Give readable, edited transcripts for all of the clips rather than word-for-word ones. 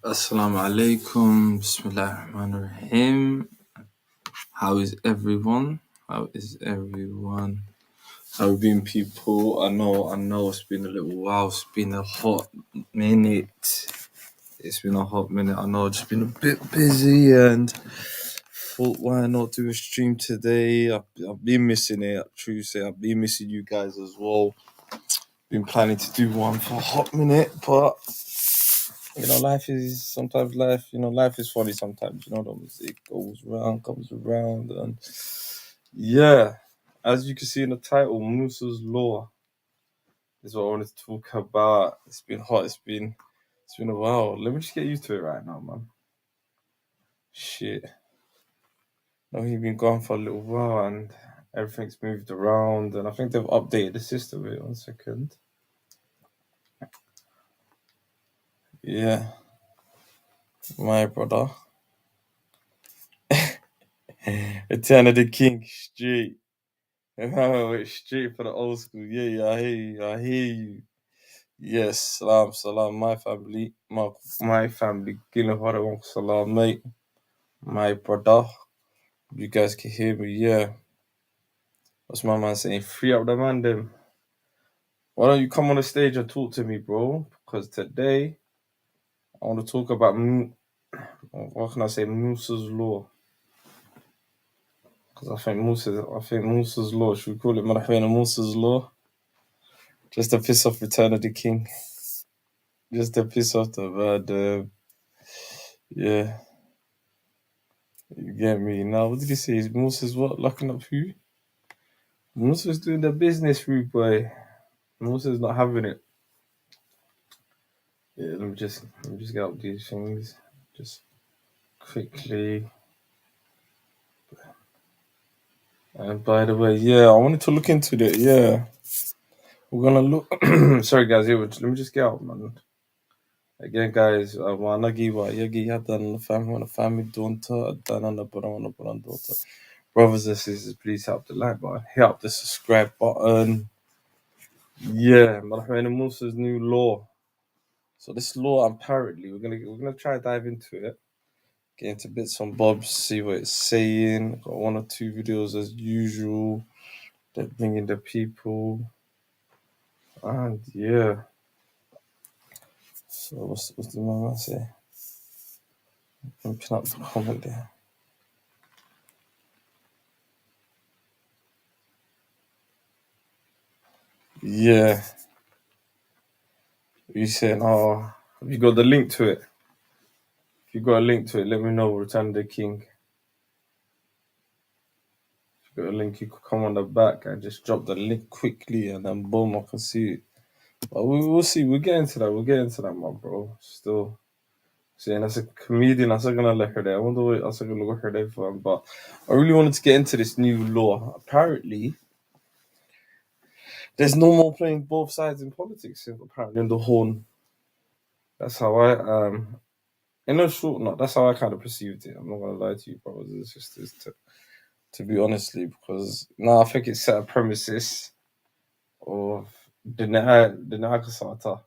Assalamu alaikum, bismillahirrahmanirrahim. How is everyone? How have been, people? I know it's been a little while. It's been a hot minute. I know I've just been a bit busy and thought, why not do a stream today? I've been missing it. True to say, I've been missing you guys as well. Been planning to do one for a hot minute, but life is funny sometimes. The music goes round, comes around, and yeah, as you can see in the title, Moose's Law is what I wanted to talk about. It's been hot. It's been a while. Let me just get used to it right now, man. Shit. No, he's been gone for a little while, and everything's moved around, and I think they've updated the system. Wait 1 second. Yeah, my brother. Return of the King, straight. Straight for the old school. Yeah, I hear you. Yes, salam, my family. My family. Salam, mate. My brother. You guys can hear me, yeah. What's my man saying? Free up the man, then. Why don't you come on the stage and talk to me, bro? Because today, I want to talk about, what can I say, Moose's Law. Because I think Moose's Law, should we call it Madaxwayne Muuse Law? Just to piss off Return of the King. Just to piss off the bad, yeah. You get me? Now, what did he say? Moose's what? Locking up who? Moose's doing the business route, boy. Moose's not having it. Yeah, let me just get up these things. Just quickly. And by the way, yeah, I wanted to look into that. Yeah. We're gonna look. Sorry, guys. Yeah, let me just get out, man. Again, guys, yagi hadan family daughter dan daughter. Brothers and sisters, please help the like button, help the subscribe button. Yeah, Madaxwayne Muuse's New Law. So this law, apparently, we're gonna try to dive into it, get into bits and bobs, see what it's saying. Got 1 or 2 videos as usual. They're bringing the people, and yeah. So what's the man say? Let me pin up the comment there. Yeah. You saying, have you got the link to it? If you got a link to it, let me know. Return of the King. If you got a link, you could come on the back and just drop the link quickly, and then boom, I can see it. But we'll see. We'll get into that, my bro. Still saying as a comedian, I'm still gonna let her there. I wonder what I'm still gonna look at her there for. But I really wanted to get into this new law. Apparently, there's no more playing both sides in politics. Apparently, in the Horn. That's how I in a short note, that's how I kind of perceived it. I'm not gonna lie to you, brothers and sisters, to be honestly, because I think it's set a premises of the Nakasata.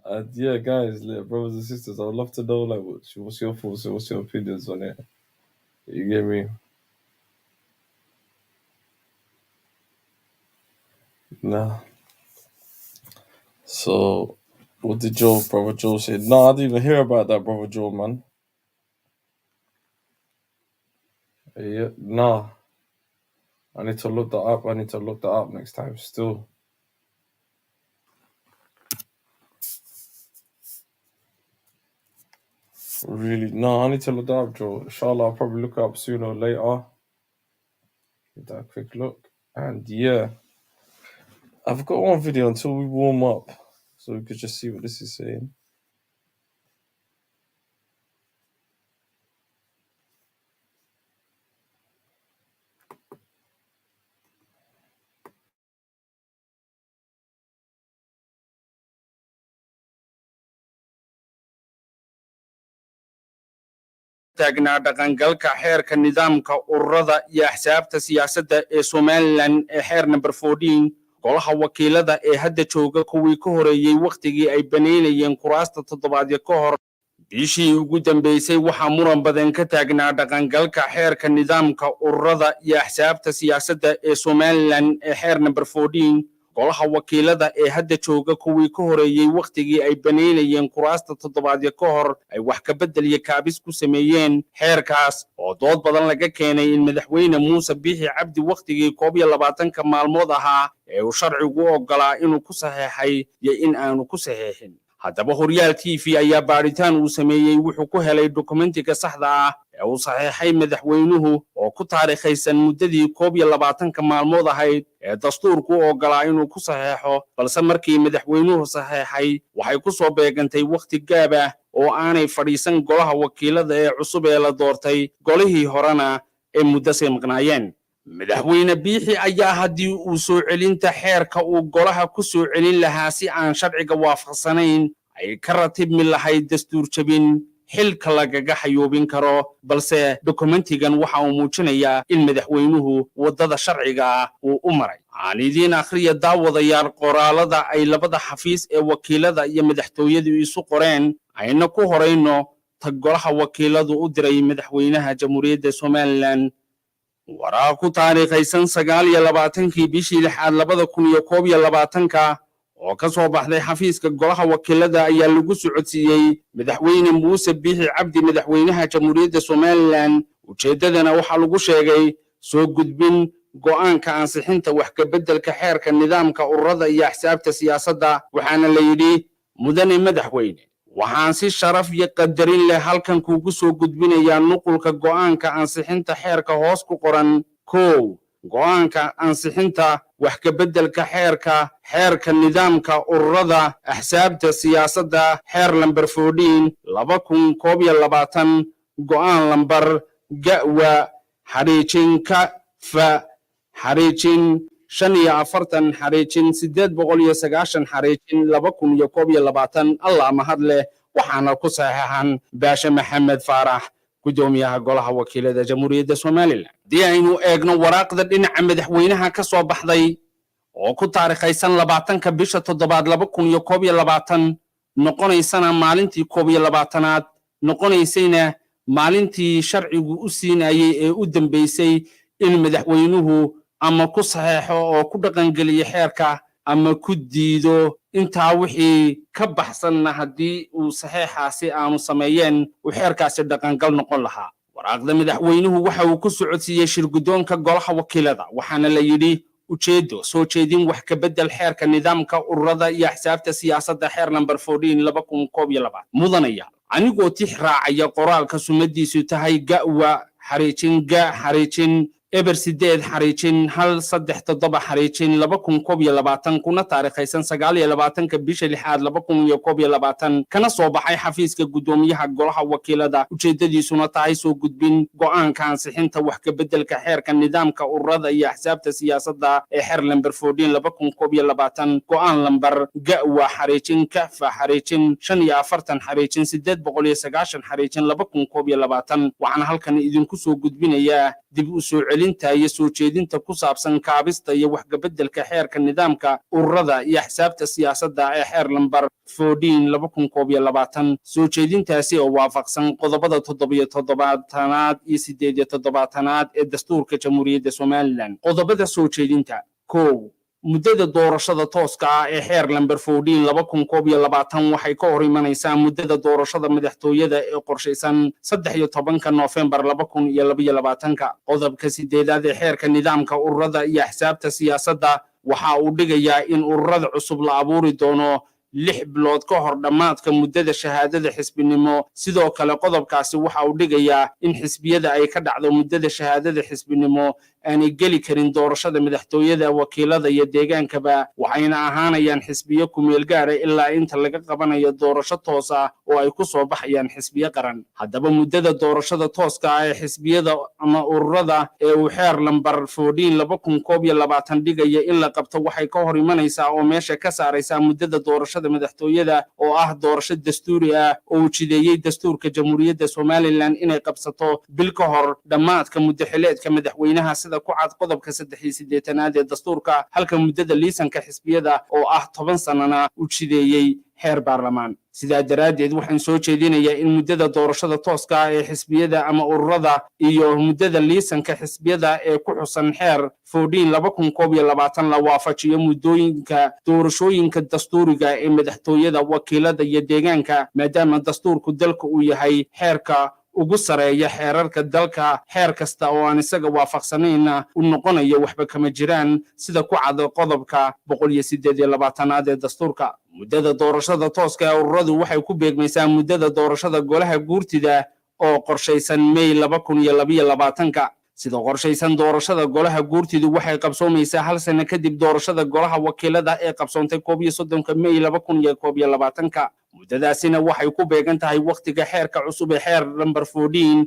And yeah, guys, brothers and sisters, I would love to know what's your thoughts and what's your opinions on it. You get me? Nah. So what did brother Joe say? No, I didn't even hear about that, brother Joe, man. Yeah, nah. I need to look that up. Next time still. Really? No, I need to look that up, Joe. Inshallah, I'll probably look it up sooner or later. Give that a quick look. And yeah. I've got one video until we warm up, so we could just see what this is saying. taagnaa dhaqangalka xeerka nidaamka ururada iyo axsaabta siyaasadda ee Somaliland ee xeer number 14 golaha wakiilada ee hadda jooga kuwii ka horeeyay waqtigii ay baneynayeen kuraasta toddobaadyo ka hor bishii ugu dambeysay waxaa muran badan ka taagnaa dhaqangalka xeerka nidaamka ururada iyo axsaabta siyaasadda ee Somaliland ee xeer number 14 golaha wakiilada ee hadda jooga kuwii ka horeeyay waqtigii ay baneynayeen kuraasta toddobaadyo ka hor ay wax ka bedel iyo kaabis ku sameeyeen xeerkaas oo dood badan laga keenay in madaxweyne Muuse Biixi Cabdi waqtigii 12 maalmood ahaa ee uu sharcigu u ogolaa inuu ku saxeexay iyo in aanu ku saxeexin haddaba Horyaal TV ayaa baaritaan uu sameeyay wuxuu ku helay dokumentiga saxda ah ee uu saxeexay madaxweynuhu oo ku taariikhaysan muddadii 12 maalmood ahayd ee dastuurku u ogolaa inuu ku saxeexo balse markii madaxweynuhu saxeexay waxay ku soo beegantay waqti gaab ah oo aanay fadhiisan golaha wakiilada ee cusub ee la doortay golihii horena ee muddo sii maqnaayeen madaxweyne Biixi ayaa haddii uu soo celinta xeerka uu golaha ku soo celin lahaa si aan sharciga waafaqsanayn ay ka ratibmi lahayd dastuur jabin xilka lagaga xayoobin karo balse dokumentigan waxa uu muujinayaa in madaxweynuhu wadada sharciga uu u maray aan idiin akhriya daawadayaal qoraalada ay labada xafiis ee wakiilada iyo madaxtooyadu isu qoreen ayna ku horeyno tag golaha wakiiladu u diray madaxweynaha jamhuuriyadda Somaliland waraa ku taariikhaysan 29 bishii 6 2021 oo ka soo baxday xafiiska golaha wakiilada ayaa lagu socodsiiyay madaxweyne Muuse Biixi Cabdi madaxweynaha jamhuuriyadda Somaliland ujeedadana waxa lagu sheegay soo gudbin go'aanka ansixinta wax ka bedelka xeerka nidaamka ururada iyo axsaabta siyaasadda waxaana la yidhi mudane madaxweyne waxaan si sharaf iyo qadarin leh halkan kuugu soo gudbinayaa nuqulka go'aanka ansixinta xeerka hoos ku qoran go'aanka ansixinta wax ka bedelka xeerka nidaamka ururada axsaabta siyaasadda xeer number 14 2021 go'aan lambar gawa xariijin ka fa xariijin 45 xariijin 890 xariijin 2021 Allah mahad leh waxaana ku saxeexan Baasha Maxamed Faarax gudoomiyaha golaha wakiilada jamhuuriyadda Somaliland dii aynu eegno waraaqda dhinaca madaxweynaha ka soo baxday oo ku taariikhaysan 20 bisha 7 2021 noqonaysana maalintii 12aad noqonaysayna maalintii sharcigu u siinayay ee u dambeysay in madaxweynuhu ama ku saxeexo oo ku dhaqan geliyo xeerka ama ku diido intaa wixii ka baxsanna haddii uu saxeexaasi aanu sameeyeen uu xeerkaasi dhaqangal noqon lahaa waraaqda madaxweynuhu waxa uu ku socodsiiyay shirgudoonka golaha wakiilada waxaana la yidhi ujeedo soo jeedin wax ka bedel xeerka nidaamka ururada iyo axsaabta siyaasadda xeer number 14 2021 mudanaya anigoo tix raacaya qoraalka sumadiisu tahay gawa xariijin eber 8 xariijin 137 xariijin 2021 kuna taariikhaysan 29 bisha 6 2021 kana soo baxay xafiiska gudoomiyaha golaha wakiilada ujeedadiisuna tahay soo gudbin go'aanka ansixinta wax ka bedelka xeerka nidaamka ururada iyo axsaabta siyaasadda ee xeer number 14 2021 go'aan lambar gawa xariijin ka fa xariijin 45 xariijin 890 xariijin 2021 waxaan halkan idinku soo gudbinayaa dib u soo celinta iyo soo jeedinta ku saabsan kaabista iyo wax ka bedelka xeerka nidaamka ururada iyo axsaabta siyaasadda ee xeer lambar 14 2021 soo jeedintaasi oo waafaqsan qodobada 77aad iyo 78aad ee dastuurka jamhuuriyadda Somaliland qodobada soo jeedinta muddada doorashada tooska ah ee xeer number 14 2021 waxay ka hor imanaysaa muddada doorashada madaxtooyada ee qorshaysan 13 Noofembar 2022 qodobka 8aad ee xeerka nidaamka ururada iyo axsaabta siyaasadda waxa uu dhigayaa in ururada cusub la abuuri doono 6 bilood ka hor dhamaadka muddada shahaadada xisbinimo sidoo kale qodobkaasi waxa uu dhigayaa in xisbiyada ay ka dhacdo muddada shahaadada xisbinimo aanay geli karin doorashada madaxtooyada wakiilada iyo deegaankaba waxayna ahaanayaan xisbiyo ku meel gaar ah ilaa inta laga qabanayo doorasho toos ah oo ay ku soo baxayaan xisbiyo qaran haddaba muddada doorashada tooska ah ee xisbiyada ama ururada ee uu xeer lambar 14 dhigaya in la qabto waxay ka hor imanaysaa oo meesha ka saaraysaa muddada doorashada madaxtooyada oo ah doorasho dastuuri ah oo uu jideeyay dastuurka jamhuuriyadda Somaliland inay qabsato bil ka hor dhamaadka muddo xileedka madaxweynaha sida ku cad qodobka 83 ee dastuurka halka muddada liisanka xisbiyada oo ah 10 sanana uu jideeyay xeer baarlamaan sidaa daraadeed waxaan soo jeedinayaa in muddada doorashada tooska ah ee xisbiyada ama ururada iyo muddada liisanka xisbiyada ee ku xusan xeer 14 la waafajiyo muddooyinka doorashooyinka dastuuriga ee madaxtooyada wakiilada iyo deegaanka maadaama dastuurku dalka uu yahay xeerka ugu sareeya xeerarka dalka xeer kasta oo aan isaga waafaqsanayna u noqonayo waxba kama jiraan sida ku cad qodobka 128 ee dastuurka muddada doorashada tooska ee ururadu waxay ku beegmaysaa muddada doorashada golaha guurtida oo qorshaysan May 2022 sida qorshaysan doorashada golaha guurtidu waxay qabsoomaysaa hal sano kadib doorashada golaha wakiilada ee qabsoontay 31 May 2022 muddadaasina waxay ku beegan tahay waqtiga xeerka cusub ee xeer number 14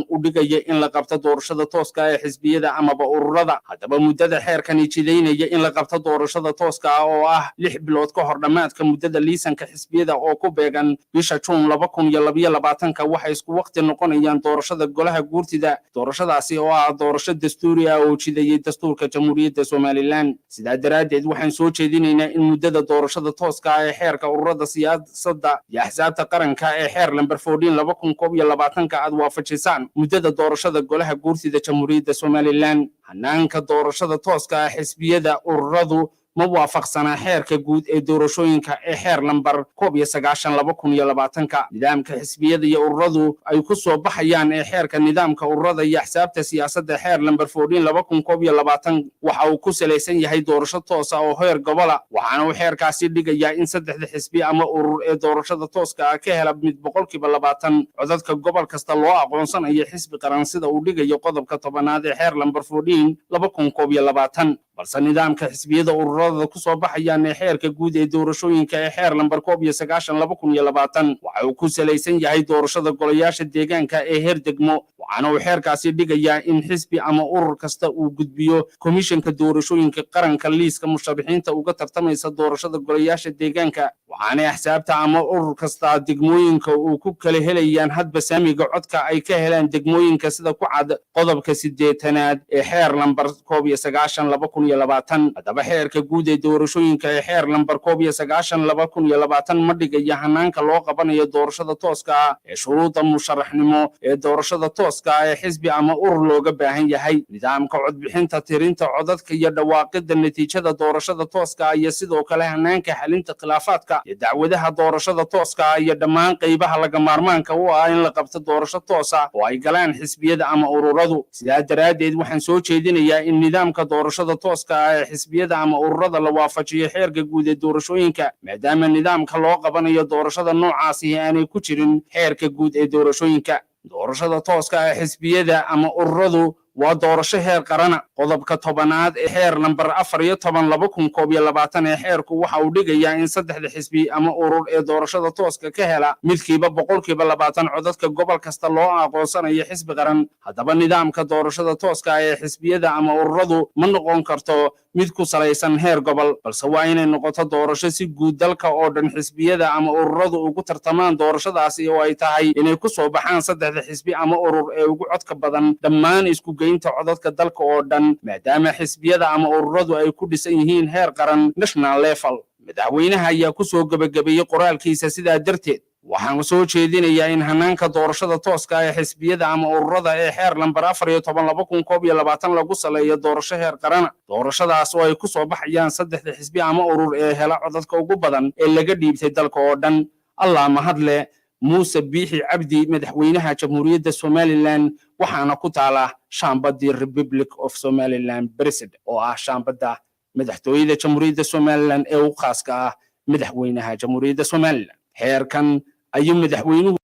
u dhigaya in la qabto doorashada tooska ah ee xisbiyada amaba ururada haddaba muddada xeerkani jideynaya in la qabto doorashada tooska ah oo ah 6 bilood ka hor dhamaadka muddada liisanka xisbiyada oo ku beegan bisha June 2022 waxay isku waqti noqonayaan doorashada golaha guurtida doorashadaasi oo ah doorasho dastuuri ah oo jideeyay dastuurka jamhuuriyadda Somaliland sidaa daraadeed waxaan soo jeedinaynaa in muddada doorashada tooska ah ee xeerka ururada siyaasadda iyo axsaabta qaranka ee xeer lambar 14 aad waafajisaan muddada doorashada golaha guurtida jamhuuriyadda Somaliland hanaanka doorashada tooska ah xisbiyada ururadu ma waafaqsana xeerka guud ee doorashooyinka ee xeer lambar 19 nidaamka xisbiyada iyo ururadu ay ku soo baxayaan ee xeerka nidaamka ururada iyo axsaabta siyaasadda xeer lambar 14 waxa uu ku salaysan yahay doorasho toos ah oo heer gobol ah waxaana uu xeerkaasi dhigayaa in saddexda xisbi ama urur ee doorashada tooska ah ka hela mid 20% codadka gobol kasta loo aqoonsanayo xisbi qaran sida uu dhigayo qodobka 10 ee xeer lambar 14 balse nidaamka xisbiyada ururada ku soo baxayaan ee xeerka guud ee doorashooyinka ee xeer lambar 19 waxa uu ku salaysan yahay doorashada golayaasha deegaanka ee heer degmo waxaana uu xeerkaasi dhigayaa in xisbi ama urur kasta uu gudbiyo komishanka doorashooyinka qaranka liiska musharaxiinta uga tartamaysa doorashada golayaasha deegaanka waxaana axsaabta ama urur kasta degmooyinka uu ku kala helayaan hadba saamiga codka ay ka helaan degmooyinka sida ku cad qodobka 8aad ee xeer lambar 19 haddaba xeerka guud ee doorashooyinka ee xeer lambar 19 ma dhigaya hanaanka loo qabanayo doorashada tooska ah ee shuruuda musharaxnimo ee doorashada tooska ah ee xisbi ama urur looga baahan yahay nidaamka codbixinta tirinta codadka iyo dhawaaqida natiijada doorashada tooska ah iyo sidoo kale hanaanka xalinta khilaafaadka iyo dacwadaha doorashada tooska ah iyo dhammaan qaybaha laga maarmaanka u ah in la qabto doorasho toos ah oo ay galaan xisbiyada ama ururadu sidaa daraadeed waxaan soo jeedinayaa in nidaamka doorashada tooska ah ee xisbiyada ama ururada la waafajiyo xeerka guud ee doorashooyinka maadaama nidaamka loo qabanayo doorashada noocaasi aanay ku jirin xeerka guud ee doorashooyinka doorashada tooska ah ee xisbiyada ama ururadu waa doorasho heer qarana qodobka 10aad ee xeer lambar 14 ee xeerku waxa uu dhigayaa in saddexda xisbi ama urur ee doorashada tooska ka hela midkiiba 20% codadka gobol kasta loo aqoonsanayo xisbi qaran haddaba nidaamka doorashada tooska ee xisbiyada ama ururadu ma noqon karto mid ku salaysan heer gobol balse waa inay noqoto doorasho si guud dalka oo dhan xisbiyada ama ururadu ugu tartamaan doorashadaasi oo ay tahay inay ku soo baxaan saddexda xisbi ama urur ee ugu codka badan dhammaan isku geynta codadka dalka oo dhan maadaama xisbiyada ama ururadu ay ku dhisan yihiin heer qaran national level madaxweynaha ayaa ku soo gabagabeeyay qoraalkiisa sidaa darteed waxaan soo jeedinayaa in hanaanka doorashada tooska ah ee xisbiyada ama ururada ee xeer lambar 14 lagu saleeyo doorasho heer qarana doorashadaas oo ay ku soo baxayaan saddexda xisbi ama urur ee hela codadka ugu badan ee laga dhiibtay dalka oo dhan allah mahadle muuse biixi cabdi madaxweynaha jamhuuriyadda Somaliland waxaana ku taala shaambadii Republic of Somaliland President oo ah shaambada madaxtooyada jamhuuriyadda Somaliland ee u khaaska ah madaxweynaha jamhuuriyadda Somaliland. Xeerkan ayuu madaxweynuhu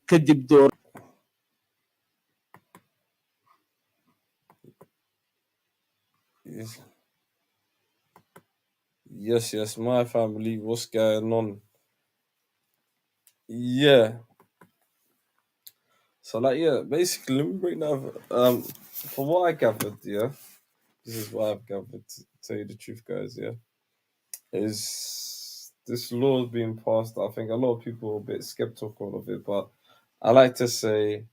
kadib door Yes, my family, what's going on? Yeah. So basically, let me break down. From what I gathered, this is what I've gathered. To tell you the truth, guys, is this law being passed? I think a lot of people are a bit skeptical of it, but I like to say,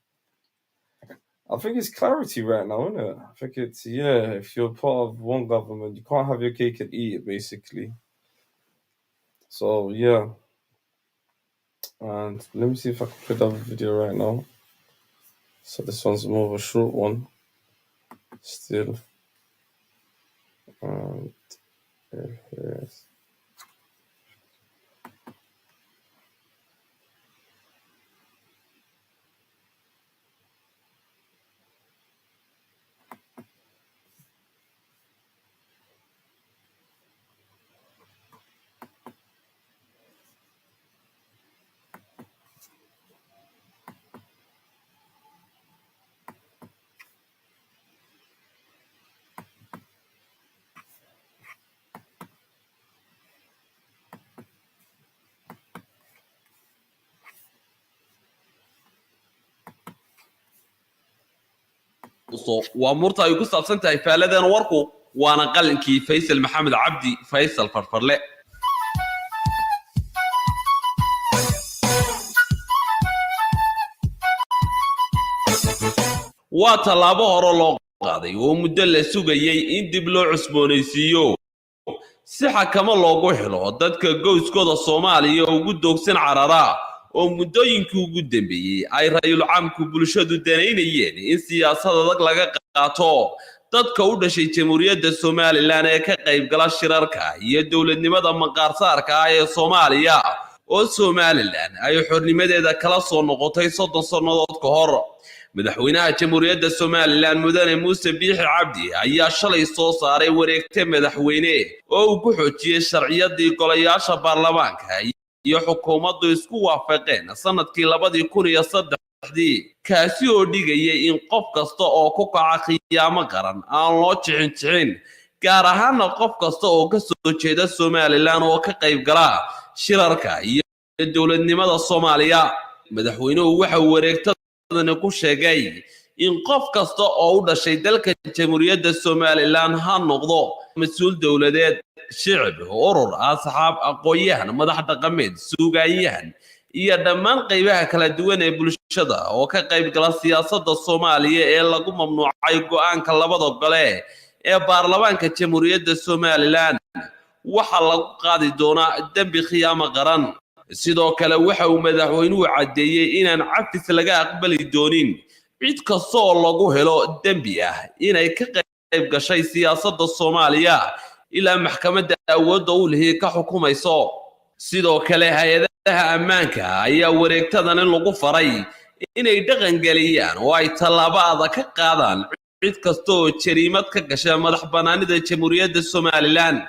I think it's clarity right now, isn't it? I think it's if you're part of one government, you can't have your cake and eat it, basically. So and let me see if I can put up a video right now. So this one's more of a short one, still. And yes. وامورتا ay ku saabsan tahay faaladan warku waana qalinkii Faysal Maxamed Cabdi Faysal Farfarle waa talaabo hore loo qaaday oo muddo la sugayay in dib loo cusboonaysiiyo si xakamo loogu helo dadka gooskooda Soomaaliya ugu doogsan carara oo muddooyinkii ugu dambeeyay ay raayul caamku bulshadu daneynayeen in siyaasadda laga qaato dadka u dhashay jamhuuriyadda Somaliland ee ka qayb gala shirarka iyo dawladnimada maqaarsaarka ee Soomaaliya oo Somaliland ay xornimadeeda kala soo noqotay 30 sanadood ka hor madaxweynaha jamhuuriyadda Somaliland Mudane Muuse Biixi Cabdi ayaa shalay soo saaray wareegta madaxweyne oo uu ku xoojiyay sharciyadii golayaasha baarlamaanka iyo xukuumaddu isku waafaqeen sanadkii 2003 kaasi oo dhigayay in qof kasta oo ku kaca qiyaamo qaran aan loo jicin gaar ahaan qof kasta oo ka soo jeeda Somaliland oo ka qayb gala shirarka iyo dawladnimada Soomaaliya madaxweynuhu waxa uu wareegtada ku sheegay in qof kasta oo u dhashay dalka jamhuuriyadda Somaliland ha noqdo mas'uul dawladeed shicib urur asxaab aqoonyahan madax dhaqameed suugayahan iyo dhammaan qaybaha kala duwan ee bulshada oo ka qayb gala siyaasadda Soomaaliya ee lagu mamnuucay go'aanka labada gole ee baarlamaanka jamhuuriyadda Somaliland waxa lagu qaadi doonaa dambi khiyaamo qaran sidoo kale waxa uu madaxweynuhu cadeeyay inaan cafis laga aqbali doonin cid kasta oo lagu helo dambi ah inay ka qayb gashay siyaasadda Soomaaliya ila maxkamadda awoodda u leh ka xukumayso sidoo kale hay'adaha ammaanka ayaa wareegtadan lagu faray inay dhaqan galiyaan oo ay talaabada ka qaadaan cid kasta oo jariimad ka gashay madax banaanida jamhuuriyadda Somaliland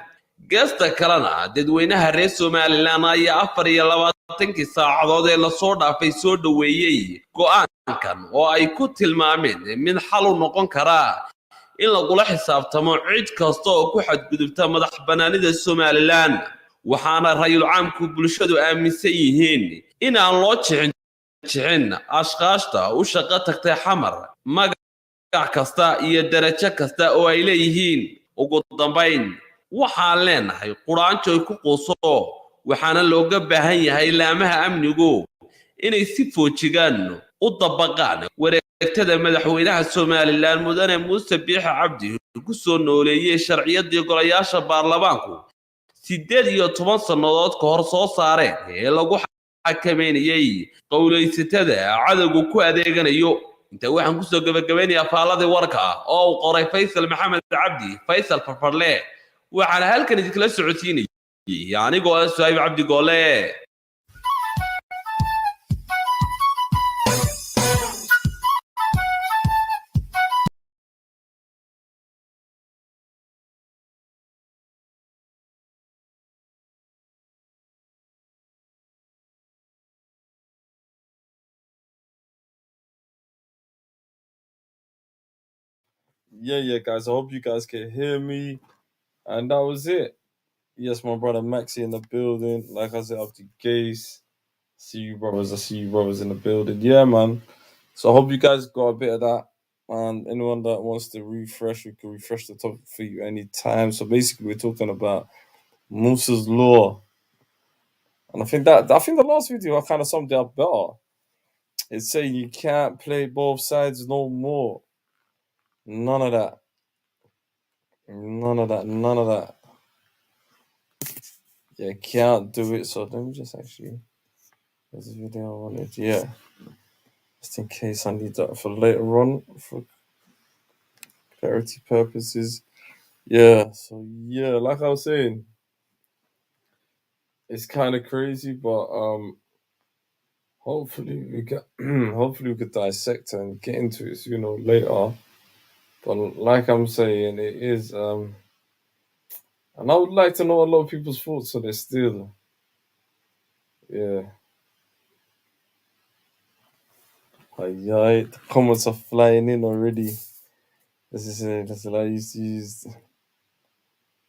geesta kalena dadweynaha reer Somaliland ayaa 24 saacadood ee la soo dhaafay soo dhaweeyay go'aankan oo ay ku tilmaameen mid xal u noqon kara in lagula xisaabtamo cid kasta oo ku xadgudubta madax banaanida Somaliland waxaana raayul caamku bulshadu aaminsan yihiin in aan loo jicin ashqaashta u shaqo tagtay xamar magac kasta iyo darajo kasta oo ay leeyihiin ugu dambeyn waxaan leenahay quraanjo ku quuso waxaana looga baahan yahay laamaha amnigu inay si foojigan u dabaqaan wareegtada madaxweynaha Somaliland Mudane Muuse Biixi Cabdi ku soo nooleeyay sharciyadii golayaasha baarlamaanku 18 sanadood ka hor soo saareen ee lagu xakameeyay qowleysatada cadawga ku adeeganayo inta waxaan ku soo gabagabeynayaa faaladii warka oo qoray Faysal Maxamed Cabdi Faysal Farfarle waxaan halkan idinkala socodsiinay anigoo ah Suhayb Cabdi Goole. Yeah, guys. I hope you guys can hear me. And that was it. Yes, my brother Maxi in the building. Like I said, up to Gaze. See you, brothers. I see you, brothers, in the building. Yeah, man. So I hope you guys got a bit of that. And anyone that wants to refresh, we can refresh the topic for you anytime. So basically, we're talking about Moose's Law. And I think the last video I kind of summed it up better. It's saying you can't play both sides no more. None of that. None of that. None of that. Yeah, can't do it. So let me just actually. There's a video I wanted. Yeah. Just in case I need that for later on for clarity purposes. Yeah. So yeah, like I was saying, it's kind of crazy, but hopefully we could dissect and get into it, later. But like I'm saying, it is and I would like to know a lot of people's thoughts on it still. Yeah. The comments are flying in already. That's what I used to use.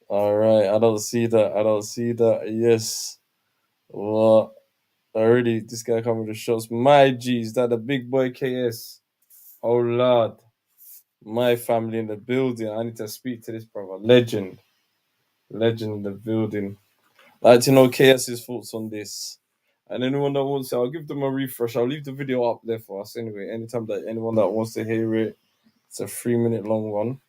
All right, I don't see that. Yes. What? Already, this guy coming with the shots. My G, is that the big boy KS? Oh, Lord. My family in the building. I need to speak to this brother. Legend in the building. I'd like to know KS's thoughts on this. And anyone that wants to, I'll give them a refresh. I'll leave the video up there for us anyway. Anytime that anyone that wants to hear it, it's a 3-minute long one.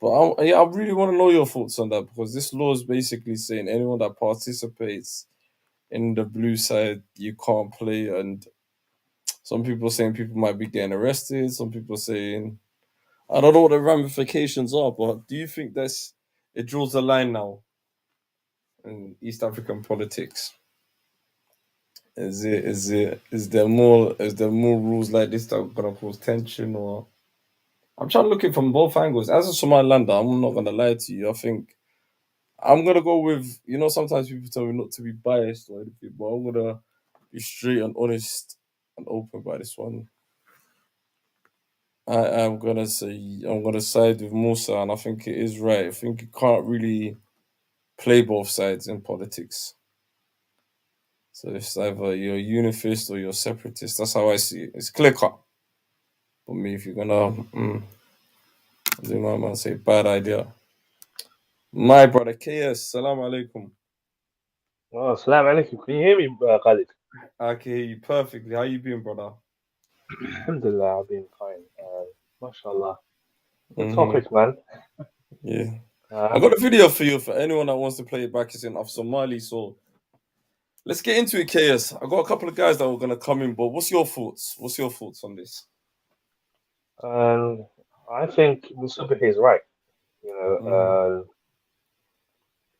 But I really want to know your thoughts on that, because this law is basically saying anyone that participates in the blue side, you can't play. And some people saying people might be getting arrested. Some people saying, I don't know what the ramifications are, but do you think it draws a line now in East African politics? Is there more rules like this that are gonna cause tension? Or I'm trying to look it from both angles. As a Somalilander, I'm not gonna lie to you. I think I'm gonna go with, sometimes people tell me not to be biased or anything, but I'm gonna be straight and honest and open by this one. I'm gonna side with Musa, and I think it is right. I think you can't really play both sides in politics. So it's either you're a unifist or you're a separatist. That's how I see it. It's clear cut. For me, if you're gonna, as my man say, bad idea. My brother KS, salam alaikum. Oh, salam alaikum. Can you hear me, Khalid? I can hear you perfectly. How you been, brother? Alhamdulillah, I've been fine. MashaAllah. Good topic, man. Yeah. I got a video for you for anyone that wants to play it back. It's in Somali, so let's get into it, KS. I got a couple of guys that were gonna come in, but what's your thoughts? What's your thoughts on this? I think Musabbih is right.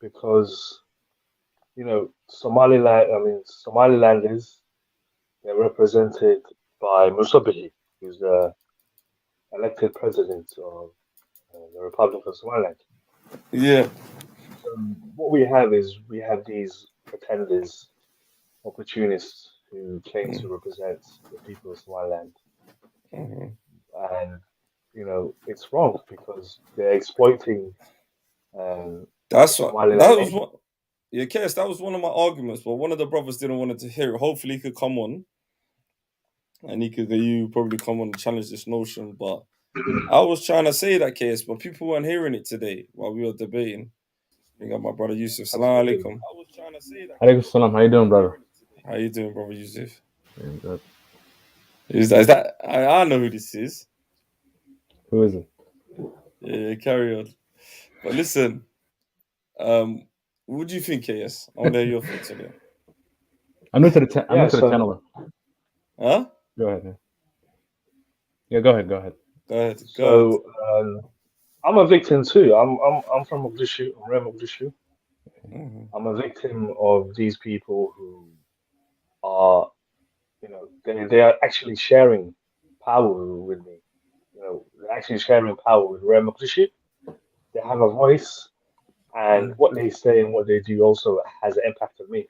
Because Somalilanders, they're represented by Musabbih, who's the elected president of the Republic of Somaliland. Yeah. So what we have these pretenders, opportunists who claim to represent the people of Somaliland. And it's wrong because they're exploiting that's what Somaliland. that was what KS, that was one of my arguments, but one of the brothers didn't want to hear it. Hopefully he could come on and you probably come on and challenge this notion. But I was trying to say that, KS, but people weren't hearing it today while we were debating. We got my brother Yusuf. Salam alaikum. I was trying to say that. Alaikum salam. How you doing, brother? How you doing, brother Yusuf? Yeah, good. Is that I know who this is. Who is it? Yeah, carry on. But listen, what do you think, KS? I want to hear your thoughts on it. I'm new to the channel. Huh? Go ahead, man. Yeah, go ahead. Go ahead. I'm a victim too. I'm from Mogadishu. I'm from Mogadishu. I'm a victim of these people who are, they are actually sharing power with me. They're actually sharing power with Rem Mokrishi. They have a voice, and what they say and what they do also has an impact on me.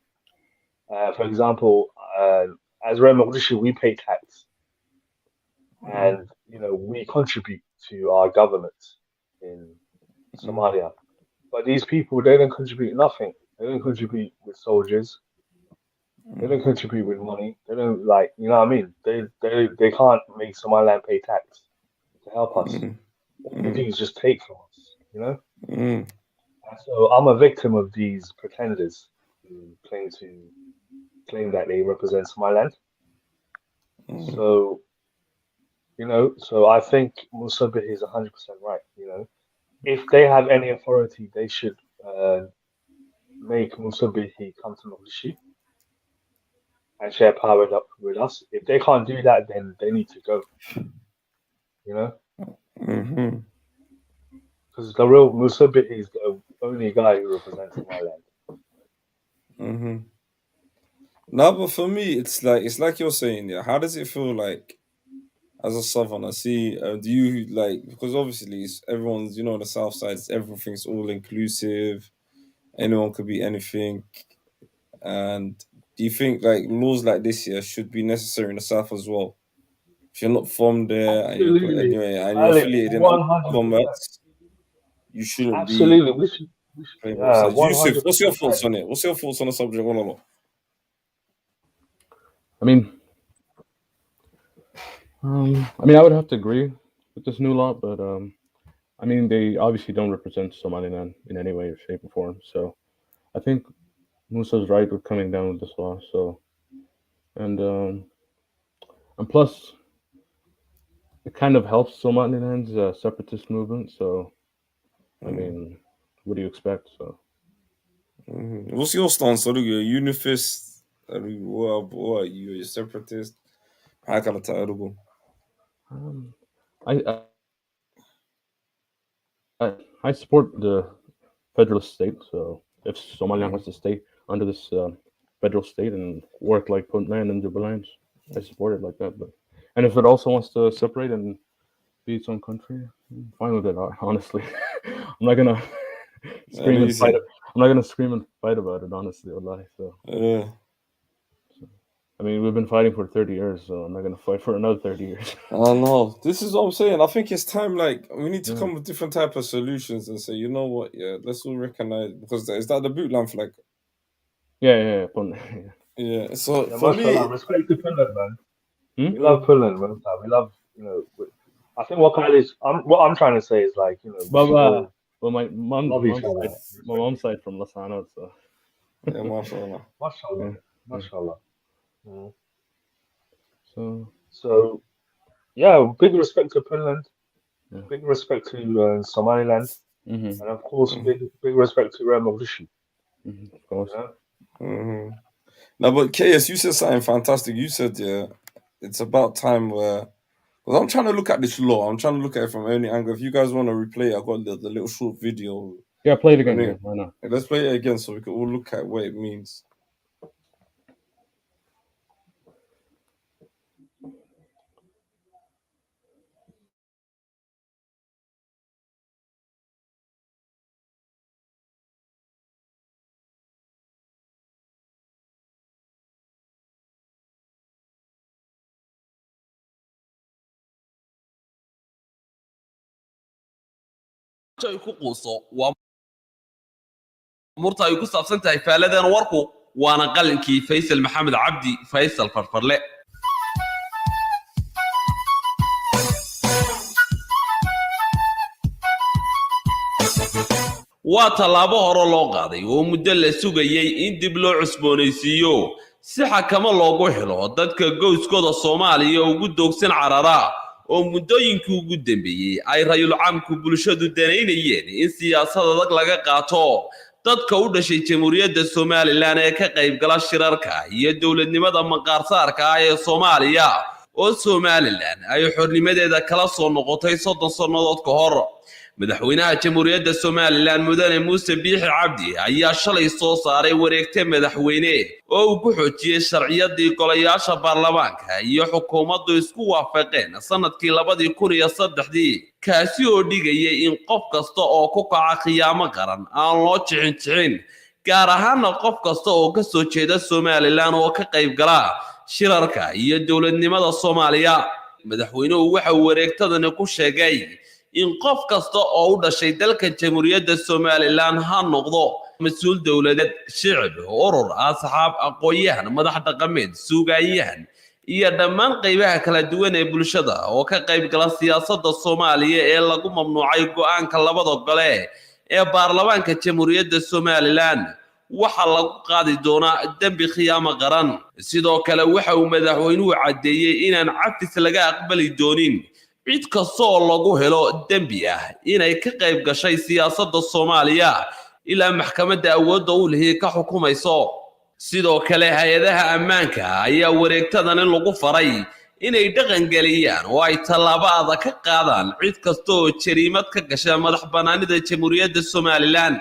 For example, as Rem Mokrishi, we pay tax, and we contribute to our government in Somalia. But these people, they don't contribute nothing. They don't contribute with soldiers. They don't contribute with money. They don't you know what I mean? They can't make Somaliland pay tax to help us. All they do is just take from us. And so I'm a victim of these pretenders who claim that they represent Somaliland. So so I think Musabih is 100% right. If they have any authority, they should make Musabih come to Mogadishu and share power with us. If they can't do that, then they need to go. Because the real Musabih is the only guy who represents Somaliland. No, but for me, it's like you're saying, yeah. How does it feel like as a Southerner? Do you because obviously everyone's on the South side, everything's all inclusive, anyone could be anything, and do you think laws like this here should be necessary in the South as well? If you're not from there and you're affiliated in commerce, you shouldn't absolutely. be. We should. Yeah, Yusuf, what's your thoughts on it? What's your thoughts on the subject? I mean, I would have to agree with this new law, but they obviously don't represent Somaliland in any way or shape or form. So I think Musa's right with coming down with this law. So and plus, it kind of helps Somaliland's separatist movement. So I mean, what do you expect? So what's your stance? Are you a unifist? What are you? Are you a separatist? How can I tell? I support the federalist state. So if Somaliland wants to stay under this federal state and work like Puntland and Jubaland, I support it like that. And if it also wants to separate and be its own country, I'm fine with it. Honestly, I'm not gonna scream and fight. I'm not gonna scream and fight about it. Honestly, wallahi. So yeah. We've been fighting for 30 years, so I'm not gonna fight for another 30 years. I know. This is what I'm saying. I think it's time. We need to come with different type of solutions and say, you know what? Yeah, let's all recognize, because is that the bootland flag? Yeah. Yeah. So yeah, for me, respect to Finland, man. We love Finland, man. We love, I think what I'm trying to say is well, my mom's side from Lasano, so yeah, mashallah. Mashallah. So yeah, big respect to Finland, big respect to Somaliland, and of course, big respect to Mogadishu. Of course. No, but KS, you said something fantastic. You said, it's about time where, because I'm trying to look at this law. I'm trying to look at it from any angle. If you guys want to replay it, I've got the little short video. Yeah, play it again. Yeah, why not? Let's play it again so we can all look at what it means. ay ku quuso waa murta ay ku saabsan tahay faaladan warku waana qalinkii Faysal Maxamed Cabdi Faysal Farfarle waa talaabo hore loo qaaday oo muddo la sugayay in dib loo cusboonaysiiyo si xakamo loogu xilo dadka gowskooda Soomaaliya ugu doogsan carara oo muddooyinkii ugu dambeeyay ay rayul caamku bulshadu daneynayeen in siyaasad adag laga qaato dadka u dhashay Jamhuuriyadda Somaliland ee ka qayb gala shirarka iyo dawladnimada maqaarsaarka ee Soomaaliya oo Somaliland ay xornimadeeda kala soo noqotay 30 sanadood ka hor madaxweynaha jamhuuriyadda somalilan mudane muuse biixi cabdi ayaa shalay soo saaray wareegte madaxweyne oo uu ku xoojiyey sharciyadii golayaasha baarlamaanka iyo xukuumaddu isku waafaqeen sanadkii 2003 kaasi oo dhigayay in qof kasta oo ku kaca khiyaamo qaran aan loo jixin gaar ahaana qof kasta oo ka soo jeeda somalilan oo ka qayb gala shirarka iyo dowladnimada Soomaaliya. madaxweynuhu waxa uu wareegtadani ku sheegay in qof kasta oo u dhashay dalka jamhuuriyadda somalilan ha noqdo mas'uul dowladeed, shicib, urur, asxaab, aqoonyahan, madax dhaqameed, suugaanyahan iyo dhammaan qaybaha kala duwan ee bulshada oo ka qayb gala siyaasadda Soomaaliya ee lagu mamnuucay go'aanka labada gole ee baarlamaanka jamhuuriyadda somalilan waxa lagu qaadi doonaa dambi khiyaamo qaran. sidoo kale waxa uu madaxweynuhu cadeeyay inaan cafis laga aqbali doonin cid kasta oo lagu helo dambi ah inay ka qayb gashay siyaasadda Soomaaliya ilaa maxkamadda awoodda u leh ka xukumayso. sidoo kale hay'adaha ammaanka ayaa wareegtadan lagu faray inay dhaqan galiyaan oo ay tallaabo adag ka qaadaan cid kasta oo jariimad ka gashay madax bannaanida jamhuuriyadda somalilan.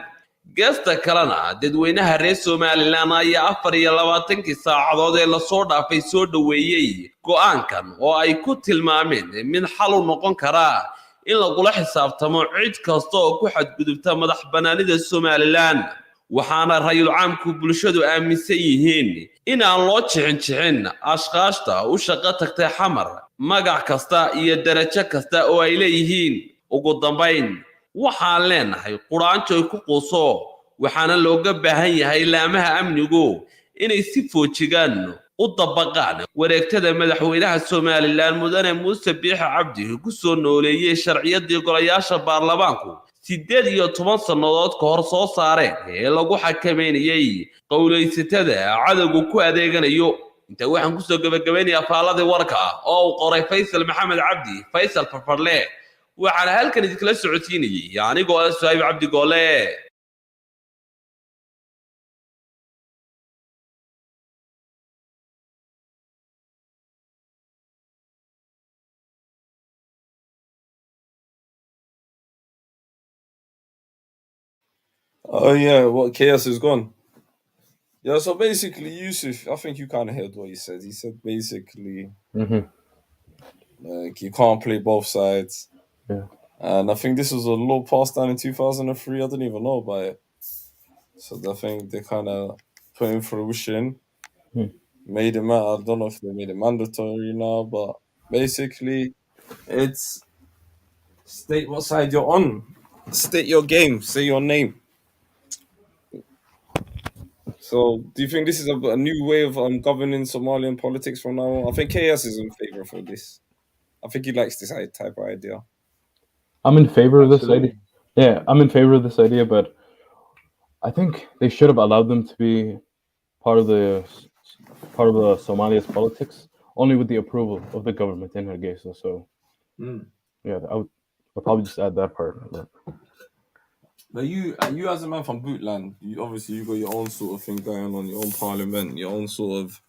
geesta kalena dadweynaha reer somalilan ayaa 24 saacadood ee lasoo dhaafay soo dhaweeyay go'aankan oo ay ku tilmaameen mid xal u noqon kara in lagula xisaabtamo cid kasta oo ku xadgudubta madax bannaanida somalilan. waxaana rayul caamku bulshadu aaminsan yihiin in aan loo jixin ashqaashta u shaqo tagtay xamar magac kasta iyo darajo kasta oo ay leeyihiin. ugu dambayn waxaan leenahay quraanjo ay ku quuso waxaana looga baahan yahay laamaha amnigu inay si foojigan u dabaqaan wareegtada madaxweynaha somalilan mudane muuse biixi cabdi ku soo nooleeyay sharciyadii golayaasha baarlamaanku 18 sannadood ka hor soo saareen ee lagu xakameeyay qowleysatada cadawgu ku adeeganayo. inta waxaan ku soo gabagabeynayaa faaladii warka oo uu qoray Faysal Maxamed Cabdi Faysal Farfarle waxaan halkan idinkala socodsiinayay anigoo ah Suhayb Cabdi Goole. Oh yeah, what chaos is gone. Yeah, so basically, Yusuf, I think you kind of heard what he said. He said basically, like you can't play both sides. Yeah. And I think this was a law passed down in 2003. I didn't even know about it. So I think they kind of put in fruition, made it I don't know if they made it mandatory now, but basically, it's state what side you're on, state your game, say your name. So, do you think this is a new way of governing Somalian politics from now on? I think KS is in favor for this. I think he likes this type of idea. I'm in favor of this Absolutely. idea. Yeah, I'm in favor of this idea, but I think they should have allowed them to be part of the Somalia's politics only with the approval of the government in Hargeisa. So, yeah, I'll probably just add that part. But you as a man from Bootland, you obviously you got your own sort of thing going on, your own parliament, your own sort of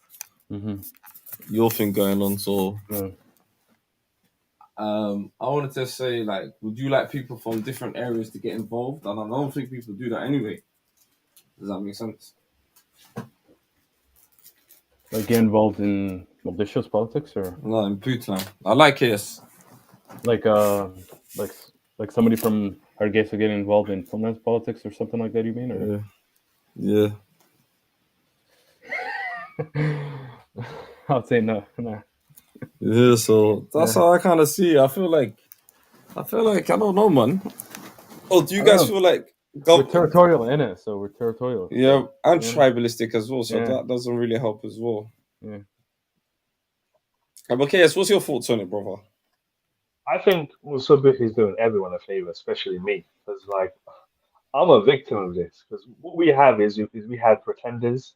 your thing going on. So, I wanted to say, like, would you like people from different areas to get involved? And I don't think people do that anyway. Does that make sense? Like get involved in Mogadishu's politics, or No, in Bootland. I like KS. like somebody from Hargeisa getting involved in Puntland's politics or something like that, you mean? Or? Yeah. I'd say no. Yeah, so that's how I kind of see it. I feel like, I don't know, man. Oh, do you guys feel like... We're territorial in it, so we're territorial. Yeah, and tribalistic as well, so that doesn't really help as well. Yeah. But KS, what's your thoughts on it, brother? I think Musubi is doing everyone a favor, especially me, because like I'm a victim of this. Because what we have is we have pretenders,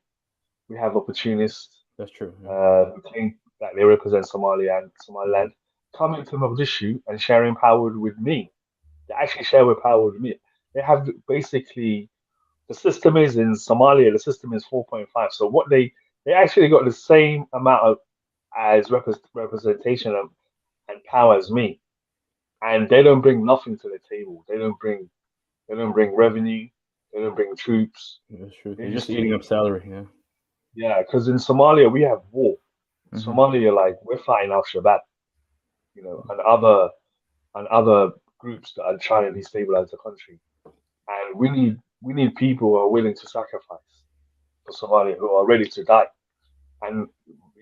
we have opportunists. That's true. Who think that they represent Somalia and Somaliland, coming to Mogadishu and sharing power with me. They actually share power with me. They have basically the system is in Somalia. The system is 4.5. So what they actually got the same amount of as representation and power as me. and they don't bring nothing to the table. They don't bring revenue. They don't bring troops. That's true. They They're just just eating take. up salary. Yeah. Yeah, because in Somalia we have war. In Mhm. Somalia, like we're fighting Al Shabaab, and other groups that are trying to destabilize the country. And we need people who are willing to sacrifice for Somalia, who are ready to die. And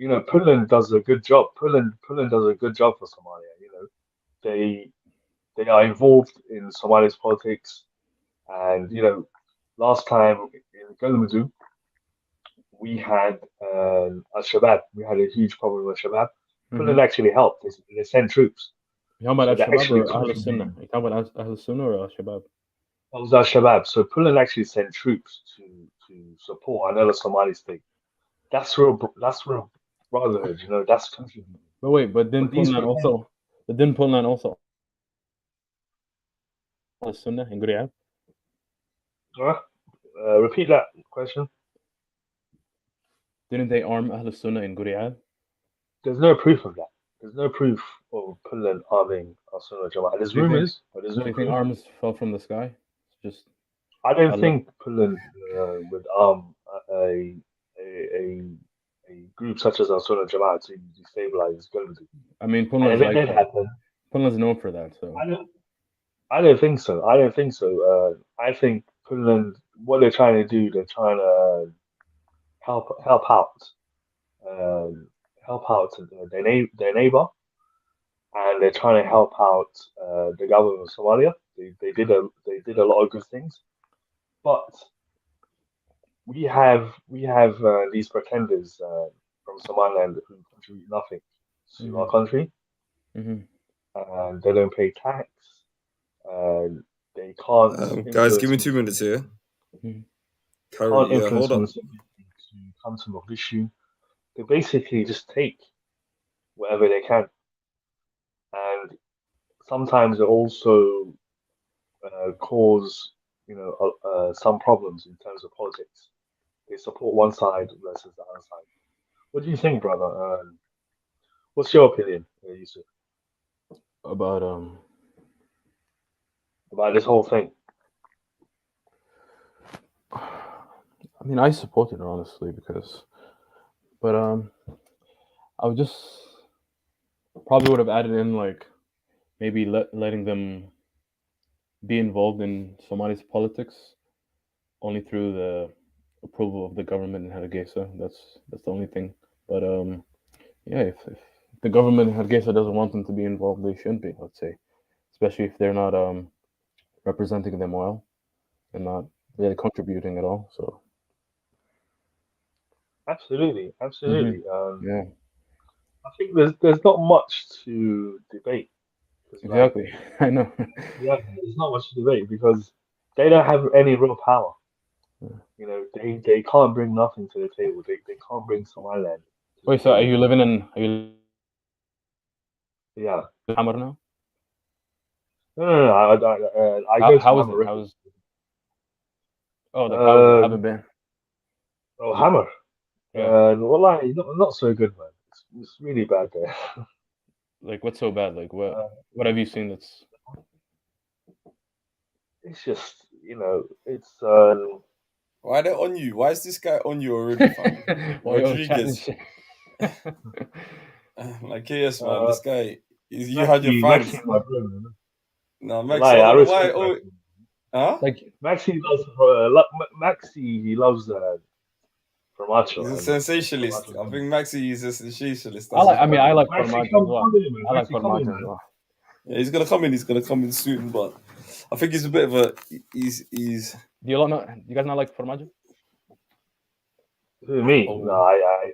Puntland does a good job. Puntland does a good job for Somalia. They they are involved in Somalia's politics, and last time in Galmudug we had Al Shabaab. We had a huge problem with Al Shabaab. Puntland actually helped. They sent troops, You talking about so Al they Shabaab actually or Ahl Sunnah? contributed. You talking about Ahl Sunnah or Al Shabaab? That was Al Shabaab. So Puntland actually sent troops to support another Somali state. That's real brotherhood. That's contributing. But wait, but But didn't these Puntland pretend. also? But didn't Puntland also Ahl Sunnah in Guriad? Repeat that question. Didn't they arm Ahl Sunnah in Guriad? There's no proof of that. There's no proof of Puntland arming Al-Sunnah Jamaat. There's Do you think? rumors, but there's no Do you think proof. arms fell from the sky? Just I don't Allah. think Puntland would arm a a a group such as Al-Sunnah Jamaat to destabilize Galmudug. I mean, And Puntland's if it like did that. happen, Puntland's known for that. So I don't. I don't think so. I don't think so. I think Puntland, what they're trying to do, they're trying to help out, um, their neighbor, and they're trying to help out the government of Somalia. They did a lot of good things, but we have these pretenders from Somaliland who contribute nothing to our Mhm. country, Mhm. and they don't pay tax, and they can't Guys, give influence me 2 minutes here. Mhm. Carry, yeah, hold on. Muslims to come to Mogadishu. They basically just take whatever they can, and sometimes they also cause some problems in terms of politics. They support one side versus the other side. What do you think, brother? What's your opinion, Yusuf, About about this whole thing? I mean, I support it honestly but I would just probably would have added in like maybe letting them be involved in Somali's politics only through the approval of the government in Hargeisa. That's the only thing. But yeah, if the government in Hargeisa doesn't want them to be involved, they shouldn't be. Let's say, especially if they're not representing them well and not really contributing at all. So Absolutely, Mhm. absolutely. Yeah, I think there's not much to debate because, like, exactly. I know. yeah, there's not much to debate because they don't have any real power. They can't bring nothing to the table. They can't bring Somaliland to the Wait, so table. are you Yeah. in Hammer now? No. I How go to how is Hammer it? regularly. How's Oh, like how is it? Um, Haven't been. oh, Hammer. Yeah. Wallahi, not so good, man. It's really bad there. Like what's so bad? Like Uh, what have you seen that's it's just, it's Why are they on you? Why is this guy on you already, fam? Why you're chatting Rodriguez. shit? Like, yes, man, uh this guy, you had your Maxi fans. is my brother, man. No, Maxi, I Wallahi, I don't know why. respect Oh, Maxi. huh? Like Maxi loves Maxi. He loves He's Formaggio, a and sensationalist. Formaggio I doesn't. think Maxi is a sensationalist. I That's like his I mean I problem. like Maxi, Formaggio as well. come in, man. I like Maxi, come in, Formaggio as man. well. Yeah, he's gonna come in. He's gonna come in soon, but I think he's a bit of a. He's. Do you guys not like Formaggio? Who, me? No, Oh,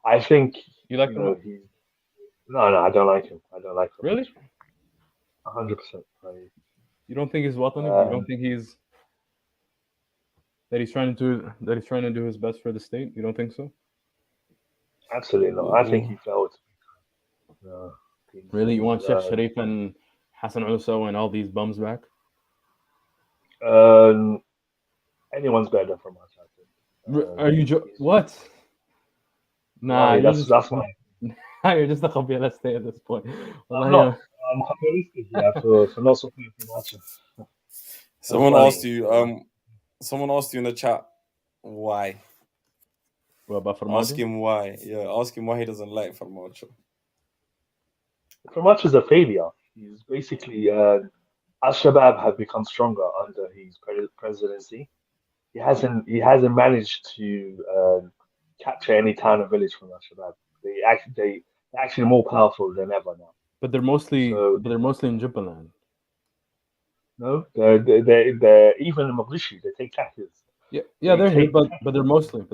I think You like Formaggio? he's. No, I don't like him. I don't like Really? Formaggio. 100%. You don't think he's Watani? You don't Um, think he's trying to do his best for the state? You don't think so? Absolutely not. I think he failed. No, Really? You want he's Sheikh Sharif and Hassan Uluso and all these bums back? um, anyone's better than Formaggio, I think. Are you He's just, what? Nah, wallahi, you're that's just my. you're just a Qabila state at this point. I'm Wallahi, not. I'm realistic here for not supporting Farmacho. Someone funny. asked you. Someone asked you in the chat why. What about Ask Farmajo? him why. Yeah, ask him why he doesn't like Farmacho. Farmacho is a failure. He's basically Al-Shabaab have become stronger under his presidency. He hasn't managed to capture any town or village from Al-Shabaab. They're actually more powerful than ever now. But they're mostly So in Jubaland. no, they're even in Mogadishu. They take taxes. Yeah, They they're here, take but they're mostly in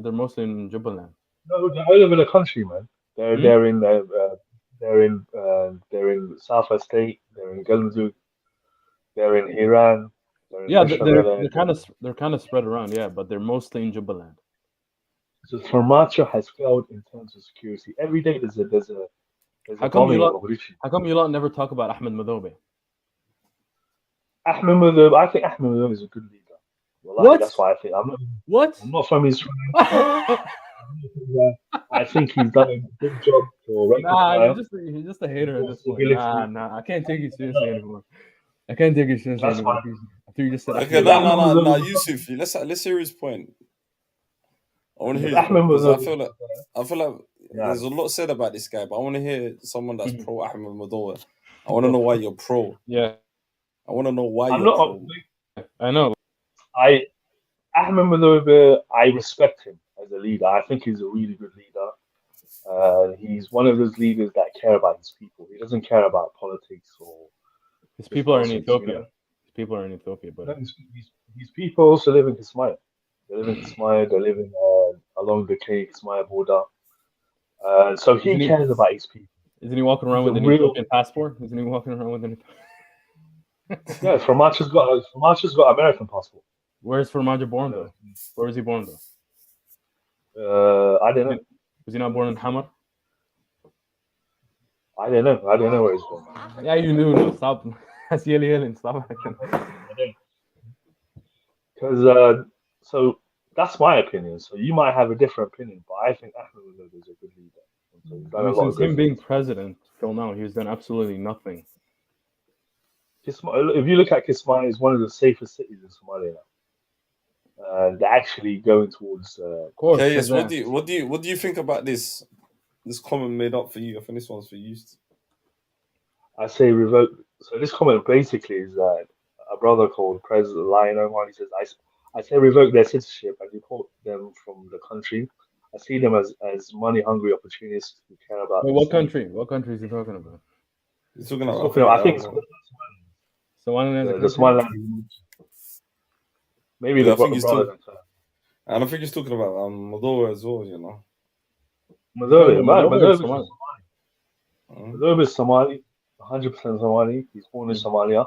Jubaland. No, they're all over the country, man. They're Hmm? they're in they're in South State. They're in Galmudug. They're in Iran. They're in Yeah, they're kind of spread around. Yeah, but they're mostly in Jubaland. So Farmacho has failed in terms of security. Every day there's a How come you bombing in lot? Mogadishu. How come you lot never talk about Ahmed Madobe? Ahmed Madobe, I think Ahmed Madobe is a good leader. Wallahi, What? that's why I think. I'm What? not from his. I think he's done a good job for Nah, rectifying you're just a hater at this point. stability. Nah, I can't take you seriously anymore. I can't take you seriously That's anymore. why. I thought you just said Okay, Ahmed. no, Yusuf. Let's hear his point. I want to hear his Ahmed point because I Madobe. feel like Yeah. there's a lot said about this guy, but I want to hear someone that's Mhm. pro Ahmed Madowa. I want to know why you're pro. Yeah, I want to know why I'm you're not. pro. I know. Ahmed Madobe, I respect him as a leader. I think he's a really good leader. He's one of those leaders that care about his people. He doesn't care about politics or His this people are in nonsense, Ethiopia. His people are in Ethiopia, No, but his people also live in Kismayo. They live in Kismayo. They live in along the Kenya-Kismayo border. So he Isn't he- cares about his people. isn't he walking around He's a with an real. Ethiopian passport? Isn't he walking around with an? Yeah, Farmacho's got American passport. Where's Farmajo born though? Where was he born though? I don't know. Was he not born in Hamar? I don't know. I don't know where he's from. Yeah, you knew. No, stop. That's yelling. Stop. Because so that's my opinion. So you might have a different opinion, but I think Ahmed Madobe is a good leader. So he's I done mean, a lot since of good him being things. president till now, he's done absolutely nothing. If you look at Kismayo, it's one of the safest cities in Somalia now. They're actually going towards. Of course. Okay, yes. 'cause, What do you think about this comment made up for you? I think this one's for you. I say revoke. So this comment basically is that a brother called President Lion Omar, he says, I say revoke their citizenship and deport them from the country. I see them as money hungry opportunists who care about. Wait, what country? What country is he talking about? You're talking He's about. talking about, I think Somaliland as a the country? Somaliland. Maybe Yeah, I the think he's brothers talking, and sisters. and I think he's talking about Moldova as well. You know. Madobe, Moldova or Madobe Somali? Madobe is Somali, 100% Somali. He's born in Somalia.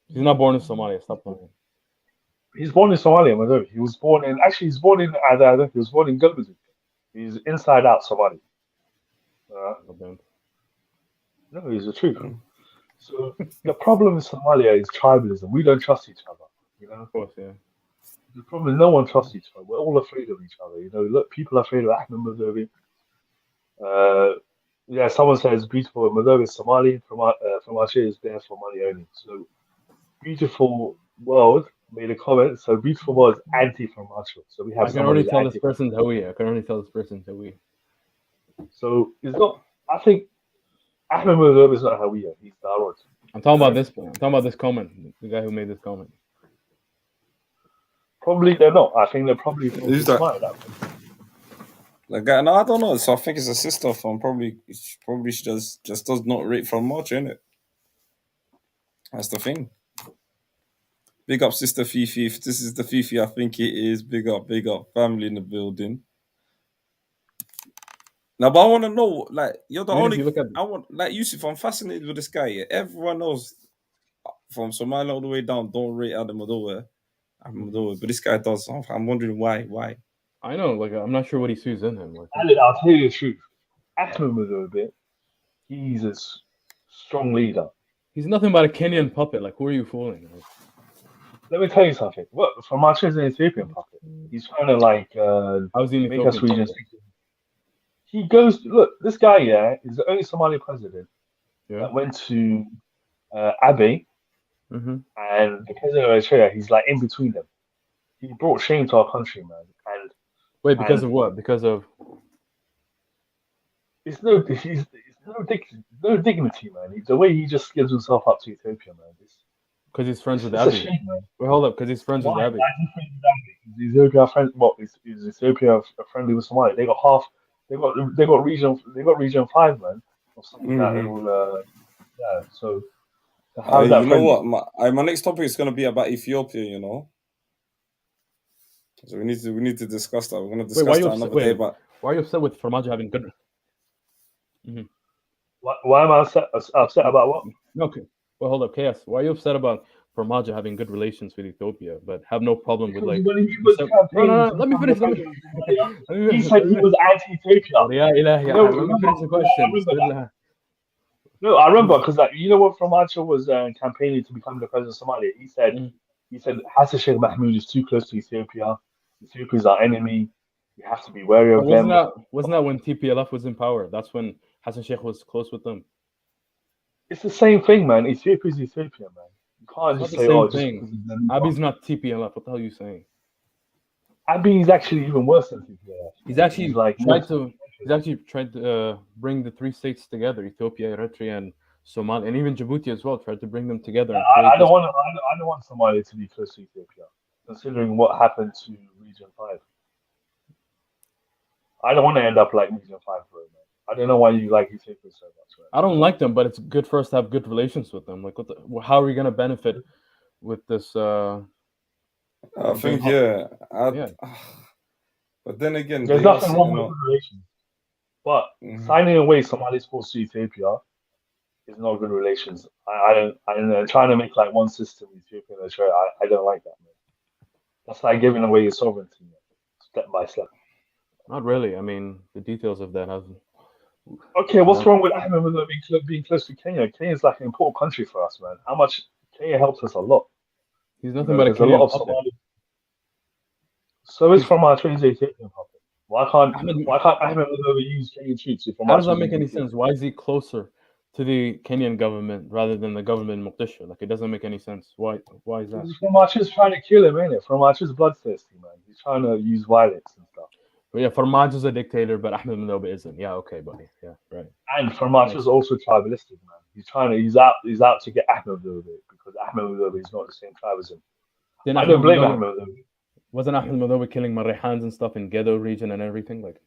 He's not born in Somalia. Stop playing. He's born in Somalia, Madobe. He was born in Adada. He was born in Galmudug. He's inside out Somali. Okay. No, he's the truth. So the problem in Somalia is tribalism. We don't trust each other. You know, Of course, yeah. the problem is no one trusts each other. We're all afraid of each other. You know, look, people are afraid of Ahmed Madobe. Yeah, someone says beautiful Madobe is Somali. From our share is there for money only. So beautiful world made a comment. So beautiful world is anti from Marshall. So we have I can already who's tell this anti. person's Hawi. I can already tell this person's Hawi. So it's not. I think Ahmed Madobe is not Hawiya. He's Darod. I'm talking about this. I'm talking about this comment. The guy who made this comment. Probably they're not. I think they're probably from Who's that? Ismail. Like, no, I don't know. So I think it's a sister from probably she just does not rate from much, innit? That's the thing. Big up, sister Fifi. If this is the Fifi I think it is, big up, family in the building. Now, but I want to know, like, you're the Even if only. you look at I want, like, Yusuf, I'm fascinated with this guy. Yeah, everyone knows from Somalia all the way down. Don't rate Adam Madowa, but this guy does. I'm wondering why. Why? I know, like, I'm not sure what he sees in him. Like, I'll tell you the truth. Ahmed Madobe, he's a strong leader. he's nothing but a Kenyan puppet. Like, who are you fooling? Like, Let me tell you something. What from is an Ethiopian puppet. He's trying to like how's he an make us Ethiopian regions. puppet? He goes look. This guy, yeah, is the only Somali president Yeah. that went to Abiy, Mm-hmm. and the president of Eritrea. He's like in between them. He brought shame to our country, man. And Wait, because and of what? Because of it's no dignity, man. The way he just gives himself up to Ethiopia, man. because he's friends with It's a Abiy. shame, man. Wait, hold up, because he's friends with Why? Abiy. Why is he friendly with Abiy? Is Ethiopia friend? What is Ethiopia friendly with Somalia? They got half. They got region. They got region 5, man, of something that it Mm-hmm. will. Yeah. So how's You that know friendly? what? My next topic is gonna be about Ethiopia. You know, so we need to discuss that. We're gonna Wait, why are discuss you that upset? another day. Wait, But why are you upset with Farmajo having good? Mm-hmm. Why am I upset about what? Okay. Well, hold up, KS. Why are you upset about Farmajo having good relations with Ethiopia, but have no problem with Because like? when he was No, no, campaigning no. to Let me become the finish. Let me. president of Somalia, let me he said he was anti-Ethiopia. Ya ilahi, You know, let me remember? finish the Yeah, I question. remember that. Bismillah. No, I remember because you know when Framacho was campaigning to become the president of Somalia, Mm. he said Hassan Sheikh Mahmoud is too close to Ethiopia. Ethiopia is our enemy. We have to be wary But of them. wasn't that when TPLF was in power? That's when Hassan Sheikh was close with them. It's the same thing, man. Ethiopia is Ethiopia, man. You can't It's not just the say, same oh, just thing. because of them. Abiy's not TPLF. What the hell are you saying? Abiy is actually even worse than TPLF. He's Man. He's actually like tried to. He's actually tried to bring the three states together: Ethiopia, Eritrea, and Somalia, and even Djibouti as well. Tried to bring them together and create I this. don't want Somalia to be close to Ethiopia, considering what happened to Region 5. I don't want to end up like Region 5, bro, man. I don't know why you like Ethiopia so much, man. I don't like them, but it's good for us to have good relations with them. Like, how are we gonna benefit with this? I think Yeah. But then again, There's they are nothing wrong setting with up. good relations, but Mhm. signing away Somali's force to Ethiopia is not good relations. I don't trying to make like one system with Ethiopia and Eritrea. I don't like that, man. That's like giving away your sovereignty, man, step by step. Not really. I mean, the details of that have. Okay, what's wrong with Ahmed Muhammad being close to Kenya? Kenya is like an important country for us, man. How much Kenya helps us a lot. He's You nothing know, but a there's a lot Kenyan of puppet. Somali. So is He's from our trade Ethiopian puppet. Ahmed. Why can't Ahmed Muhammad use Kenyan troops if How does Hamas that was make using any Ethiopian? sense? Why is he closer to the Kenyan government rather than the government in Mogadishu? Like, it doesn't make any sense. Why? Why is that? From is trying to kill him, ain't it? From is bloodthirsty, man. He's trying to use violence and stuff. But yeah, Farmajo's a dictator, but Ahmed Manoba isn't. Yeah, okay, buddy. Yeah, right. And from is also tribalistic, man. He's out to get Ahmed Muhammad because Ahmed Muhammad is not the same tribe as him. Then I Ahmed don't blame Manoba, Ahmed Muhammad. wasn't Ahmed Manoba killing Marihans and stuff in Ghetto region and everything? Like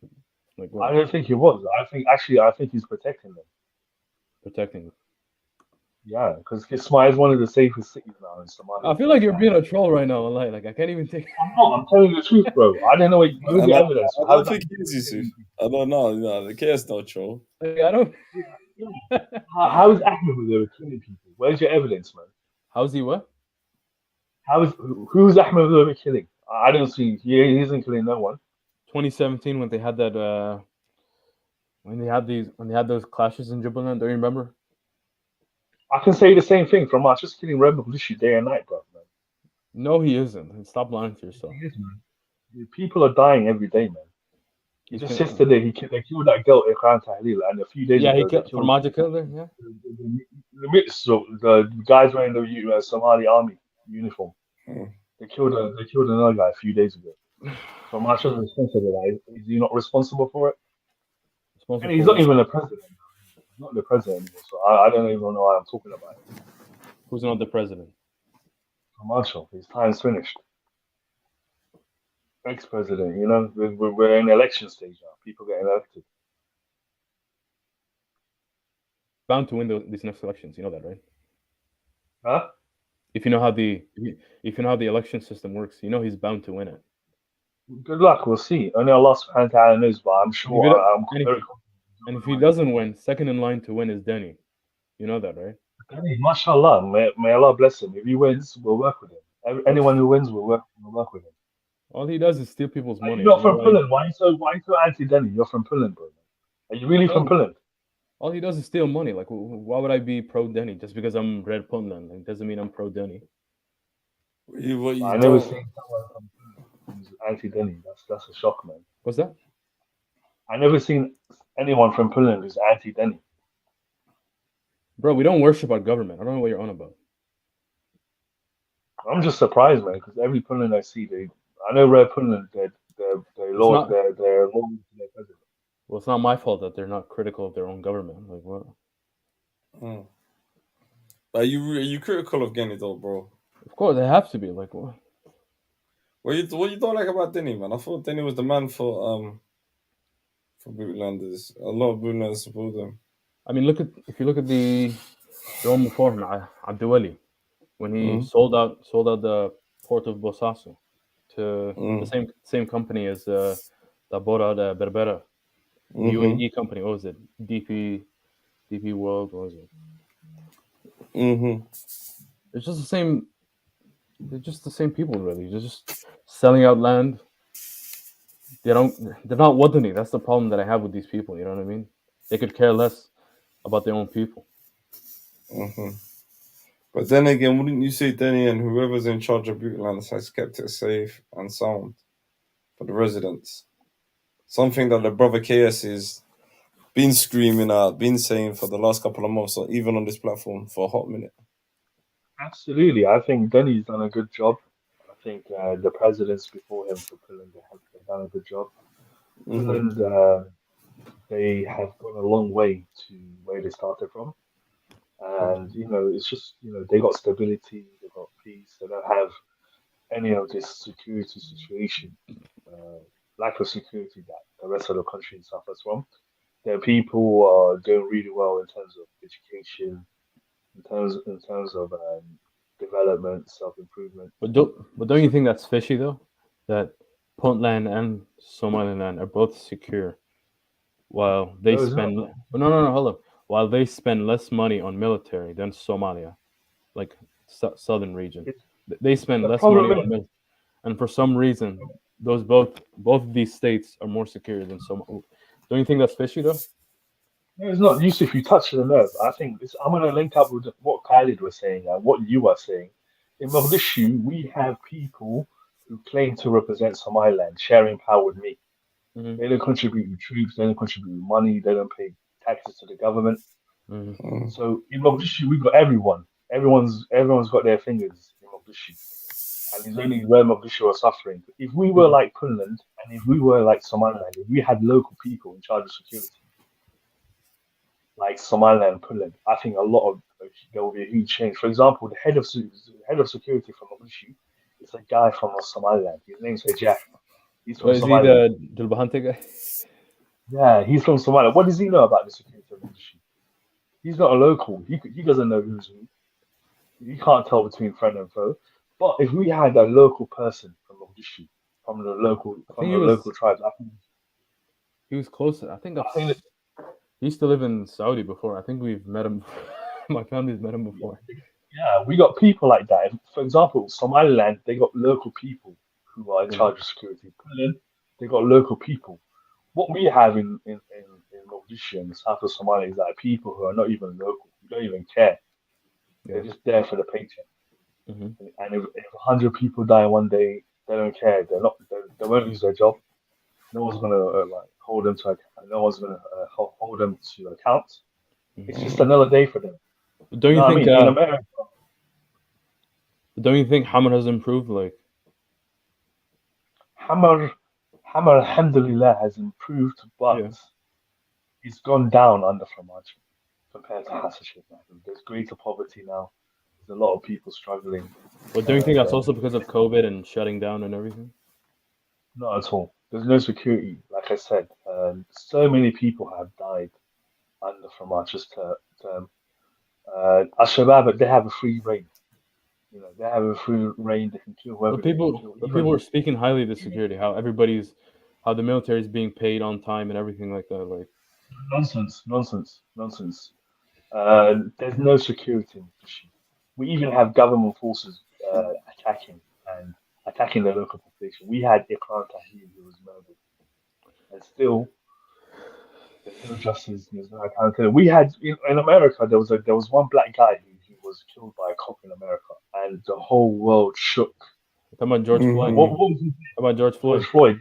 what? I don't think he was. I think he's protecting them. Protecting them. Yeah, because Kismail is one of the safest cities now in Somalia. I feel like you're being a troll right now. Like I can't even take. I'm not. I'm telling you the truth, bro. I don't know what where's And the I evidence. don't think he is Yusuf. I don't know. No, the KS no troll. Like, I don't. How is Ahmed Muhammad killing people? Where's your evidence, man? How's he what? Who's Ahmed Muhammad killing? I don't see. He isn't killing no one. 2017 when they had that when they had those clashes in Jubaland, do you remember? I can say the same thing from just killing Red Militia day and night, bro. Man. No, he isn't. Stop lying to yourself. He is, man. People are dying every day, man. Just yesterday, they killed that girl Iqran Tahlil, and a few days ago, he killed Farmajo killed her. Yeah. The guys wearing the Somali army uniform. They killed another guy a few days ago. Farmajo is responsible. Is he not responsible for it? And he's not even the president. He's not the president anymore, so I don't even know why I'm talking about it. Who's not the president? Farmajo, his time's finished. Ex-president, you know, we're in election stage now. People getting elected. Bound to win these next elections. You know that, right? Huh? If you know how the election system works, you know he's bound to win it. Good luck. We'll see. Only Allah subhanahu wa ta'ala knows, but I'm sure and if he doesn't win, second in line to win is Denny. You know that, right? Denny, mashallah. May Allah bless him. If he wins, we'll work with him. Anyone who wins, we'll work with him. All he does is steal people's money. You're not from Poland. Why are you so anti-Denny? You're from Poland, bro. Are you really from Poland? All he does is steal money. Like, why would I be pro Denny just because I'm red Puntland? It doesn't mean I'm pro Denny. I never seen someone from Poland who's anti-Denny. That's a shock, man. What's that? I never seen anyone from Poland who's anti-Denny. Bro, we don't worship our government. I don't know what you're on about. I'm just surprised, man, because every Puntland I see, I know Red Puntland, they're loyal not- to their president. Well, it's not my fault that they're not critical of their own government. Like what? Are you critical of Genny though, bro? Of course, they have to be. Like what? What you don't like about Denny, man? I thought Denny was the man for Bootlanders. A lot of Bootlanders support them. I mean, if you look at the one before him, Abdiwali, when he sold out the port of Bosaso to the same company as the bought out Berbera, the UAE company. What was it? DP World. What was it? It's just the same. They're just the same people, really. They're just selling out land. They're not Wadani. That's the problem that I have with these people. You know what I mean? They could care less about their own people. But then again, wouldn't you say Denny and whoever's in charge of Bootlands has kept it safe and sound for the residents? Something that the brother KS has been screaming out, been saying for the last couple of months, or even on this platform for a hot minute. Absolutely, I think Denny's done a good job. I think the presidents before him for Puntland have done a good job. Puntland, they have gone a long way to where they started from. And it's just they got stability, they got peace, they don't have any of this security situation, lack of security that the rest of the country suffers from. Their people are doing really well in terms of education, in terms of development, self-improvement. But don't you think that's fishy though? That Puntland and Somaliland are both secure, while they spend hold up. While they spend less money on military than Somalia, like southern region, they spend less money on military, and for some reason, those both of these states are more secure than Somalia. Don't you think that's fishy though? No, it's not. Yusuf, you touched the nerve. I think I'm going to link up with what Khalid was saying and what you are saying. In Mogadishu, we have people who claim to represent Somaliland sharing power with me. They don't contribute with troops, they don't contribute with money, they don't pay taxes to the government. So in Mogadishu, we've got everyone. Everyone's got their fingers in Mogadishu. And it's only where Mogadishu are suffering. If we were like Puntland and if we were like Somaliland, if we had local people in charge of security, like Somaliland and Puntland, I think there will be a huge change. For example, the head of security from Mogadishu is a guy from Somaliland. His name's Jack. He's from Somalia. Is he the Dulbahante guy? Yeah, he's from Somalia. What does he know about the security of Mogadishu? He's not a local. He doesn't know who's who. He can't tell between friend and foe. But if we had a local person from Mogadishu, from the local tribes, I think he was closer. He used to live in Saudi before. I think we've met him. My family's met him before. Yeah, we got people like that. For example, Somaliland, they got local people who are in charge of security. They got local people. What we have in Mogadishu and the south of Somalia is that people who are not even local, who don't even care. They're just there for the paycheck. And if 100 people die one day, they don't care. They won't lose their job. No one's gonna hold them to account. No one's gonna hold them to account. It's just another day for them. Don't you think? In America, don't you think Hamad has improved? Like Hamad, alhamdulillah, has improved, but it's gone down under Farmaajo compared to Hassan Sheikh Mohamud. There's greater poverty now. There's a lot of people struggling. But don't you think that's also because of COVID and shutting down and everything? Not at all. There's no security. Like I said, so many people have died under Farmaajo's term. Al-Shabaab, they have a free reign. They have a free reign. They can kill whoever. But people are speaking highly of the security. How the military is being paid on time and everything like that. Like nonsense. There's no security in Mogadishu. We even have government forces attacking the local population. We had Ikram Tahir who was murdered, and still there's no justice. There's no accountability. We had in America there was one black guy who was killed by a cop in America, and the whole world shook. Talking about George Floyd. What was his name? About George Floyd. George Floyd.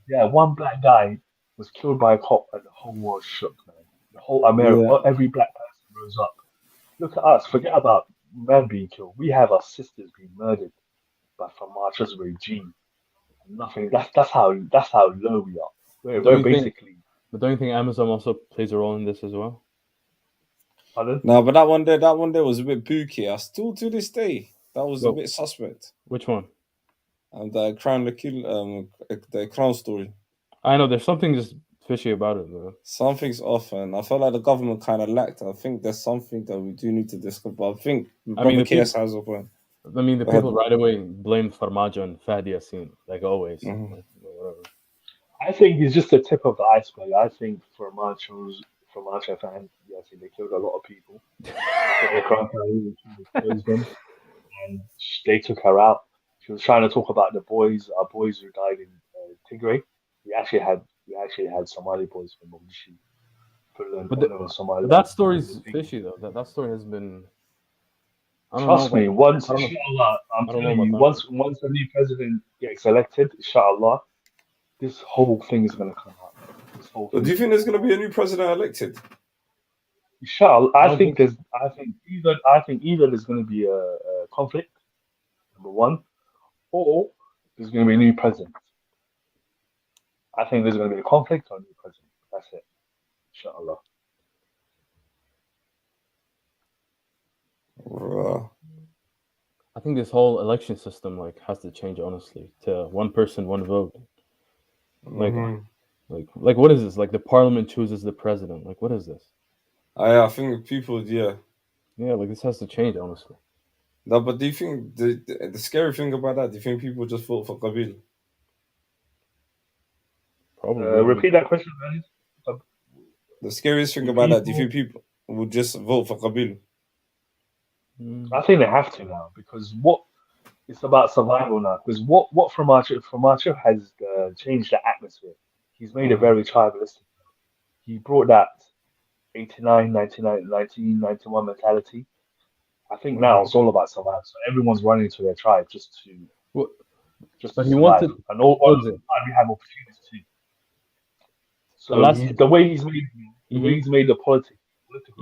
Yeah, one black guy was killed by a cop, and the whole world shook, man. The whole America, every black person rose up Look at us. Forget about men being killed. We have our sisters being murdered by Farmacho's regime. Nothing. That's how low we are. But We're basically. don't you think Amazon also plays a role in this as well? Pardon? No, but that one there was a bit booky. I still to this day that was a Well, bit suspect. Which one? The crown story. I know there's something just fishy about it, though. Something's off, and I felt like the government kind of lacked. I think there's something that we do need to discuss. But I think Brother KS has a point. I mean, the people right away blamed Farmajo and Fahdi Yassin, like always. Like, whatever. I think it's just the tip of the iceberg. I think Farmacho fans, yes, they killed a lot of people. They closed them, and they took her out. She was trying to talk about our boys who died in Tigray. We actually had Somali boys from Mogadishu. But that story's fishy though. That story has been. Trust me, once I'm telling you, once a new president gets elected, inshallah, this whole thing is gonna come out. Do you think there's gonna be a new president elected? Inshallah, I think either there's gonna be a conflict, number one, or there's gonna be a new president. I think there's gonna be a conflict or a new president. That's it. Inshallah. I think this whole election system has to change, honestly, to one person, one vote. Like what is this? Like the parliament chooses the president. Like what is this? I think people, yeah, like this has to change, honestly. No, but do you think the scary thing about that? Do you think people just vote for Qabil? Probably. Repeat that question, man. The scariest thing about that, do you think people would just vote for Qabil? I think they have to now, because it's about survival now. Because what Farmacho has changed the atmosphere. He's made it very tribalistic. He brought that 89, 99, 1991 mentality. I think now it's all about survival. So everyone's running to their tribe just to but he wanted, and all the time we have opportunities too. So the way he's made the political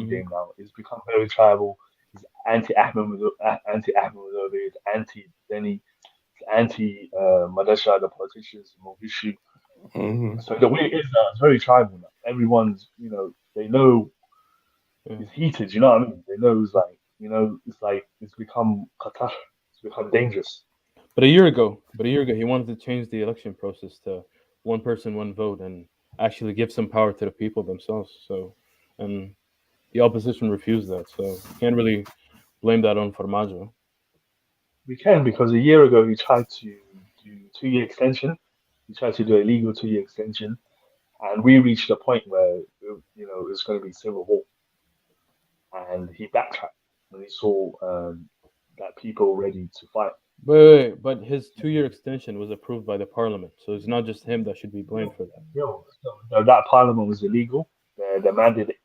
game now is become very tribal. He's anti-Ahmed Mudobe, he's anti-Denny, he's anti-Madasha, the politicians, Mogadishu. So the way it is now, it's very tribal now. Everyone's, they know it's heated, you know what I mean? They know it's become khatar, it's become dangerous. But a year ago, he wanted to change the election process to one person, one vote, and actually give some power to the people themselves. So, and the opposition refused that. So you can't really blame that on Farmajo. We can, because a year ago he tried to do 2-year extension. He tried to do a legal 2-year extension, and we reached a point where it was going to be civil war, and he backtracked when he saw that people were ready to fight. Wait, but his 2-year extension was approved by the parliament, so it's not just him that should be blamed for that. So that parliament was illegal. The mandate.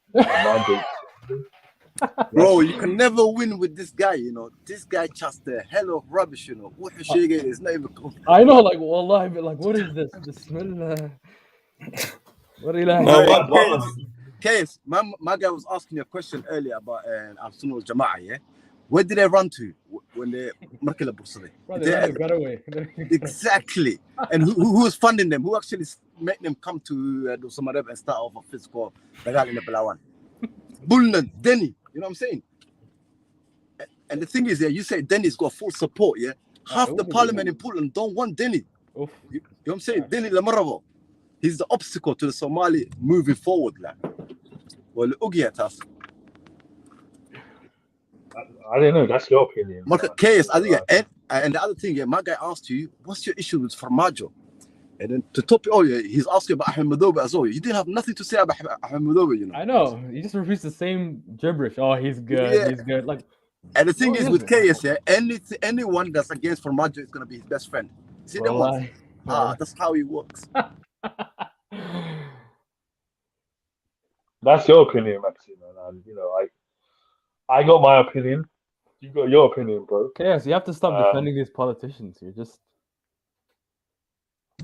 Bro, you can never win with this guy, This guy just a hell of rubbish, What is not even cool. I know, wallah, but what is this? Bismillah. What do you Case, my guy was asking you a question earlier about Al-Sunnah Jama'ah, yeah? Where did they run to when they Markila Bursari? They got away. Exactly. And who was funding them? Who actually made them come to Dosamareb and start off a physical Dagal in the Balawan? Bulnan, Denny, you know what I'm saying? And the thing is, you say Denny's got full support, yeah? Half the parliament in Poland don't want Denny. You know what I'm saying? Denny Lamaravo. He's the obstacle to the Somali moving forward. Well, Ugiatas. I don't know. That's your opinion. Case, and the other thing, my guy asked you, what's your issue with Farmajo? And then to top it all, he's asking about Ahmed Mudobe as well. You didn't have nothing to say about Ahmed Mudobe, I know. He just repeats the same gibberish. Oh, he's good. Yeah. He's good. And the thing is with KS, anyone that's against Farmajo is gonna be his best friend. See them ones? That's how he works. That's your opinion, Maxime, and I got my opinion. You got your opinion, bro. Yes, you have to stop defending these politicians. You're just.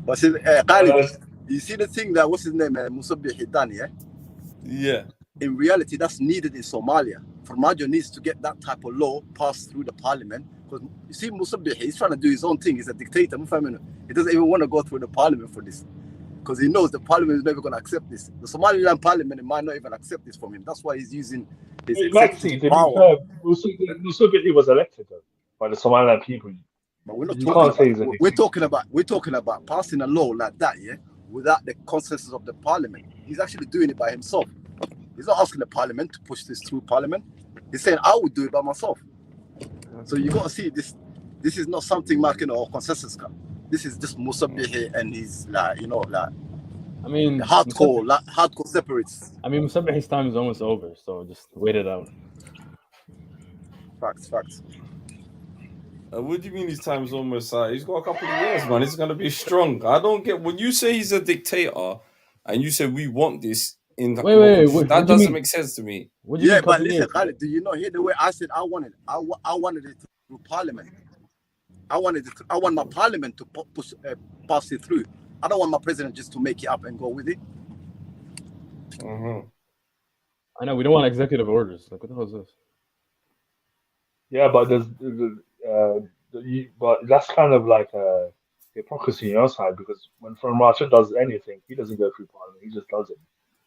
But see, Khalid, you see the thing that what's his name, Musabbih Hitan, yeah? Yeah. in reality, that's needed in Somalia. Farmaajo needs to get that type of law passed through the parliament. Because you see, Musabbih, he's trying to do his own thing. He's a dictator. He doesn't even want to go through the parliament for this. Because he knows the parliament is never going to accept this. The Somaliland parliament might not even accept this from him. That's why he's using his executive power. Musabbih was elected though, by the Somaliland people. But we're not You talking can't say about, he's we're talking about passing a law like that, yeah, without the consensus of the parliament. He's actually doing it by himself. He's not asking the parliament to push this through parliament. He's saying, I would do it by myself. So you got to see this. This is not something marking or consensus. This is just Musabbih and his, like, you know, like, I mean, hardcore separates. I mean, Musabbih's time is almost over, so just wait it out. Facts. What do you mean his time's almost out? He's got a couple of years, man. He's going to be strong. I don't get... When you say he's a dictator and you say we want this in the... Wait, that doesn't make sense to me. Yeah, but listen, Khalid, do you not hear the way I said I wanted? I wanted it through parliament. I want my parliament to pass it through. I don't want my president just to make it up and go with it. I know, we don't want executive orders. Like, what the hell is this? Yeah, but but that's kind of like a hypocrisy on your side, because when Farmaajo does anything, he doesn't go through parliament. He just does it.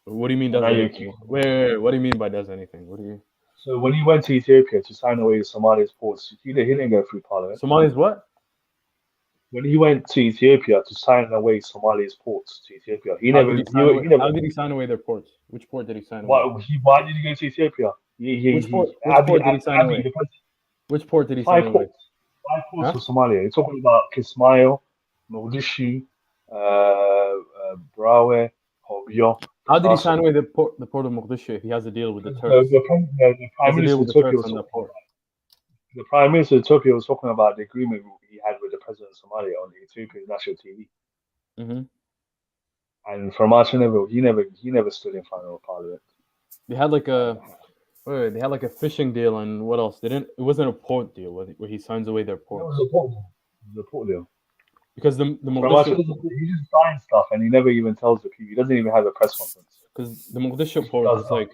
What do you mean does anything? Wait, what do you mean by does anything? What do you... So when he went to Ethiopia to sign away Somalia's ports, he didn't go through parliament. Somalia's what? When he went to Ethiopia to sign away Somalia's ports to Ethiopia, how did he sign away their ports? Which port did he sign away? Why did he go to Ethiopia? Which port did he sign away? Which port did he sign away? 5 ports for Somalia. You're talking about Kismayo, Mogadishu, Brawe, Hobyo. How did he sign away the port of Mogadishu if he has a deal with the Turks? The Prime Minister of Turkey was the Prime Minister of Turkey was talking about the agreement he had with the President of Somalia on Ethiopian national TV. And Farmaajo he never stood in front of Parliament. They had like a fishing deal, and what else? It wasn't a port deal where he signs away their ports. It was a port deal. It was a port deal. Because the Mogadishu, he just signs stuff and he never even tells the people. He doesn't even have a press conference. Because the Mogadishu port is like,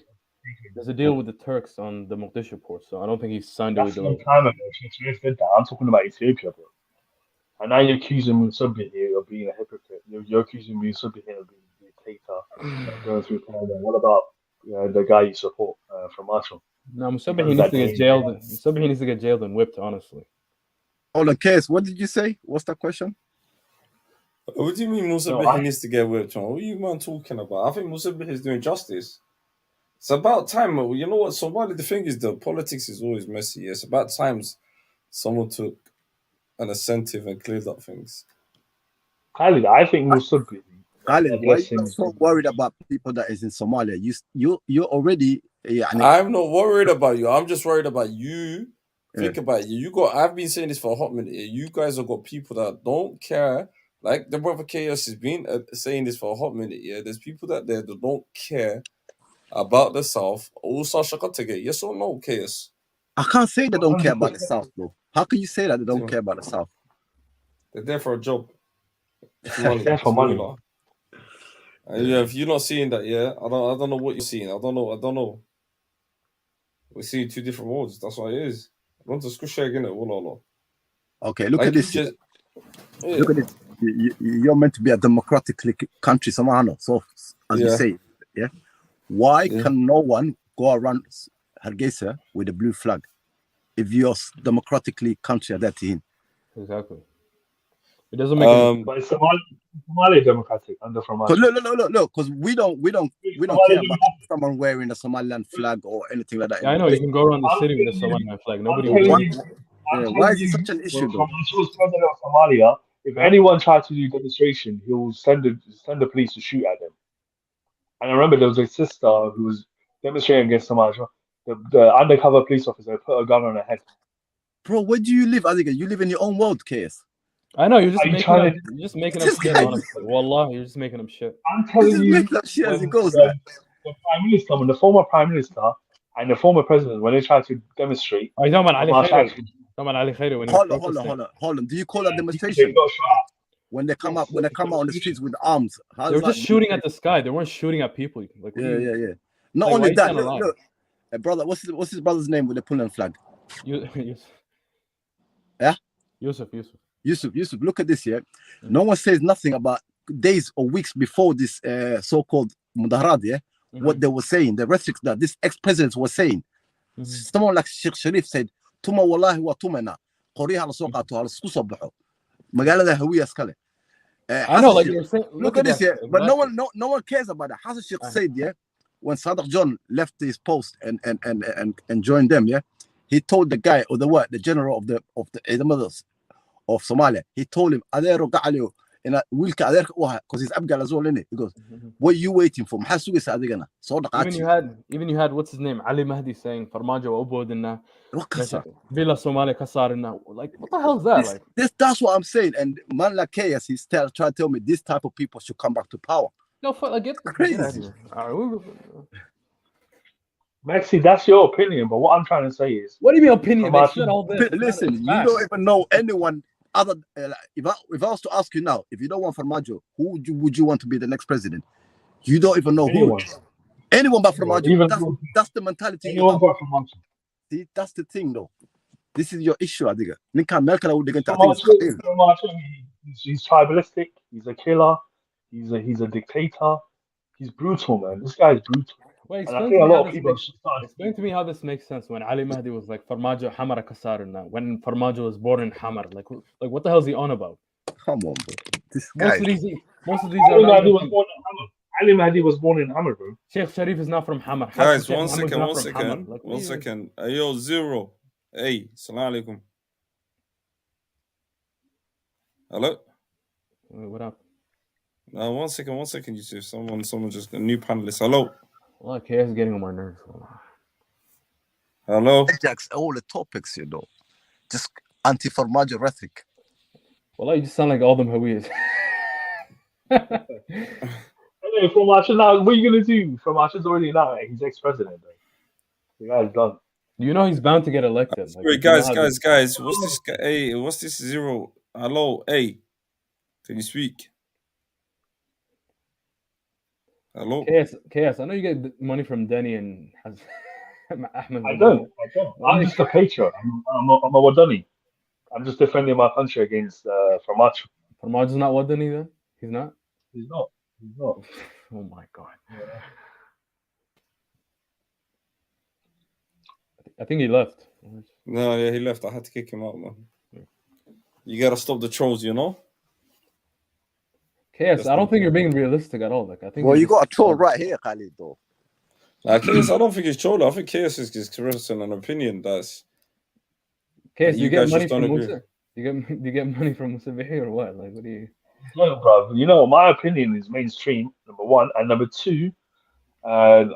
there's a deal with the Turks on the Mogadishu port, so I don't think he signed away the deal. I'm talking about Ethiopia, bro. And now you're accusing Musabbih of being a hypocrite. You're accusing Musabbih of being a dictator, going through parliament. What about the guy you support, Farmaajo? No, Musabbih needs to get jailed. Musabbih needs to get jailed and whipped, honestly. Hold on, Case, what did you say? What's that question? What do you mean Musabbih needs to get whipped on? What are you man talking about? I think Musabbih is doing justice. It's about time. You know what, Somali, the thing is, the politics is always messy. It's about times someone took an incentive and cleared up things. Khalid, I think Musabbih. Khalid, why are you so worried about people that is in Somalia? You're already... I'm not worried about you. I'm just worried about you. Think about it. I've been saying this for a hot minute. You guys have got people that don't care. Like the brother Chaos has been saying this for a hot minute. Yeah, there's people that don't care about the South. Also, yes or no, Chaos? I can't say they don't care about the South, though. How can you say that they don't care about the South? They're there for a job. They're there for money. Yeah, if you're not seeing that, I don't know what you're seeing. I don't know. We're seeing two different worlds. That's what it is. Okay, look at this. Look at it. You're meant to be a democratic country, somehow. So, as you say, why can no one go around Hargeisa with a blue flag if you're democratically country at that time? Exactly. It doesn't make any... But it's Somali democratic under Farmaajo. Look, because we don't care about someone wearing a Somaliland flag or anything like that. Yeah, I know, you can go around the city with a Somaliland flag. Nobody why is it such an issue, though? Farmaajo's president of Somalia. If anyone tried to do demonstration, he'll send the police to shoot at them. And I remember there was a sister who was demonstrating against Farmaajo. The undercover police officer put a gun on her head. Bro, where do you live, Adiga? You live in your own world, Case. I know, you're just making up shit, honestly. Wallah, you're just making up shit. I'm telling you, making up shit as it goes. The Prime Minister, when the former Prime Minister and the former President, when they tried to demonstrate... Are you talking about Ali Khairi? Hold on. Do you call that demonstration? When they come out on the streets with arms. They were just shooting at the sky. They weren't shooting at people. Like, yeah. Not Like, why only you that, saying a lot? look, brother, what's his brother's name with the Puntland flag? Yusuf. Yeah? Yusuf. Yusuf, look at this here. No one says nothing about days or weeks before this so-called mudaharad, yeah? What they were saying, the rhetoric that this ex-president was saying. Someone like Sheikh Sharif said, Tuma wallahi wa tumana. Qoriha la soo qaato, hala isku soo baxo. Magaalada hawiya iskale. I know, like you're saying. Look at this here, but no one cares about that. Hassan Sheikh said, yeah, when Sadiq John left his post and joined them, yeah, he told the guy or the general of the mothers of Somalia, he told him, Adeero gacaliyo ina wiilka adeerka u ahaa, because he's abgal as well, innit? He goes, what are you waiting for? Maxaa sugaysa adigana? Soo dhaqaaji. Even you had what's his name, Ali Mahdi, saying Farmaajo wa ubodina. What kasa? Villa Somalia kasarina. Like, what the hell is that? That's what I'm saying. And man like Chaos, he's trying to tell me this type of people should come back to power. No, like, get crazy. Get out of here. Maxi, that's your opinion, but what I'm trying to say is, what do you mean opinion? They said all this. Listen, you don't even know anyone other. If I was to ask you now, if you don't want Farmaajo, who would you want to be the next president? You don't even know anyone. who. Anyone but Farmaajo. That's the mentality. Anyone but Farmaajo. See, that's the thing, though. This is your issue, Adiga. He's tribalistic. He's a killer. He's a dictator. He's brutal, man. This guy is brutal. Wait, explain to me how this makes sense when Ali Mahdi was like Farmaajo Hamara Kasarna, when Farmaajo was born in Hamar. Like what the hell is he on about? Come on, bro. This guy. Most of these Ali Mahdi was born in Hamar. Ali Mahdi was born in Hamar, bro. Sheikh Sharif is not from Hamar. Guys, one second. Ayo, Zero. Hey, salam alaikum. Hello? Wait, what up? One second, Yusuf. Someone just a new panelist. Hello. Well, KS is getting on my nerves. Hello. Hijacks all the topics, you know. Just anti-Farmaajo rhetoric. Well, you just sound like all them Hawiyas. Anyway, Farmaajo now, what are you gonna do? Farmaajo's already now. He's ex-president. The guy's done. You know he's bound to get elected. Wait, guys. What's this? Hey, what's this Zero? Hello, hey. Can you speak? Hello. KS. I know you get money from Denny and Ahmed. I don't. I'm just a patriot. I'm a Wadani. I'm just defending my country against Farmaajo. Farmaajo's not Wadani then? He's not? He's not. Oh my God. Yeah. I think he left. No, yeah, he left. I had to kick him out, man. You gotta stop the trolls, you know? KS, I don't think you're being realistic at all. Like, I think. Well, you got a troll right here, Khalid, though. KS, I don't think he's trolling. I think KS is expressing an opinion that's. KS, you get money from Musa? You get money from Musa Bihi or what? Like, what do you? No, bro. You know, my opinion is mainstream, number one, and number two, I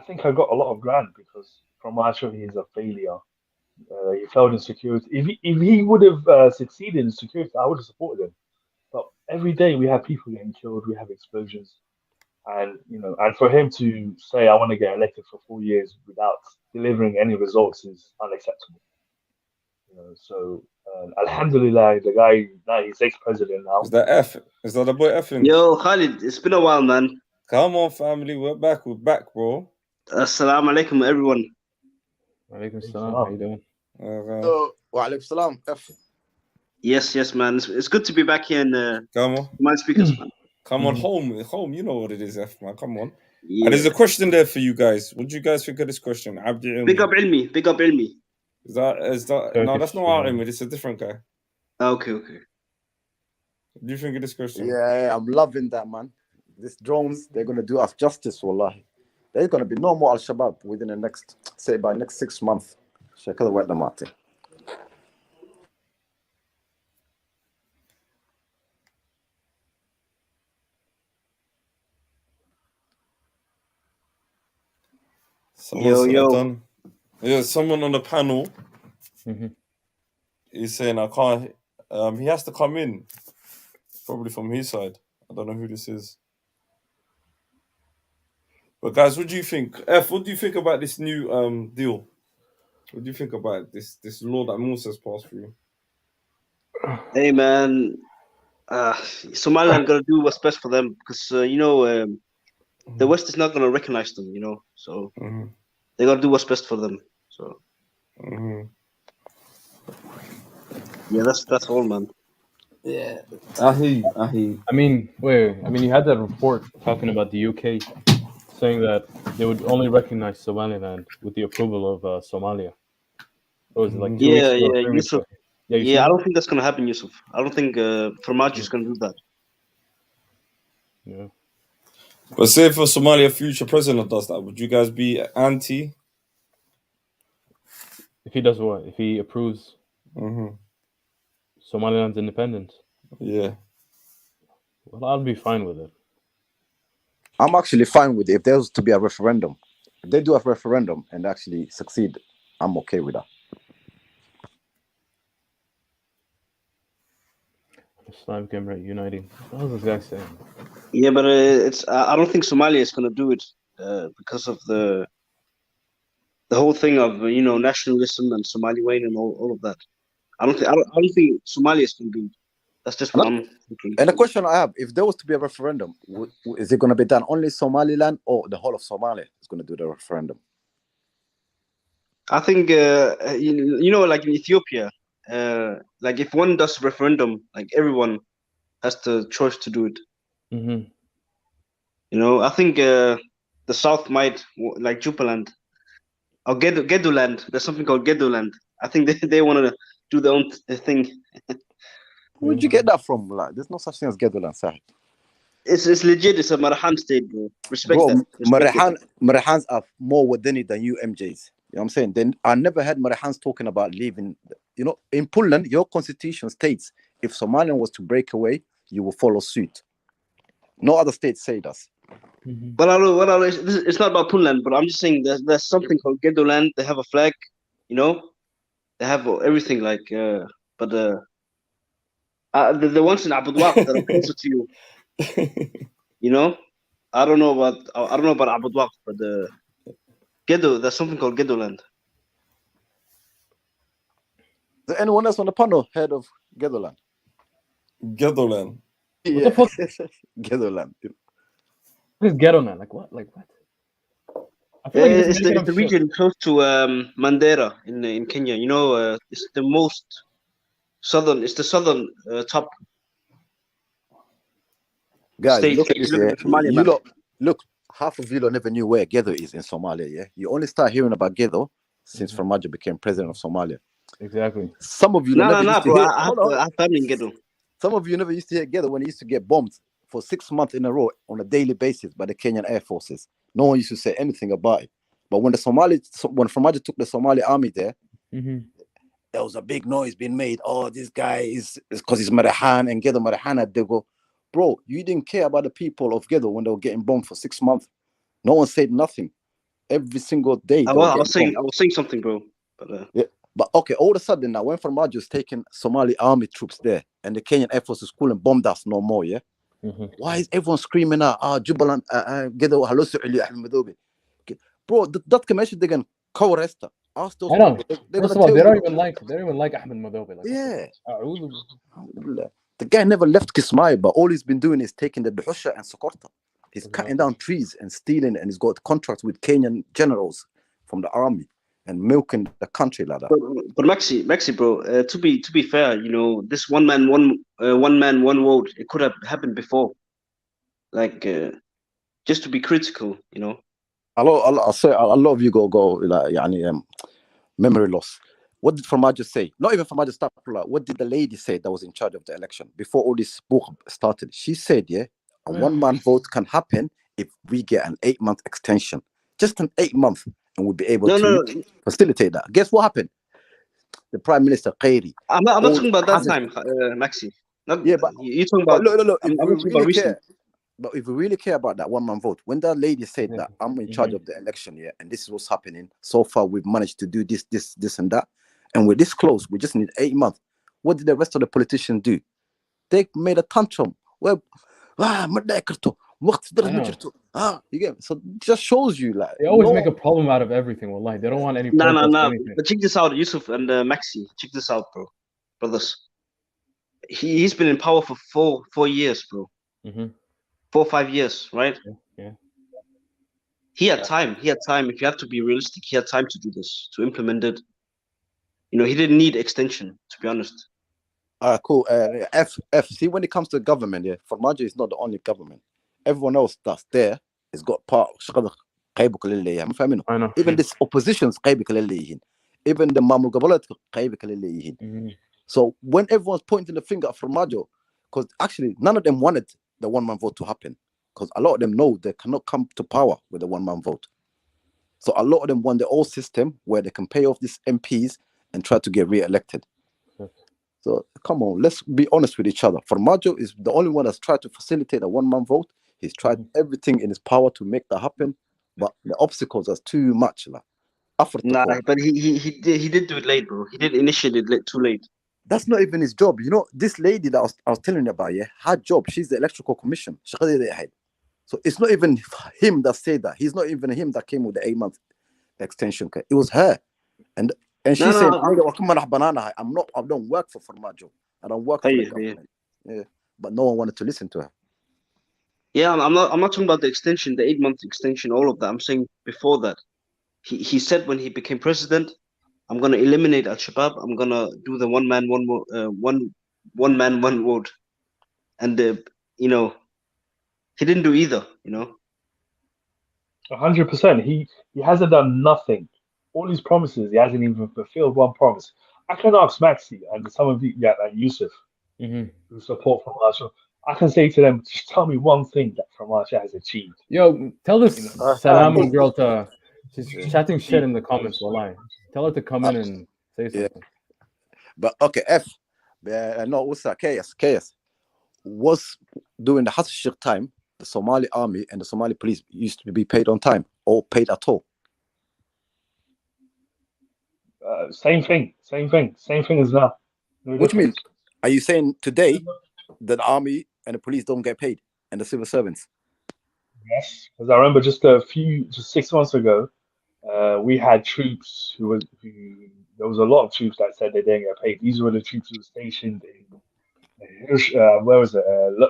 think I got a lot of ground because Farmaajo is a failure. He failed in security. If he would have succeeded in security, I would have supported him. But every day we have people getting killed, we have explosions, and and for him to say I want to get elected for 4 years without delivering any results is unacceptable. So Alhamdulillah, the guy now he's ex-president now. Is that the boy effing? Yo, Khalid, it's been a while, man. Come on, family, we're back, bro. Assalamu alaikum, everyone. Walaikum salam. How you doing? Wa alaikum salam. Yes, man. It's good to be back here in come on. My speakers, man. Come on, home. You know what it is, F man. Come on. Yeah. And there's a question there for you guys. What do you guys think of this question? Big up Ilmi. Is that no? That's not Ilmi. It's a different guy. Okay. What do you think of this question? Yeah, I'm loving that, man. These drones, they're gonna do us justice, wallahi. There's gonna be no more Al-Shabaab within the next 6 months. Shakal wetna mate. Yo. Yeah, someone on the panel is saying I can't. He has to come in, probably from his side. I don't know who this is. But guys, what do you think? What do you think about this new deal? What do you think about this law that Musa's passed through? Hey, man. Somaliland gotta do what's best for them because the West is not gonna recognize them, you know. So they gotta do what's best for them. So yeah, that's all, man. Yeah, I hear you. I hear you. I mean, wait. I mean, you had that report talking about the UK saying that they would only recognize Somaliland with the approval of Somalia. What was it, like 2 weeks Yeah, ago or yeah, 3 weeks Yusuf. ago? Yeah, you Yeah, seen I that? don't think that's gonna happen, Yusuf. I don't think Farmaajo is gonna do that. Yeah. But say if a Somalia future president does that, would you guys be anti? If he does what? If he approves Somaliland's independence, Yeah. well, I'll be fine with it. I'm actually fine with it. If there was to be a referendum, if they do a referendum and actually succeed, I'm okay with that. Islam Emirates uniting. What was this guy saying? Yeah, but it's I don't think Somalia is gonna do it because of the whole thing of nationalism and Somaliwayne and all of that. I don't think Somalia is gonna do it. That's just what I'm thinking. And the question I have, if there was to be a referendum, is it going to be done only Somaliland or the whole of Somalia is going to do the referendum? I think like in Ethiopia, like if one does referendum, like everyone has the choice to do it. You know, I think the South might like Jubaland or Geduland. There's something called Geduland. I think they want to do their own thing. Where'd you get that from? Like, there's no such thing as Geduland, Sahib. It's legit. It's a Marahan state, bro. Respect that. Respect it. Marahans are more Wadani than you MJs. You know what I'm saying? Then I never heard Marahans talking about leaving. You know, in Poland, your constitution states if Somaliland was to break away, you will follow suit. No other state say that. Well, it's not about Puntland, but I'm just saying there's something called Gedoland. They have a flag, you know. They have everything like, but the ones in Abu Dhabi that are closer to you, you know. I don't know about Abu Dhabi, but the Gedo, there's something called Gedoland. Is there anyone else on the panel heard of Gedoland? Gedoland. Yeah. What the fuck? Gedoland. What is ghetto man? Like what? Like what? I feel like It's the region close to Mandera in Kenya. You know, it's the most southern. It's the southern top. Guys, state. look at this. Look at the Somalia map. Look, half of you lot never knew where Gedo is in Somalia. Yeah, you only start hearing about Gedo since Farmaajo became president of Somalia. Exactly. Some of you No, bro. I have family in Gedo. Some of you never used to hear Gedo when he used to get bombed for 6 months in a row on a daily basis by the Kenyan Air Forces. No one used to say anything about it. But when Farmaajo took the Somali army there, there was a big noise being made. Oh, this guy is because he's Madahan and Gedo Madahan. They go, bro, you didn't care about the people of Gedo when they were getting bombed for 6 months. No one said nothing. Every single day. I was saying something, bro. But yeah. But okay, all of a sudden now, when Farmaajo is taking Somali army troops there and the Kenyan Air Force is calling bomb us no more, yeah? Why is everyone screaming out, Jubaland, Gedo, Halo Su'ili, Ahmed Madobe? Bro, that commission, they're going to co-arrest. Ask those people. First of all, they don't even like Ahmed Madobe. Like, yeah. The guy never left Kismayo, but all he's been doing is taking the Duhusha and Sokorta. He's cutting down trees and stealing, and he's got contracts with Kenyan generals from the army and milking the country like that. But Maxi, bro. To be fair, you know, this one man, one vote. It could have happened before. Like, just to be critical, you know. I'll say a lot of you go like, memory loss. What did Farmaajo say? Not even Farmaajo stuff. What did the lady say that was in charge of the election before all this book started? She said, yeah, a one-man vote can happen if we get an 8-month extension. Just an 8 month, and we'll be able to facilitate that. Guess what happened? The Prime Minister, Khairi. I'm not talking about that time, Maxi. But you're talking about... Look, if we really care about that one-man vote, when that lady said that I'm in charge of the election, yeah, and this is what's happening, so far we've managed to do this, and that, and we're this close, we just need 8 months. What did the rest of the politicians do? They made a tantrum. Well, you get me? So it just shows you, like, they always make a problem out of everything. Wallahi, they don't want any protest. No. But check this out, Yusuf and Maxi. Check this out, bro, brothers. He's been in power for 4 years, bro. 4 or 5 years, right? Yeah. He had time. He had time. If you have to be realistic, he had time to do this, to implement it. You know, he didn't need extension, to be honest. Cool. F. See, when it comes to government, yeah, Farmajo is not the only government. Everyone else that's there has got part. I know. Even this opposition's even the Mamul Gabalat. So when everyone's pointing the finger at Farmajo, because actually none of them wanted the one-man vote to happen, because a lot of them know they cannot come to power with a one-man vote. So a lot of them want the old system where they can pay off these MPs and try to get re-elected. So come on, let's be honest with each other. Farmajo is the only one that's tried to facilitate a one-man vote. He's tried everything in his power to make that happen, but the obstacles are too much. Nah, but he did do it late, bro. He did initiate it too late. That's not even his job. You know, this lady that I was telling you about, yeah, her job, she's the electrical commission. So it's not even him that said that. He's not even him that came with the 8-month extension. It was her. And she said, I don't work for Farmajo. I don't work for the government. Yeah. But no one wanted to listen to her. Yeah, I'm not talking about the extension, the 8-month extension, all of that. I'm saying before that. He said when he became president, I'm gonna eliminate Al-Shabaab. I'm gonna do the one man, one vote. And you know, he didn't do either, you know. 100%. He hasn't done nothing. All his promises, he hasn't even fulfilled one promise. I can ask Maxi and some of the like Yusuf, who support Farmajo. I can say to them, just tell me one thing that Farmajo has achieved. Yo, tell this Salam girl to. She's chatting shit in the comments. Wallahi. Tell her to come in and say something. Yeah. But okay, F. No, what's that? KS. Was during the Hassan Sheikh time, the Somali army and the Somali police used to be paid on time or paid at all. Same thing as now. No Which difference. means, are you saying today that the army and the police don't get paid and the civil servants? Yes, because I remember just 6 months ago, we had troops who there was a lot of troops that said they didn't get paid. These were the troops who were stationed in where was it?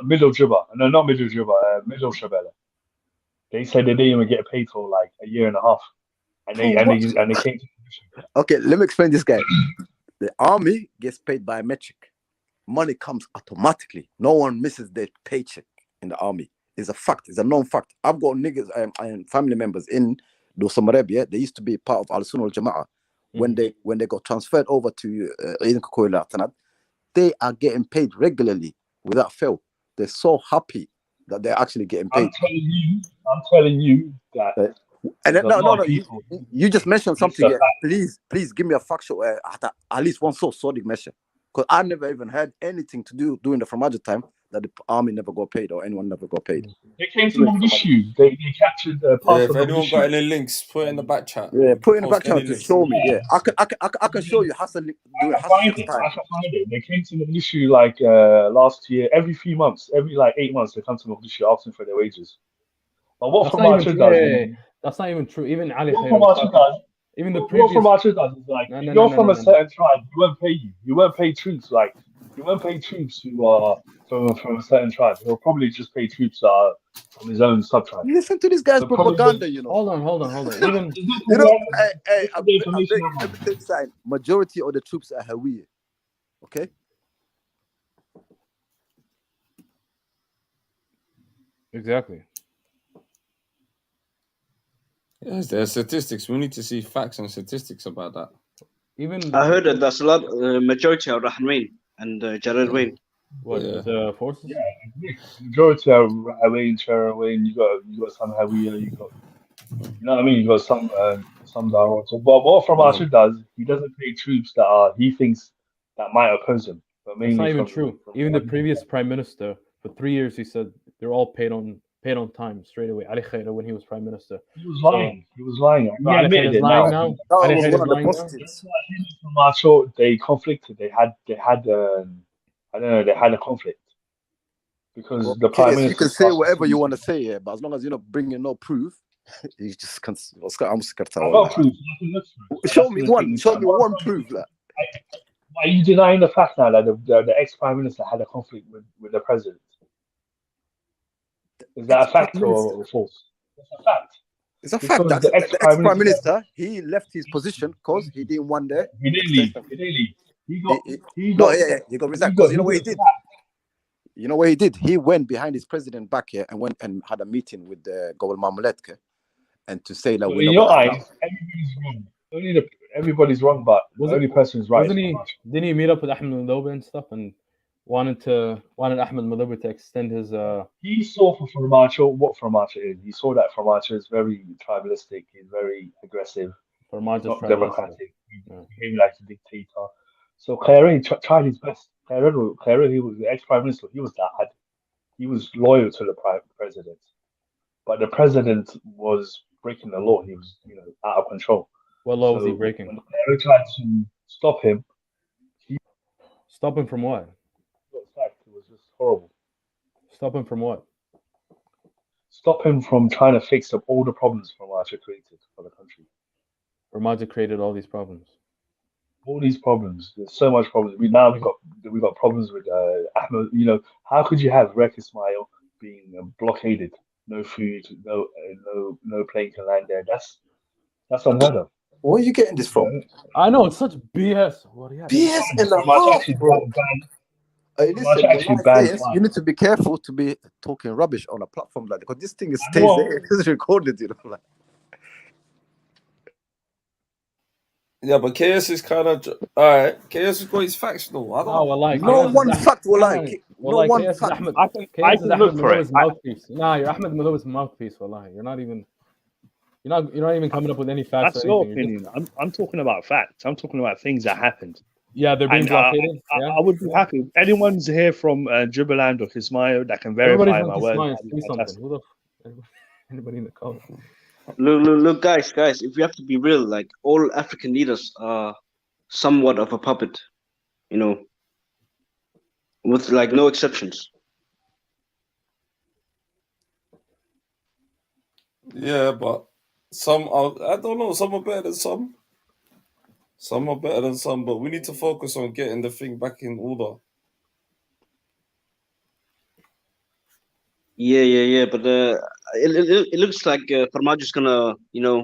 Middle Juba. No, not Middle Juba. Middle Shabelle. They said they didn't even get paid for like a year and a half, and they came to. Okay, let me explain this guy. The army gets paid biometric. Money comes automatically. No one misses their paycheck in the army. It's a fact. It's a known fact. I've got niggas and family members in Dosam Arabia. They used to be part of Al Sunnah Al Jama'ah. When they got transferred over to they are getting paid regularly without fail. They're so happy that they're actually getting paid. I'm telling you that. And no. You just mentioned something. Please give me a factual, at least one source Sadiq measure, because I never even heard anything to do during the Farmajo time that the army never got paid or anyone never got paid. They came to Mogadishu. They captured parts of if anyone Mogadishu. got any links, put it in the back chat. Yeah, put it in the back channel to show me. Yeah, I can show you Hassan doing Hassan's time. I can find it. They came to Mogadishu like last year. Every few months, every like 8 months, they come to Mogadishu asking for their wages. But what Farmajo does, that's not even true. Even Ali even the previous. What Farmajo does is like, if you're from a certain tribe, you won't pay you. You won't pay troops like. You won't pay troops who are from a certain tribe. He'll probably just pay troops that are from his own sub-tribe. Listen to this guy's propaganda, you know. Hold on. Even you know, majority of the troops are Hawiye. Okay. Exactly. Yes, there are statistics. We need to see facts and statistics about that. Even I heard that there's a lot majority are Rahman and Jared Wayne. What the forces? Yeah, majority are Rahman, Jared Wayne. You got some Hawiye. You know what I mean? You got some that are. So, but what Farmajo does, he doesn't pay troops that he thinks that might oppose him. But mainly that's not even true. Even the previous prime minister, for 3 years, he said they're all paid on time straight away. Ali Khaira, when he was prime minister, he was lying. He was lying. He admitted it now. Ali Khaira is lying now. Farmajo, they conflicted. They had I don't know. They had a conflict because the prime minister. You can say whatever you want to say, but as long as you're not bringing no proof, you just can't. I'm scared. Show me one. Show me one proof. Are you denying the fact now that the ex-prime minister had a conflict with the president? Is that a fact or false? It's a fact. It's a Because fact. the The ex-prime ex-prime minister, minister, he left his position because he didn't want the he didn't leave. extension. He didn't leave. He got he got resigned because you know what he did. sacked. You know what he did? He went behind his president back here and went and had a meeting with the Gobel Mamuletke and to say that So we're in not your going to allow. eyes, everybody's wrong, but the only person who's right is Farage. Didn't he meet up with Ahmed Madobe and stuff and wanted Ahmed Madobe to extend his He saw for Farmacho what Farmacho is. He saw that Farmacho is very tribalistic. He's very aggressive. Farmage's Not tribalistic. democratic. He Yeah. became like a dictator. So Khairi tried his best. Khairi, he was the ex-prime minister. He was that. He was loyal to the president, but the president was breaking the law. He was, out of control. What law was he breaking? When Khairi tried to stop him, Stop him from what? got sacked. It was just horrible. Stop him from what? Stop him from trying to fix up all the problems Farmacho created for the country. Farmage created all these problems. All these problems. There's so much problems. We got problems with Ahmed. How could you have Rek Ismail being blockaded? No food, no plane can land there. That's unheard of. Where are you getting this from? I know, it's such BS. BS and a half, bro. Listen, you need to be careful to be talking rubbish on a platform like that because this thing stays there. It's recorded, Like. Yeah, but KS is kind of alright. KS has got his facts though. I don't know. No one fact will like. No one fact. I can look for it. Mouthpiece. Nah, you're Ahmed Madobe's mouthpiece. Wallahi, you're not even coming up with any facts. That's your opinion. I'm talking about facts. I'm talking about things that happened. Yeah, they're being blockaded. I would be happy. If anyone's here from Jubaland or Kismayo that can verify my words. Anybody in the comments? Look, guys. If we have to be real, like all African leaders are somewhat of a puppet, with like no exceptions. Yeah, but some are. I don't know. Some are better than some. Some are better than some, but we need to focus on getting the thing back in order. Yeah. But it looks like Farmajo is gonna,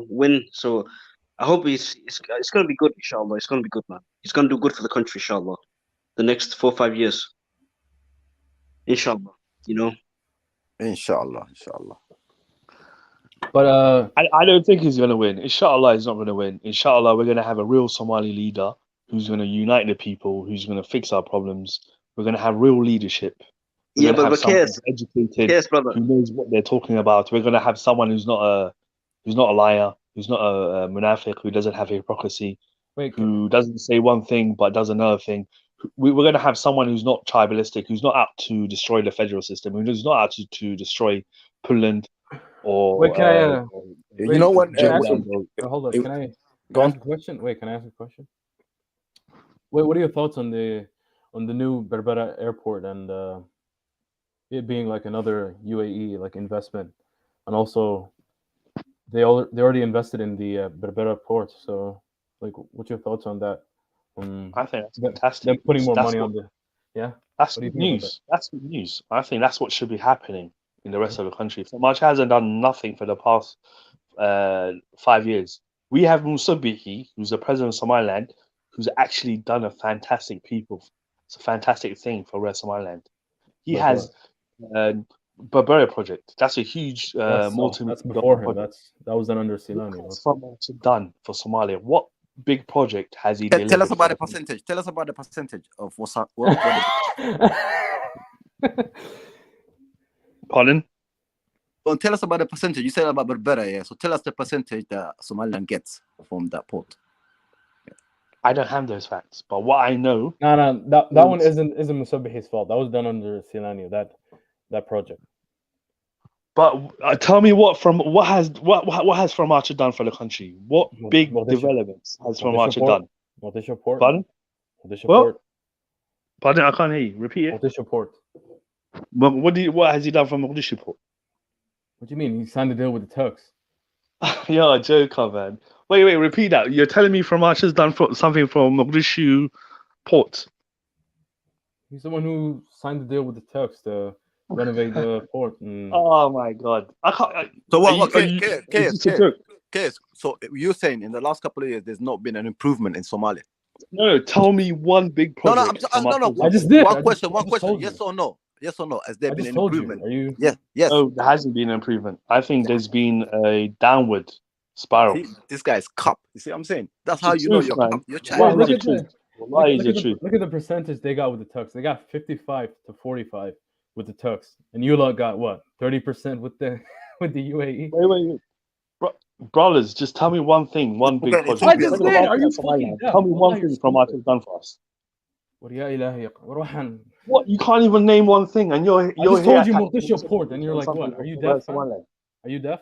win. So I hope it's gonna be good, inshallah. It's gonna be good, man. He's gonna do good for the country, inshallah. The next 4 or 5 years, inshallah. Inshallah. But I don't think he's gonna win. Inshallah, he's not gonna win. Inshallah, we're gonna have a real Somali leader who's gonna unite the people, who's gonna fix our problems. We're gonna have real leadership. We're gonna have someone who's educated, brother, who knows what they're talking about. We're gonna have someone who's not a liar, who's not a munafiq, who doesn't have hypocrisy, who doesn't say one thing but does another thing. We're going to have someone who's not tribalistic, who's not out to destroy the federal system, who's not out to destroy Puntland or. Wait, can you know what? Hold on. Can I ask a question? Wait, can I ask a question? Wait, what are your thoughts on the new Berbera airport and it being like another UAE like investment, and also they already invested in the Berbera port. So, like, what's your thoughts on that? I think that's fantastic. They're putting more money on the. Yeah, that's good news. That's good news. I think that's what should be happening in the rest of the country. Farmajo hasn't done nothing for the past 5 years. We have Musabihi, who's the president of Somaliland, who's actually done a fantastic It's a fantastic thing for West Somaliland. He has Berbera project. That's a huge multi. That's before him. That was done under Silani. What's Farmajo done for Somalia? What big project has he delivered? Tell us about the percentage. Tell us about the percentage of what Pardon? Well, tell us about the percentage. You said about Berbera, yeah. So tell us the percentage that Somaliland gets from that port. Yeah. I don't have those facts, but what I know. No, that one isn't Musabihi's fault. That was done under Silani. That project. But tell me what has Farmajo done for the country? What big developments has Farmajo done? Mogadishu Port. Pardon? Mogadishu Port. Pardon, I can't hear you. Repeat it. Mogadishu Port. What has he done for Mogadishu Port? What do you mean? He signed a deal with the Turks. You're a joker, man. Wait, repeat that. You're telling me Farmajo's done something for Mogadishu Port? He's the one who signed the deal with the Turks to renovate the port. And Oh my god! I can't. So what? Is this a joke? So you're saying in the last couple of years, there's not been an improvement in Somalia? No, tell me one big No, project. no. I just did. One question. told Yes you. or no? Yes or no? Has there I been just an told you. improvement? Are you? Yes. Oh, there hasn't been an improvement. I think there's been a downward spiral. See, this guy's cup. You see what I'm saying? That's It's how the you know truth, you're man. cup. You're Well, chatting look rubbish. at the Why is the truth? look at the percentage they got with the Tux. They got 55 to 45 with the Tux, and you lot got what 30% with the with the UAE. Wait. Brothers, just tell me one thing, one big Forget project. I Ethiopia. just Forget did. about Are you Somaliland. fucking deaf? Tell me one Wallahi, thing you're from what stupid. has done for us. ويا إلهي وروحا. What? You can't even name one thing, and you're I just here told you attacking Mogadishu port, and you're like, something what? Are you about deaf? Man? Somaliland. Are you deaf?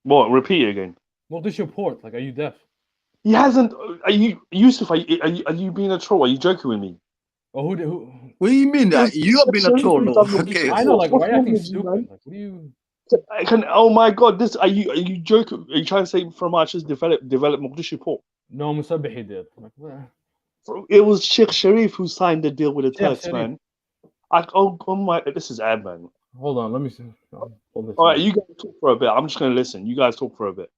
What? Repeat it again. Mogadishu port. Like, are you deaf? He hasn't. Are you, Yusuf? Are you being a troll? Are you joking with me? Oh, who? What do you mean? You have been a troll, no? Okay. I know. Like, why are you acting What's wrong with you, stupid? Like, what do you? Oh my god! This are you joking? Are you trying to say from our just develop Mogadishu port? No, Musabihi did. Like, what? It was Sheikh Sharif who signed the deal with the Sheikh Turks, Sharif. man. Oh my! This is ad, man. Hold on, let me see. Hold this. All right, you guys talk for a bit. I'm just gonna listen. You guys talk for a bit.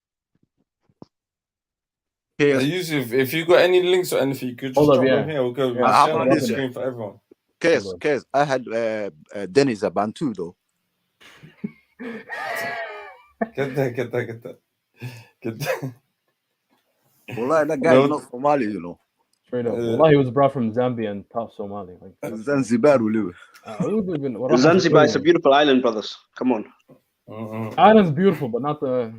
Yusuf, if you got any links or anything, you could just Hold up, drop yeah. them here. We'll go. Yeah, We'll how share about on the this, screen for everyone. Case. I had Dennis a Bantu though. Get that. Well, that guy is not Somali, you know. Straight up. Wallahi, he was brought from Zambia and top Somali. Like, Zanzibar will live. Zanzibar is a beautiful island, brothers. Come on. Island's beautiful, but not the.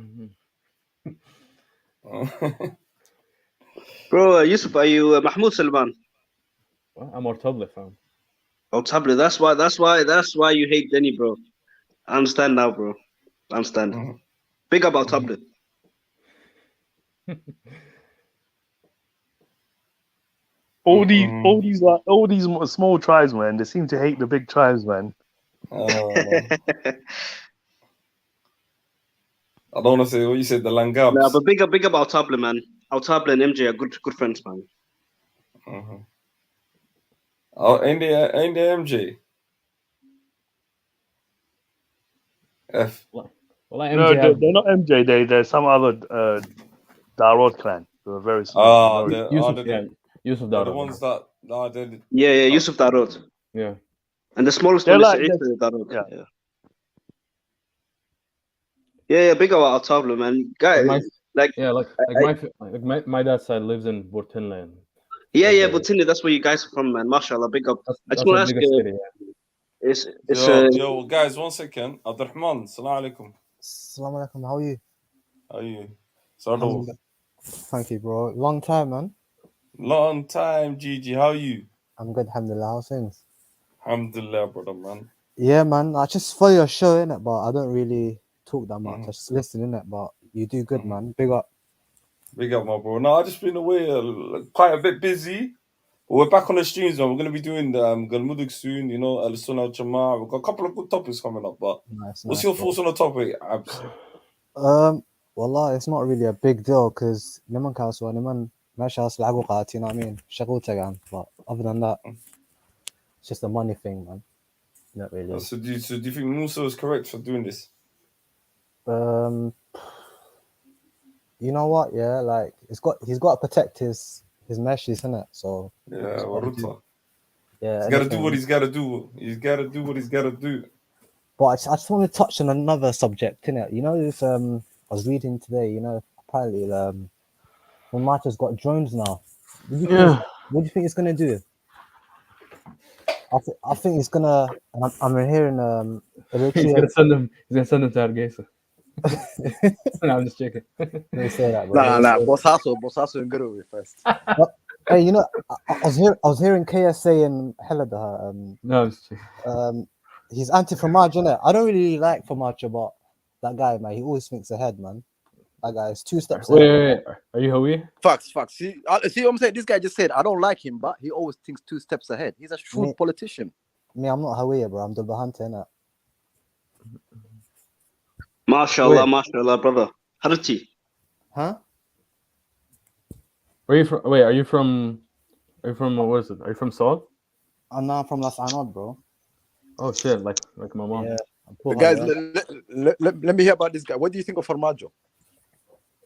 Bro, Yusuf, are you Mahmoud Salman? I'm Ortobli, fam. Oh, Tablet. That's why you hate Denny, bro. I understand now, bro. I understand. Big up our Tablet. All these small tribes, man. They seem to hate the big tribes, man. I don't want to say what you said, the Langabs. Nah, but big up our Tablet, man. Our Tablet and MJ are good friends, man. Oh, ain't they MJ? F. Well, No, they're not MJ. They're some other Darod clan. They're very small. Yusuf They're the Darod. ones that. Yeah, Yusuf Darod. Yeah. And the smallest They're one is like- Darod. Yeah. Big up our Tablet, man. Guys, my dad's side lives in Bortinland. Yeah, Botini, that's where you guys are from, man. Mashallah, big up. I just want to ask you. Yo, guys, 1 second. Abdurrahman, salam alaikum. Salam alaikum, how are you? How are you? Sorry. Thank you, bro. Long time, man. Long time, Gigi. How are you? I'm good, alhamdulillah. How's things? Alhamdulillah, brother, man. Yeah, man. I just follow your show, innit? But I don't really talk that much. I just listen, innit? But you do good, man. Big up. Big up, my bro. No, I've just been away quite a bit busy. We're back on the streams, man. We're going to be doing the Galmuduk soon, you know, Al Sunnah Al Jama'ah. We've got a couple of good topics coming up, but what's your thoughts on the topic, Abs? Wallah, it's not really a big deal because niman kaas waa niman meeshaas lacag u qaata, you know what I mean? Shaqo u tagaan. But other than that, it's just a money thing, man. Not really. So do you think Musa was correct for doing this? You know what? Yeah, like he's got to protect his meshes, innit? So yeah, he's got to do what he's got to do. He's got to do what he's got to do. But I just want to touch on another subject, innit? You know, if I was reading today, you know, apparently Marta's got drones now. What do you think it's gonna do? I think it's gonna. And I'm hearing He's gonna send them to Hargeisa. No, I'm just joking. They say that, bro. Nah. Bosaso and Guru first. Hey, you know, I was hearing KSA and Helada. No, I'm just joking. He's anti-Fromage, innit? I don't really like Fromage, but that guy, man, he always thinks ahead, man. That guy is 2 steps ahead. Wait. Are you Hawi? Facts. See what I'm saying? This guy just said, I don't like him, but he always thinks 2 steps ahead. He's a shrewd politician. Me, I'm not Hawiya, bro. I'm Dulba Hunter, innit? Mashallah, brother. Harati. Huh? Where are you from? Wait, are you from? What is it? Are you from Saud? I'm not from Las Anod, bro. Oh shit, like my mom. Yeah. Guys, let me hear about this guy. What do you think of Formaggio?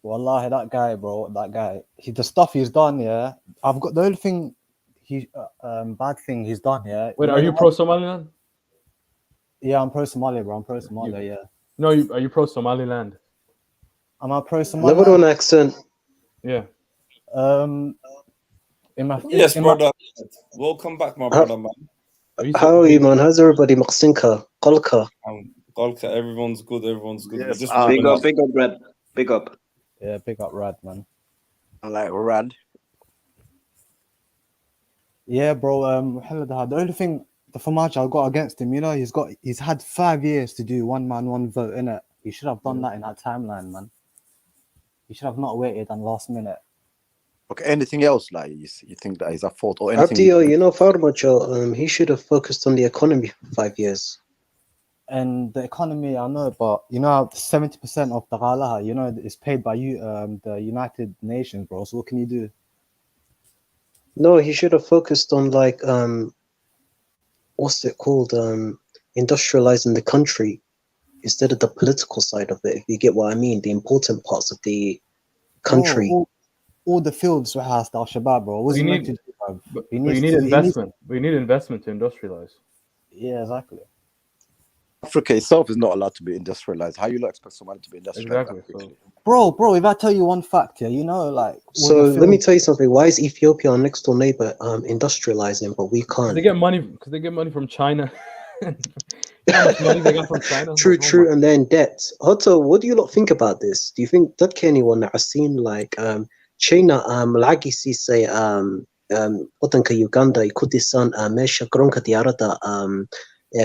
Wallahi, that guy, bro, the stuff he's done, yeah. I've got the only thing bad thing he's done, yeah. Wait, are you pro Somaliland? Yeah, I'm pro Somalia, bro. I'm pro Somalia, yeah. No, are you pro Somaliland? Am I pro Somalia? Never on accent. Yeah. Yes, brother. Welcome back, my brother, man. How are you, man? How's everybody? Maqsinka, Qolka. Qolka, everyone's good. Everyone's good. Yes, big up, Brad. Big up. Yeah, big up, Rad, man. I like Rad. Yeah, bro. The only thing the Formaggio I got against him, you know, he's had 5 years to do one man, one vote, innit? He should have done that in that timeline, man. He should have not waited on last minute. Okay, anything else like you think that is a fault or anything? Abdiyo, you know, Farmajo, he should have focused on the economy for 5 years. And the economy, I know, but you know, 70% of the Ghalaha, you know, is paid by the United Nations, bro. So what can you do? No, he should have focused on like what's it called? Industrializing the country instead of the political side of it. If you get what I mean, the important parts of the country. All the fields we have Al Shabaab, bro. What's he meant to do, bro? We need investment. We need investment to industrialize. Yeah, exactly. Africa itself is not allowed to be industrialized. How you expect someone to be industrialized? Exactly. Bro, if I tell you one fact here, you know, like. So let me tell you something. Why is Ethiopia, our next door neighbor, industrializing, but we can't? They get money because they get money from China. How much money they got from China? True, and they're in debt. Otto, what do you lot think about this? Do you think that anyone that has seen like China lagi si say wadanka Uganda Kurdistan meesha garoonka diyaaradda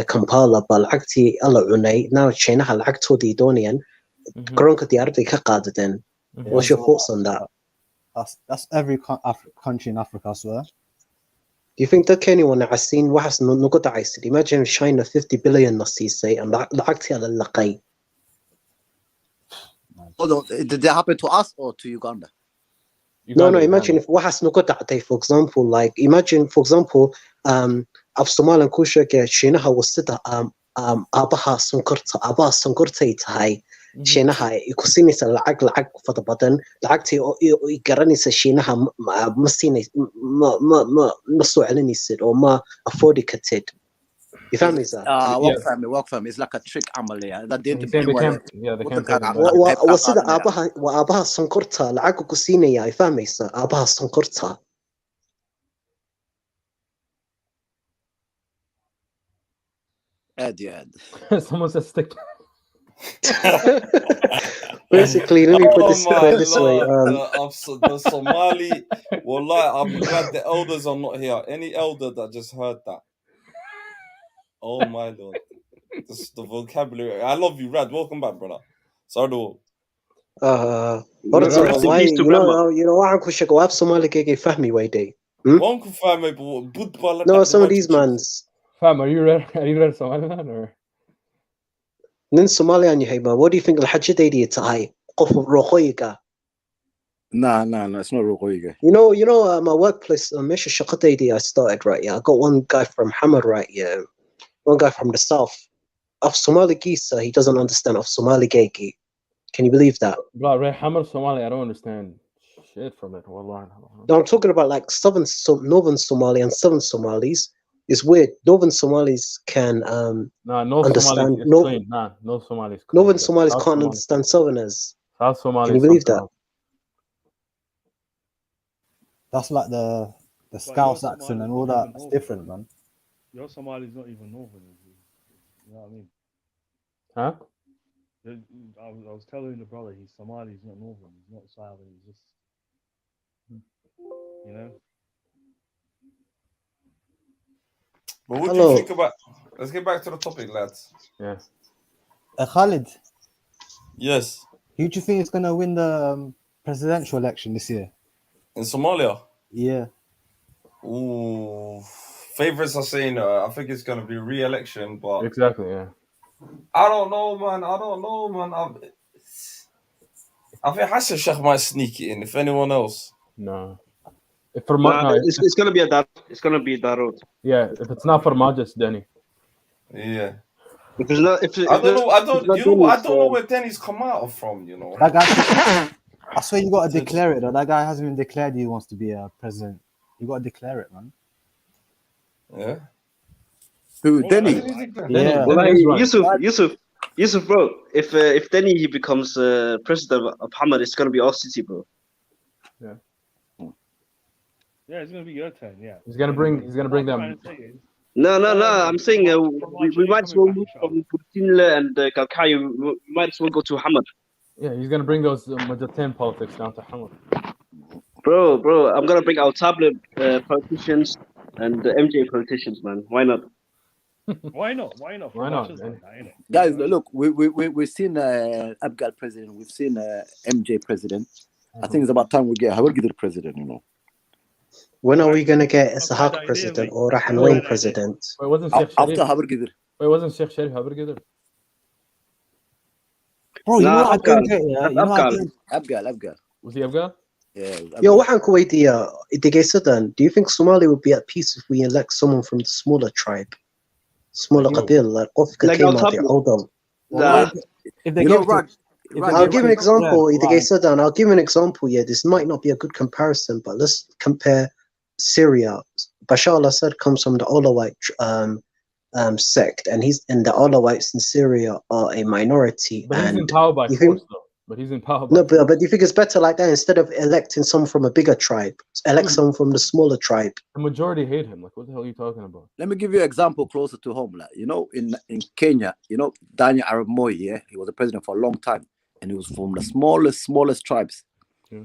Kampala ba lacagtii alla cunay now China lacagtoodii doonayaan garoonka diyaaradda ka qaadadeen. What's your thoughts on that? That's every country in Africa, I swear. Do you think that anyone that has seen what has nagu dhacaysid? Imagine China 50 billion na siisay and lacagtii alla laqay. Hold on, did that happen to us or to Uganda? No, imagine if what has not got for example, like imagine, for example, of Somali and Kushaka, Shinaha was sit Abaha Sonkorta tahay, Shinaha, Ikusinis a lag for the button, Lacti Garanis a Shinaha Mastini Masuelinisid or Ma affordicate. You found me, sir? Work family. It's like a trick, Amalia. That didn't was it Abaha Sonkorta, Lago Cusinia? I found me, sir. Abaha Sonkorta. Someone says stick. Basically, let me put this way. The Somali, wallah, I'm glad the elders are not here. Any elder that just heard that. Oh my lord. This is the vocabulary. I love you, Rad. Welcome back, brother. Sorry. Why you know what Uncle Shako have Somali gege fahmi way day. No, some of these mans. Fam, are you read Somaliland or? Nin Somalian you what do you think the Hajj day tahay? Qof roqoyiga. No, it's not roqoyiga. You know, my workplace, Mesha Shaqataydi I started, right? Yeah, I got one guy from Hamad, right? Yeah. One guy from the south of Somali Gisa, he doesn't understand of Somali Geki. Can you believe that? Bro, Hamad Somali, I don't understand shit from it. Wallah. No, I'm talking about like northern Somali and southern Somalis. It's weird. Northern Somalis can no understand. Somalis no Somalis. Northern Somalis can't understand Southerners. South Somalis. Can you believe that? That's like the Scouse accent and all that. It's different, man. Your Somali's not even northern. You know what I mean? Huh? I was telling the brother he's Somali, he's not northern, he's not southern, he's just, you know. But what do you think about? Let's get back to the topic, lads. Yeah. Khalid. Yes. Who do you think is gonna win the presidential election this year? In Somalia? Yeah. Ooh. Favorites are saying I think it's gonna be re-election, but exactly, yeah. I don't know, man. I think Hassan Sheikh might sneak it in. If anyone else, no. It's gonna be a Darut. It's gonna be Darut. Yeah, if it's not for Majid, Danny. Yeah. Because not if I don't know. I if don't. not You know what? I Dennis, don't know where Denny's come out from. You know. That guy, I swear you got to Said- declare it. Though. That guy hasn't even declared he wants to be a president. You got to declare it, man. Yeah. Who? Well, Denny? I- Yeah. well, Denny is right. Yusuf, bro. If Denny he becomes president of Hamad, it's gonna be our city, bro. Yeah, it's gonna be your turn. Yeah. He's gonna bring What them. I'm trying to say is, No. I'm saying we might as well coming move back, from Burtinle and Kalkayo. We might as well go to Hamad. Yeah, he's gonna bring those Majatin politics down to Hamad. Bro, I'm gonna bring our tablet politicians and the MJ politicians, man. Why not? Why not? Why not? Why not, Just man? like that, innit? Guys, look, we've seen Abgal president, we've seen MJ president. I think it's about time we get the president, you know. When are we gonna get That's a Ishaq bad idea, president mate. or That's a Rahan bad Wayne idea. president? Wait, wasn't Sheikh After Sharif? Habargidir. Wait, wasn't Sheikh Sharif Habargidir? Bro, you know Nah, what I Abgal. don't get, yeah? You know what I Abgal. don't Abgal. Was he Afghan? Yeah. Yo, Abgal. waxaan ku weydiiyaa, Idegaysadan, do you think Somali would be at peace if we elect someone from the smaller tribe? Smaller Like who? qabil, like qofka Like ka our imaatay tablet. Awdal. Nah. if they You give know, it to, Raj, if they I'll give give it an to example, Raj, Idegaysadan, I'll give an example, yeah. This might not be a good comparison, but let's compare Syria. Bashar al-Assad comes from the Alawite sect, and the Alawites in Syria are a minority. But he's in and power by you think force, though. But he's in power by no, force. but do you think it's better like that instead of electing someone from a bigger tribe? Elect Dude. someone from the smaller tribe. The majority hate him. Like, what the hell are you talking about? Let me give you an example closer to home. Like, you know, in Kenya, you know, Daniel Arap Moi, yeah, he was a president for a long time, and he was from the smallest tribes. Yeah.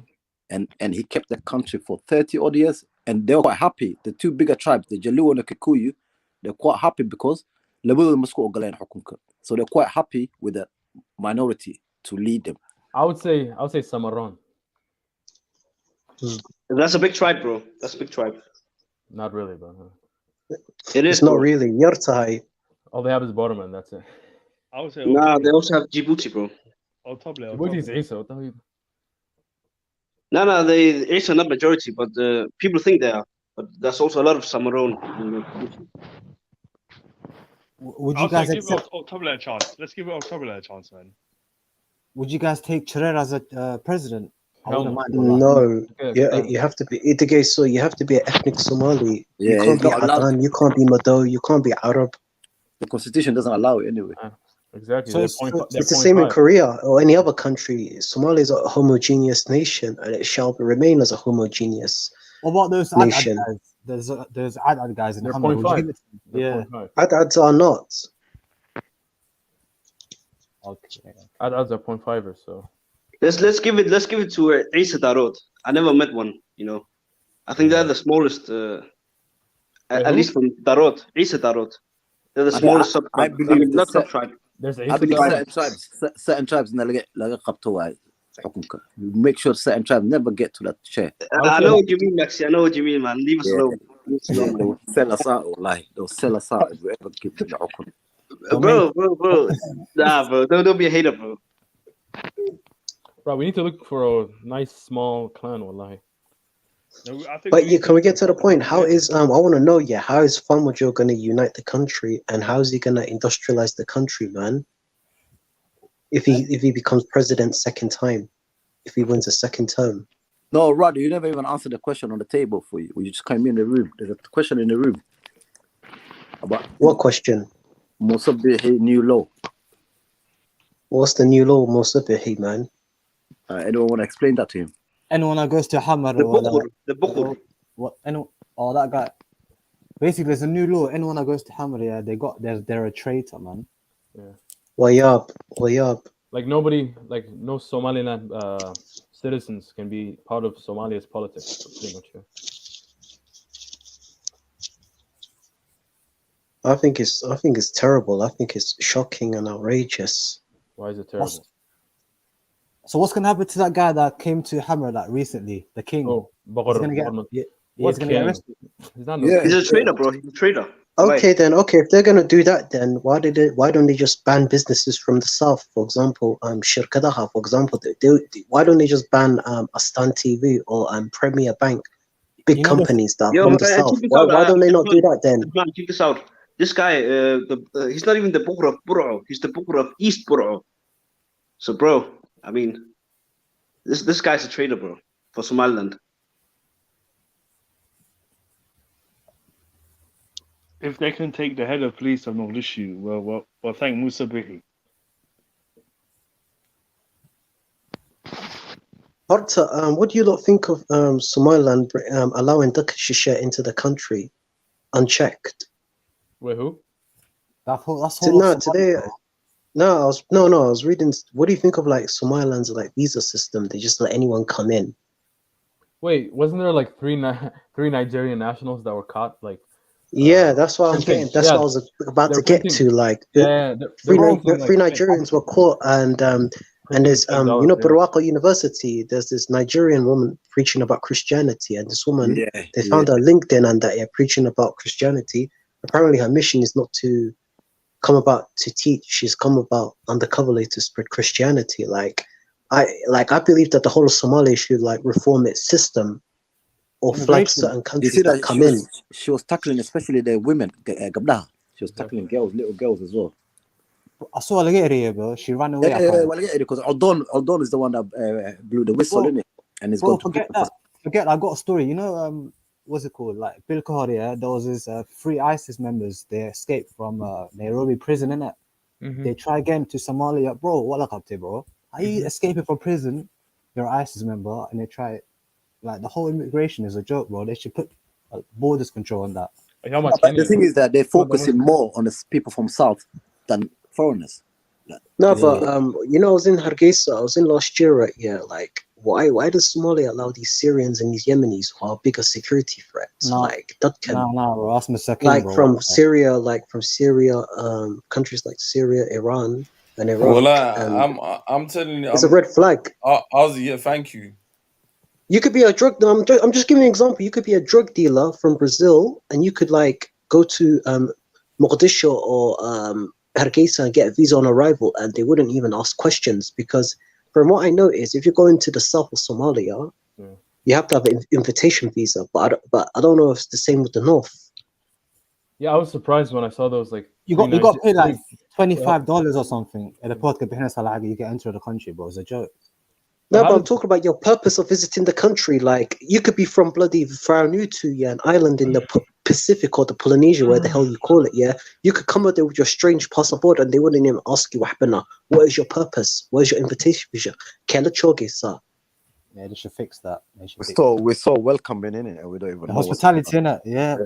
And he kept the country for 30 odd years, and they were quite happy. The two bigger tribes, the Jaluo and the Kikuyu, they're quite happy because so they're quite happy with the minority to lead them. I would say Samaran. That's a big tribe, bro. That's a big tribe. Not really, but It is It's not bro. really. Yartai. all they have is Borderman. That's it. I would say Nah, they also have Djibouti, bro. Djibouti's Isa. What the hell? You... No, it's not majority, but people think they are. But there's also a lot of Samaron. would you I'll guys say give accept? October a chance. Let's give October a chance, man. Would you guys take Cherer as a president? I Hell wouldn't no. mind. No. Yeah, You have to be so you have to be an ethnic Somali. Yeah, You can't he's be not allowed Adan, you can't be Mado, you can't be Arab. The constitution doesn't allow it anyway. Exactly. So They're it's- point, so- they're It's the point same in five. Korea or any other country. Somalia is a homogeneous nation and it shall remain as a homogeneous What about those nation. Adad guys? There's Adad guys in They're Hamad. Would you 0.5. give it to them? They're Yeah. 0.5. Adads are not. Okay. Adds are 0.5ers, so Let's give it to Isa Darod. I never met one, you know. I think they're the smallest, at who? least from Darod. Isa Darod. They're the I- smallest I- sub I tribe. believe Not the sub tribe. there's I Isa believe Darod. certain tribes laga qabto waay xukunka. Make sure certain tribes never get to that chair. I know what you mean, Maxi. I know what you mean, man. Leave us Yeah. alone. Leave us Yeah, alone. they will sell us out, wallahi. They'll sell us out if we ever give them the hukun. Bro. Nah, bro. Don't be a hater, bro. Bro, we need to look for a nice small clan, wallahi. No, I think But we need can we look get to the for- point? How is I want to know, how is Farmajo gonna unite the country and how is he gonna industrialize the country, man? If he becomes president second time, if he wins a second term. No, Rod, you never even answered the question on the table for you. You just came in the room. There's a question in the room about What question? Musabihi new law. What's the new law, Mosabihi, man? Anyone want to explain that to him? Anyone that goes to Hamad The or Bukhur. what? That guy. Basically, there's a new law. Anyone that goes to Hamad, they're a traitor, man. Wayab. Like nobody, like no Somaliland citizens can be part of Somalia's politics. That's pretty much it. I think it's terrible. I think it's shocking and outrageous. Why is it terrible? So what's gonna happen to that guy that came to Hamad like recently? The king. Oh, He's gonna get. He's gonna get arrested. He's not. Yeah. He's a traitor, bro. He's a traitor. Okay, then. Okay, if they're gonna do that, then why don't they just ban businesses from the south? For example, Shirkadaha. For example, why don't they just ban Astan TV or Premier Bank, big companies that are from the south? Why don't they not do that then? Man, check this out. This guy, he's not even the Bukur of Buro. He's the Bukur of East Buro. So, bro, I mean, this guy's a traitor, bro, for Somaliland. If they can take the head of police of Mogadishu, well, thank Musa Bihi. Horta, what do you lot think of Somaliland allowing Dutch shisha into the country unchecked? Wait, who? That's whole No, of Somali, today, bro. no, I was reading. What do you think of like Somaliland's like visa system? They just let anyone come in. Wait, wasn't there like three Nigerian nationals that were caught? Like, Yeah, that's what I'm printing. getting. That's Yeah, what I was about they're to get printing. to. Like, Yeah, they're three printing like Nigerians were caught, and printing there's fake you dollars. know Yeah. Barwaco University. There's this Nigerian woman preaching about Christianity, and this woman they found her LinkedIn and that preaching about Christianity. Apparently, her mission is not to come about to teach. She's come about undercoverly to spread Christianity. I believe that the whole of Somalia should like reform its system or flag Immigration. certain You countries see that that come in. she was tackling especially the women, gabdhaha. She was tackling girls, little girls as well. I saw her get here, bro. She ran away. Well, yeah, because Aldon is the one that blew the whistle, Bro, innit? And it's bro, gone to forget prison. that. Forget. I got a story. You know, what's it called? Like Bill Kahar, yeah. There was this three ISIS members. They escaped from Nairobi prison, innit? Mhm. They try again to Somalia, bro. What like up there, bro? Are you escaping from prison? You're an ISIS member, and they try. Like the whole immigration is a joke, bro. They should put borders control on that. Like, how much? But the thing is that they're Well, the focusing more on the people from South than foreigners. No, Yeah. but you know, I was in Hargeisa. I was in last year, right? Yeah, like why does Somalia allow these Syrians and these Yemenis who are bigger security threats? No, Like that can no, bro. That's Mr. like bro. from Syria, countries like Syria, Iran, and Iraq. Well, I'm telling you, It's a red flag. Yeah, thank you. You could be a drug. I'm just giving you an example. You could be a drug dealer from Brazil, and you could like go to Mogadishu or Hargeisa and get a visa on arrival, and they wouldn't even ask questions because, from what I know, is if you're going to the south of Somalia, you have to have an invitation visa. But I don't know if it's the same with the north. Yeah, I was surprised when I saw those. Like, You got to pay like $25 or something at the port. You get into the country, bro. It's a joke. No, but I'm talking about your purpose of visiting the country. Like, you could be from bloody Vanuatu, yeah, an island in the Pacific or the Polynesia, where the hell you call it, yeah. You could come out there with your strange passport and they wouldn't even ask you, what is your purpose? What is your invitation visa? Kela choge, sir. Yeah, they should fix that. We're so welcoming in it, and we don't even know hospitality in it. Yeah.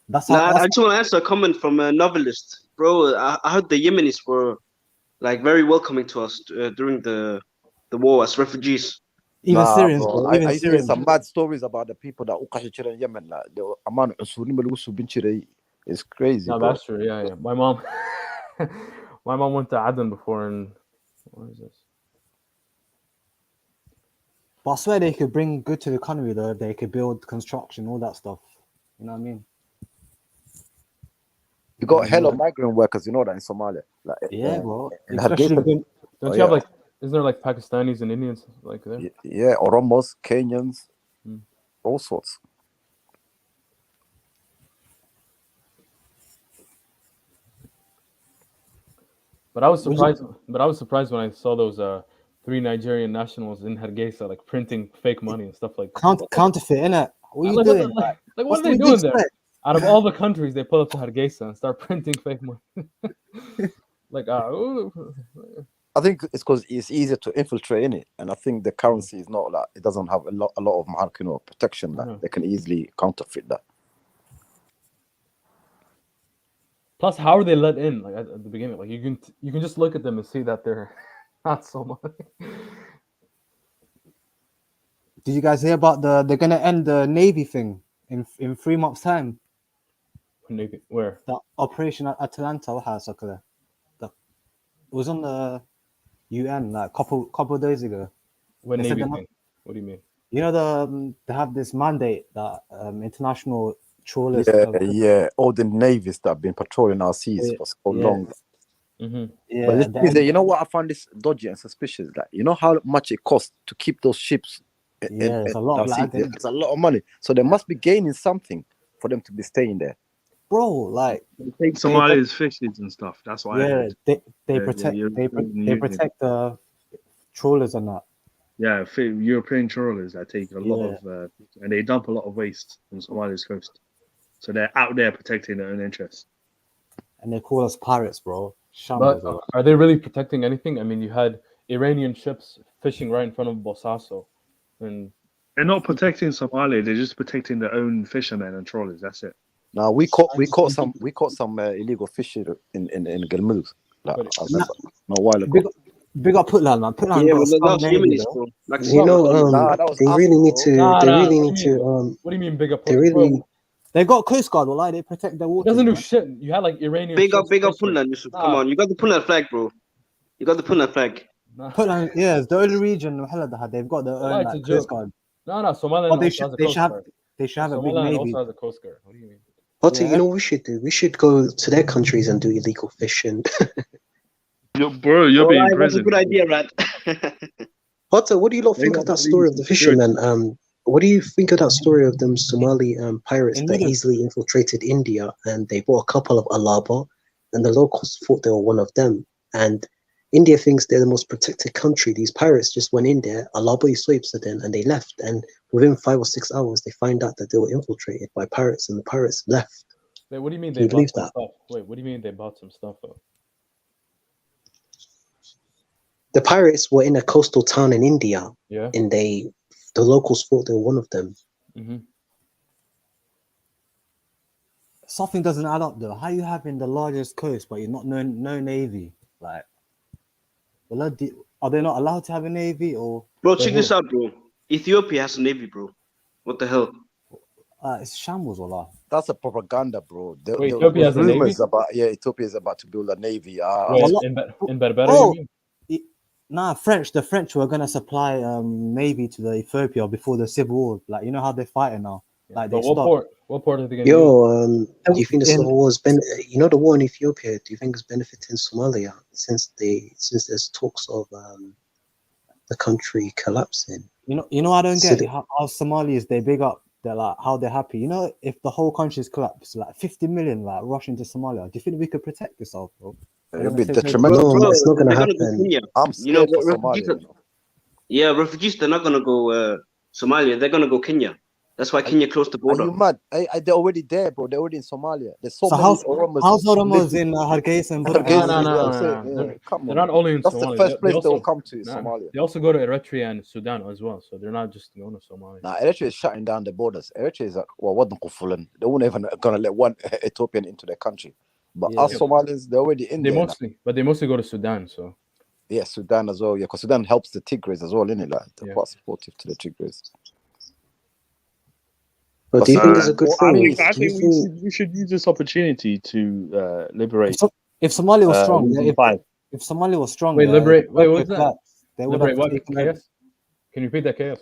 That's how. I just want to answer a comment from a novelist, bro. I heard the Yemenis were like very welcoming to us during the war as refugees. Even Syrians, bro. bro. I Even hear Syrians. some bad stories about the people that uqashi in Yemen. Like, the amount of it's crazy. No, bro. that's true. Yeah. My mom went to Aden before, and what is this? But I swear they could bring good to the economy though. They could build construction, all that stuff. You know what I mean? You got hell of migrant workers, you know that in Somalia. Like, yeah, bro. Especially, don't you have like? Isn't there like Pakistanis and Indians like there? Yeah, Oromos, Kenyans, all sorts. But I was surprised when I saw those 3 Nigerian nationals in Hargeisa like printing fake money and stuff like counterfeit, innit? What are you like, doing? What are they doing there? Out of all the countries, they pull up to Hargeisa and start printing fake money. I think it's because it's easier to infiltrate in it, and I think the currency is not like it doesn't have a lot of protection that they can easily counterfeit that. Plus, how are they let in? Like at the beginning, like you can just look at them and see that they're not Somali. Did you guys hear about they're gonna end the Navy thing in 3 months' time? Navy where? The Operation Atalanta, it was on the UN like couple of days ago. What Navy thing? What do you mean? You know they have this mandate that international trawlers. All the navies that have been patrolling our seas for so long. Mm-hmm. Yeah, but you know what I found this dodgy and suspicious? Like, you know how much it costs to keep those ships? It's a lot of it's a lot of money. So they must be gaining something for them to be staying there. bro. Like They take Somali's fishes and stuff. That's what I heard. they The protect European they Union. protect the trawlers and that. Yeah, European trawlers that take a lot Yeah. of, and they dump a lot of waste on Somalia's coast. So they're out there protecting their own interests. And they call us pirates, bro. But Shambles, bro. are they really protecting anything? I mean, you had Iranian ships fishing right in front of Bosaso, and They're not protecting Somalia. They're just protecting their own fishermen and trawlers. That's it. Now we caught some illegal fish in Galmudug. Like, But- I remember not a while ago. Big up Putland, man. Putland Yeah, got a but that strong was navy, Yemenis, though. bro. Like You know, Nah, that was they us, really need bro. to. Nah, They nah, really what need do you to. what do you mean big up? They Bro, really. They got Coast Guard, well, they protect their it waters. doesn't do man. shit. You had like Iranian big up ships fishing. Puntland, Yusuf. Come Nah. on, you got the Puntland flag, bro. You got the Puntland flag. Nah. Putland, yeah, it's the only region they've got their Why own it's a like, joke. Coast Guard. No, Somaliland But they also should has a they coast should have guard. they should have a big Somaliland navy. also has a coast guard. What do you mean? Otter, Yeah. you know what we should do? We should go to their countries and do illegal fishing. You're All being right, that's a imprisoned. good idea, Rat. Otter, what do you lot They think got of that the story of the least good. fishermen? What do you think of that story of them Somali pirates In that Middle- easily infiltrated India and they bought a couple of Alaba and the locals thought they were one of them? And India thinks they're the most protected country. These pirates just went in there, Alaba swipes at them, and they left. And within 5 or 6 hours, they find out that they were infiltrated by pirates and the pirates left. Wait, what do you mean Can they you bought believe some that? stuff? Wait, what do you mean they bought some stuff though? The pirates were in a coastal town in India, Yeah. and the locals thought they were one of them. Mm-hmm. Something doesn't add up though. How you having the largest coast but you're not no navy? Like, well, are they not allowed to have a navy or? Bro, check this out, bro. Ethiopia has a navy, bro. What the hell? It's shambles, wallah. That's a propaganda, bro. Wait, Ethiopia has a navy? Rumors about Ethiopia is about to build a navy. Wait, Wallah- in Berbera, Oh, you mean? Nah, the French were gonna supply navy to the Ethiopia before the civil war. Like, you know how they're fighting now. Like, But they what stopped. port are they gonna use? Yo, do you think the In- civil war has been? You know, the war in Ethiopia. Do you think it's benefiting Somalia since there's talks of the country collapsing? You know, I don't So get the- how Somalis they big up. They're like how they're happy. You know, if the whole country's collapsed, like 50 million like rush into Somalia. Do you think we could protect ourselves, bro? It'll be They're gonna take detrimental. No, it's not gonna they're gonna go happen. Kenya. I'm You know, scared for refugees Somalia. are- Yeah, refugees, they're not gonna go Somalia. They're gonna go Kenya. That's why Kenya closed the Are border. you mad? They're already there, bro. They're already in Somalia. There's so So many how's Oromos Oromos living- in Hargeisa and No, Hargeisa, Burkina? no, you know what I'm no, saying? no. Yeah, come They're on. not only in That's Somalia. the first place they also, will come to, is nah, Somalia. They also go to Eritrea and Sudan as well, so they're not just going to Somalia. Nah, Eritrea is shutting down the borders. Eritrea is what they won't even gonna let one Ethiopian into their country. But Yeah. us Somalians, they're already in They there. mostly go to Sudan. So Yeah, Sudan as well. Yeah, because Sudan helps the Tigrays as well, innit? Like, they're Yeah. quite supportive to the Tigrays. But do you think it's a good I thing? think, I Do you think think? we should use this opportunity to liberate. If Somalia was strong, Region yeah, 5. if Somalia was strong, wait, yeah, liberate. Wait, Ethiopia what's that? collapsed, they would Liberate have what? taken over. Chaos? Can you repeat that, chaos?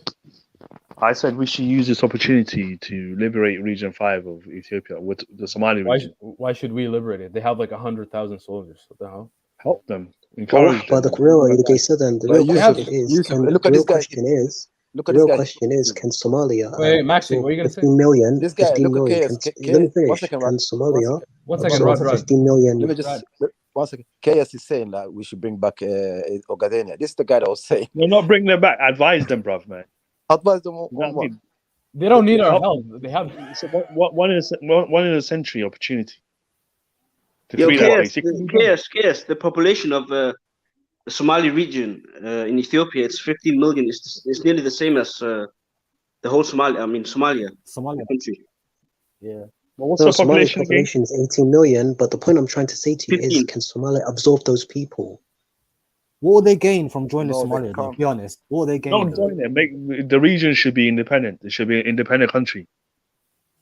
I said we should use this opportunity to liberate Region 5 of Ethiopia with the Somali region. Why should we liberate it? They have like 100,000 soldiers. What the hell? Help them, Well, encourage but them. the real, like I said, then the Well, real Yusuf, question is, Yusuf, can look the at real this guy. question is, Look the at this real guy. question is, can Somalia Wait, Maxi, absorb what are you gonna say? 15 million? This guy, 15 look at million. KS. Let me One finish. second, Can Rod. Somalia One second, absorb Rod. 15 million? Let me just one second. KS is saying that we should bring back Ogadenia. This is the guy that was saying. We're not bringing them back. Advise them, bruv, man. Advise them You know what I on what? mean? They don't need our Help- help. They have. So one in a century opportunity to Yo, free that place. KS, the population of the Somali region in Ethiopia, it's 15 million. It's nearly the same as the whole Somalia. I mean, Somalia Somalia, country. yeah. Well, what's No, the Somalia's population again? population is 18 million, but the point I'm trying to say to you is, 15. can Somalia absorb those people? What will they gain from joining No, they Somalia? Though? can't. Be honest. What will they gain? Don't though? join them. Make the region should be independent. It should be an independent country.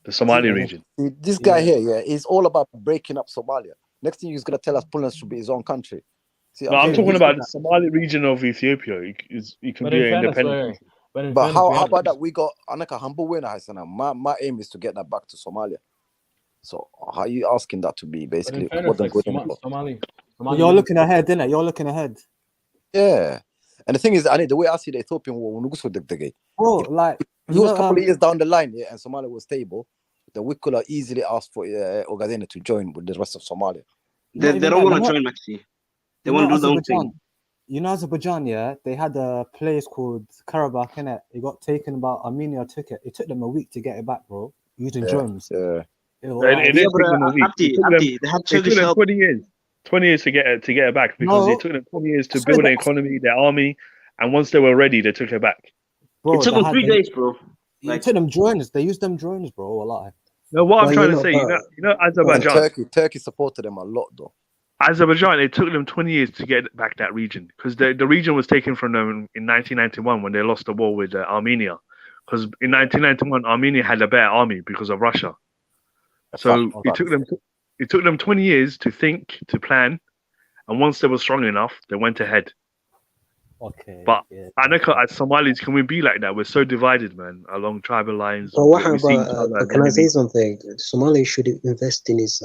The Somali region. See, this guy Yeah. here, is all about breaking up Somalia. Next thing he's gonna tell us Puntland should be his own country. See, No, I'm saying talking this- about the Somali region of Ethiopia. It can But be in an fairness, independent wait, country. but in But fairness, how we have- about that? We got Anaka humble winner, Hassan. My aim is to get that back to Somalia. So how are you asking that to be But basically in fairness, what like they're going for? Somali. You're looking ahead, innit? You're looking ahead. Yeah. And the thing is, I need the way I see the Ethiopian war, Bro, like it was a couple of years down the line, yeah, and Somalia was stable. then we could have easily asked for Ogaden to join with the rest of Somalia. They even don't that, want to you know- join, Maxi. They You want know to do their own Azerbaijan, thing. you know Azerbaijan, yeah, they had a place called Karabakh, innit? It got taken about Armenia took it. It took them a week to get it back, bro, using drones. Yeah. It was It wild. didn't but take them a week. Abdi, they had It took Turkish them help. 20 years. 20 years to get it back because No. it took them 20 years to Sorry, build but- an economy, their army, and once they were ready, they took it back. Bro, It took they them had 3 them- days, bro. It Like, took them drones. They used them drones, bro. Wallahi. No, what I'm Well, trying you to know, say, you know, And Azerbaijan, Turkey supported them a lot, though. Azerbaijan, it took them 20 years to get back that region because the region was taken from them in 1991 when they lost the war with Armenia. Because in 1991, Armenia had a better army because of Russia. So Fact. it took them 20 years to think, to plan, and once they were strong enough, they went ahead. Okay. But yeah. Anaka, as Somalis, can we be like that? We're so divided, man, along tribal lines. But what We see each about? other as Can I say enemies. something? Somalia should invest in his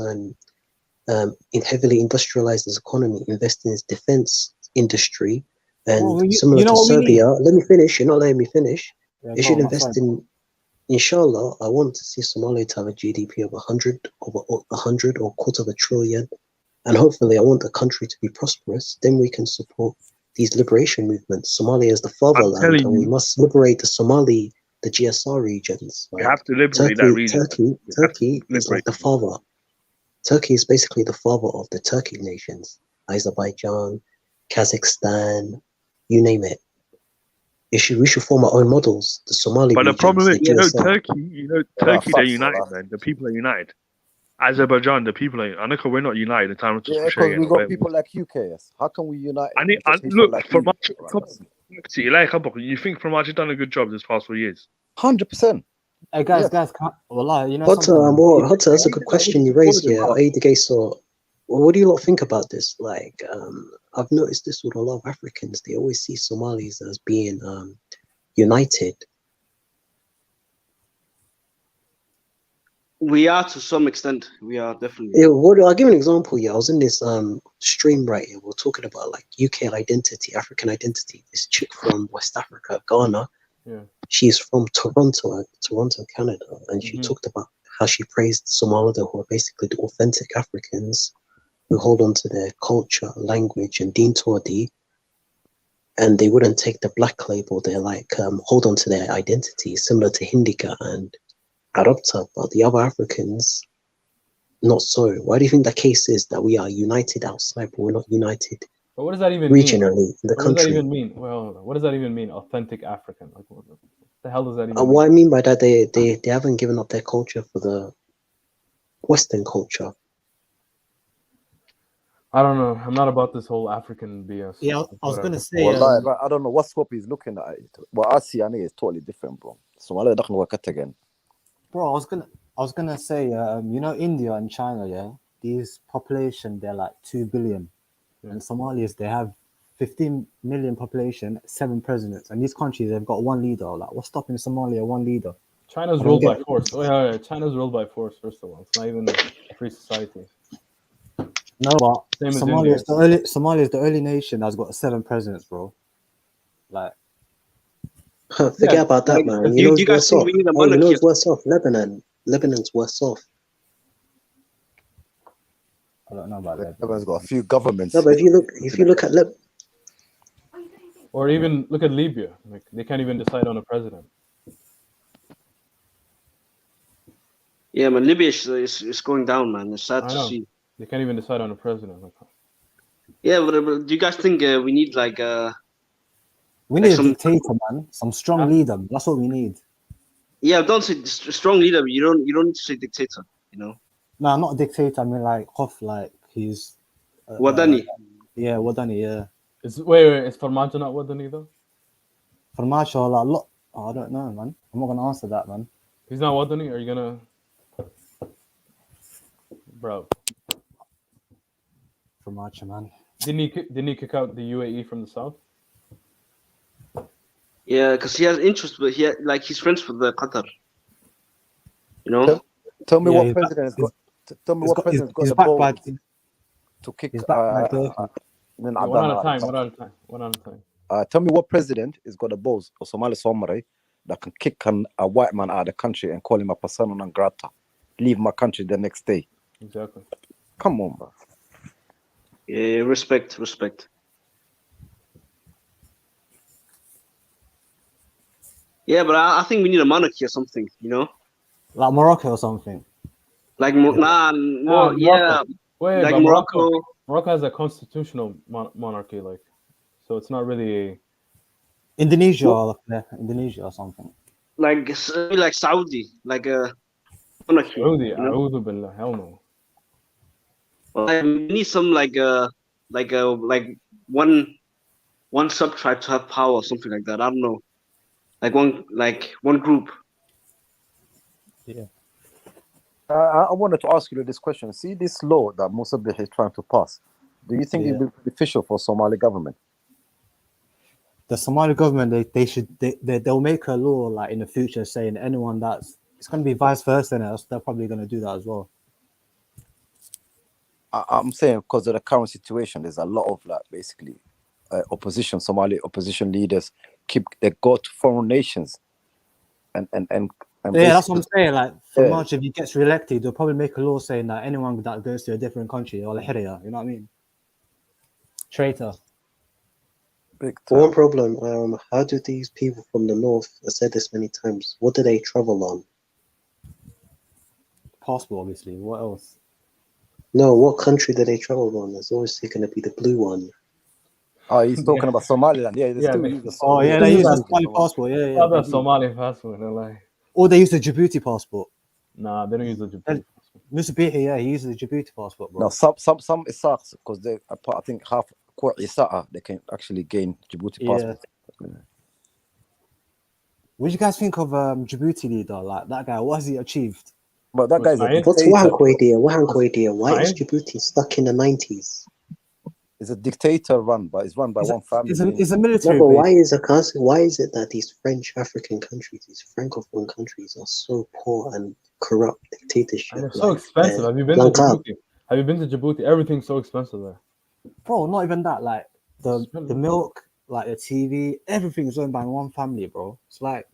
in heavily industrialize his economy, invest in his defense industry, and Well, you similar know to what we need? Serbia. Let me finish. You're not letting me finish. Yeah, They go should on, invest sorry. in. Inshallah, I want to see Somalia to have a GDP of 100 or quarter of a trillion, and hopefully, I want the country to be prosperous. Then we can support these liberation movements. Somalia is the fatherland, telling and we you. must liberate the GSR regions. We Like have to liberate that region. Turkey is like the father. Turkey is basically the father of the Turkic nations. Azerbaijan, Kazakhstan, you name it. We should form our own models. The Somali But the regions, problem is, the GSR. Turkey, they're facts, united, alright. man. The people are united. Azerbaijan, the people are. Anaka, we're not united. The time to Yeah, because we got people like UKS. How can we unite? I need. with people Look, like for you? much. You think from much done a good job this past 4 years? 100%. Hey guys, Yes. Wallahi, you know Hotta, something? Hotta, that's a good question you raised here. So, what do you lot think about this? Like, I've noticed this with a lot of Africans. They always see Somalis as being united. we are to some extent. We are definitely. Yeah, I'll give you an example. Yeah, I was in this stream right here. We're talking about like UK identity, African identity. This chick from West Africa, Ghana. Yeah. She's from Toronto, Canada, and she talked about how she praised Somalia, who are basically the authentic Africans who hold on to their culture, language, and Deen Tawdi, and they wouldn't take the black label. They're like hold on to their identity, similar to Hindika and Arabta, but the other Africans, not so. Why do you think the case is that we are united outside, but we're not united But what does that even regionally mean? in the What country? does that even mean? Well, what does that even mean? Authentic African? Like, what the hell does that even mean? What I mean by that, they haven't given up their culture for the Western culture. I don't know. I'm not about this whole African BS. Yeah, I was gonna say. Well, I don't know what Swap is looking at. What I see, I think is totally different, bro. Somalia doesn't work out again. Bro, I was gonna say, you know, India and China, yeah, these population, they're like 2 billion, and Somalis, they have 15 million population, 7 presidents, and these countries, they've got 1 leader. Like, what's stopping Somalia 1 leader? China's ruled by force. Oh yeah, China's ruled by force. First of all, it's not even a free society. No, but Same as Somalia is the only nation that's got 7 presidents, bro. Like, Forget about that, man. You know who's worse off? You know who's worse off? Lebanon. Lebanon's worse off. I don't know about that. Lebanon's got a few governments. No, but if you look at or even look at Libya. Like, they can't even decide on a president. Yeah, man, Libya is going down, man. It's sad to see. They can't even decide on a president. Like, yeah, but do you guys think we need like we need a dictator, man. Some strong leader. That's what we need. Yeah, don't say strong leader. You don't need to say dictator. You know. No, not a dictator. I mean, like he's. Wadani. Yeah, Wadani. Yeah. Wait, is Farmajo not Wadani though? Farmajo, like, I don't know, man. I'm not gonna answer that, man. He's not Wadani. Are you gonna, bro? Farmajo, man. Didn't he kick out the UAE from the south? Yeah, because he has interest, but he's friends with the Qatar. You know. Tell me what president has got. Tell me what president has got the ball to kick. One at a time. Tell me what president has got the balls or Somali that can kick a white man out of the country and call him a persona non grata. leave my country the next day. Exactly. Come on, bro. Yeah, respect. Yeah, but I think we need a monarchy or something, you know? Like Morocco or something. Like, more, Morocco. yeah, Wait, like but Morocco. Morocco has a constitutional monarchy, like, so it's not really Indonesia or something. Like Saudi, like a monarchy, Saudi. you know? A'udhu billah, hell no. Like, we need some like one sub tribe to have power or something like that. I don't know. Like one group. Yeah. I wanted to ask you this question. See this law that Musa is trying to pass. Do you think Yeah. it will be beneficial for Somali government? The Somali government, they'll make a law like in the future saying anyone it's going to be vice versa, and they're probably going to do that as well. I'm saying because of the current situation, there's a lot of like basically Somali opposition leaders they go to foreign nations and Yeah, that's what I'm saying. Like, for Yeah. March, if he gets re-elected, they'll probably make a law saying that anyone that goes to a different country, or Al-Hiriya, you know what I mean? Traitor. One problem, how do these people from the north, I said this many times, what do they travel on? Passport, obviously. What else? No, what country do they travel on? It's always going to be the blue one. Oh, he's talking about Somaliland. Yeah, they Yeah, still they- use the Oh, yeah, they they use still the Somali passport. Yeah, yeah. Other they do. Somali passport, they're like, Or they use the Djibouti passport. nah, they don't use the Djibouti. Musa Bihi, yeah, he uses the Djibouti passport, bro. No, some Isaks, because they I think half Isa'a, they can actually gain Djibouti Yeah. passport. What do you guys think of Djibouti leader? Like, that guy, what has he achieved? But that guy's a What's dictator. Wahanko? Why is Djibouti stuck in the 90s? It's a dictator but it's run by one family. It's a military No, but base. why is it that these French African countries, these francophone countries, are so poor and corrupt dictatorship? And they're so expensive. Have you been to Djibouti? Have you been to Djibouti? Everything's so expensive there. Bro, not even that. Like, the milk, like the TV, everything's owned by one family, bro. It's like...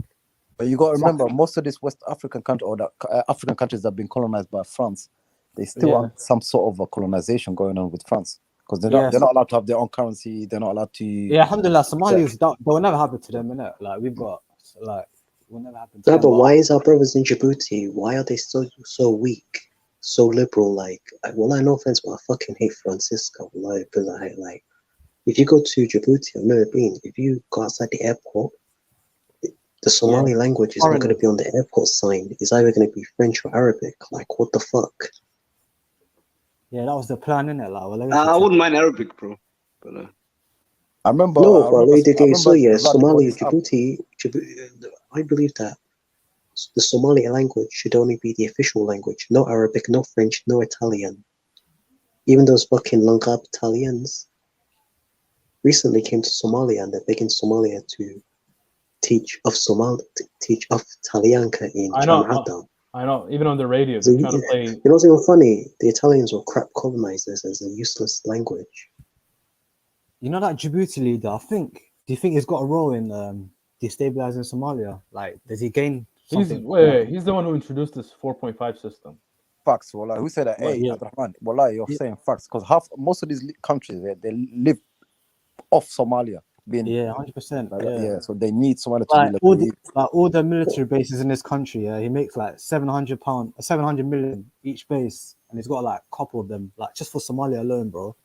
But you got to remember, most of these West African countries or the African countries that have been colonized by France, they still have some sort of a colonization going on with France. Because they're not allowed to have their own currency. They're not allowed to... Yeah, alhamdulillah, Somalis, that will never happen to them, innit? Like, we've got, like, will never happen to them. But why is our brothers in Djibouti, why are they so weak, so liberal? Like, well, no offense, but I fucking hate Francisco. Like, if you go to Djibouti, I've never been. If you go outside the airport, the Somali language is not going to be on the airport sign. It's either going to be French or Arabic. Like, what the fuck? Yeah, that was the plan, innit? Like, I wouldn't mind Arabic, bro. But I remember. No, but Somali, Djibouti. I believe that the Somali language should only be the official language. No Arabic, no French, no Italian. Even those fucking Langab Italians recently came to Somalia and they're begging Somalia to teach of Italianca in Jamhada. I know, even on the radio, they're trying to play... You know what's even funny? The Italians were crap colonizers as a useless language. You know that Djibouti leader, do you think he's got a role in destabilizing Somalia? Like, does he gain something? He's the one who introduced this 4.5 system. Facts, Wallah. Who said that? Hey, Abdurrahman, Wallah, you're saying facts. Because most of these countries, they live off Somalia. 100%. Yeah, so they need Somalia to be all the military bases in this country. Yeah, he makes like 700 million each base, and he's got like a couple of them, like just for Somalia alone, bro.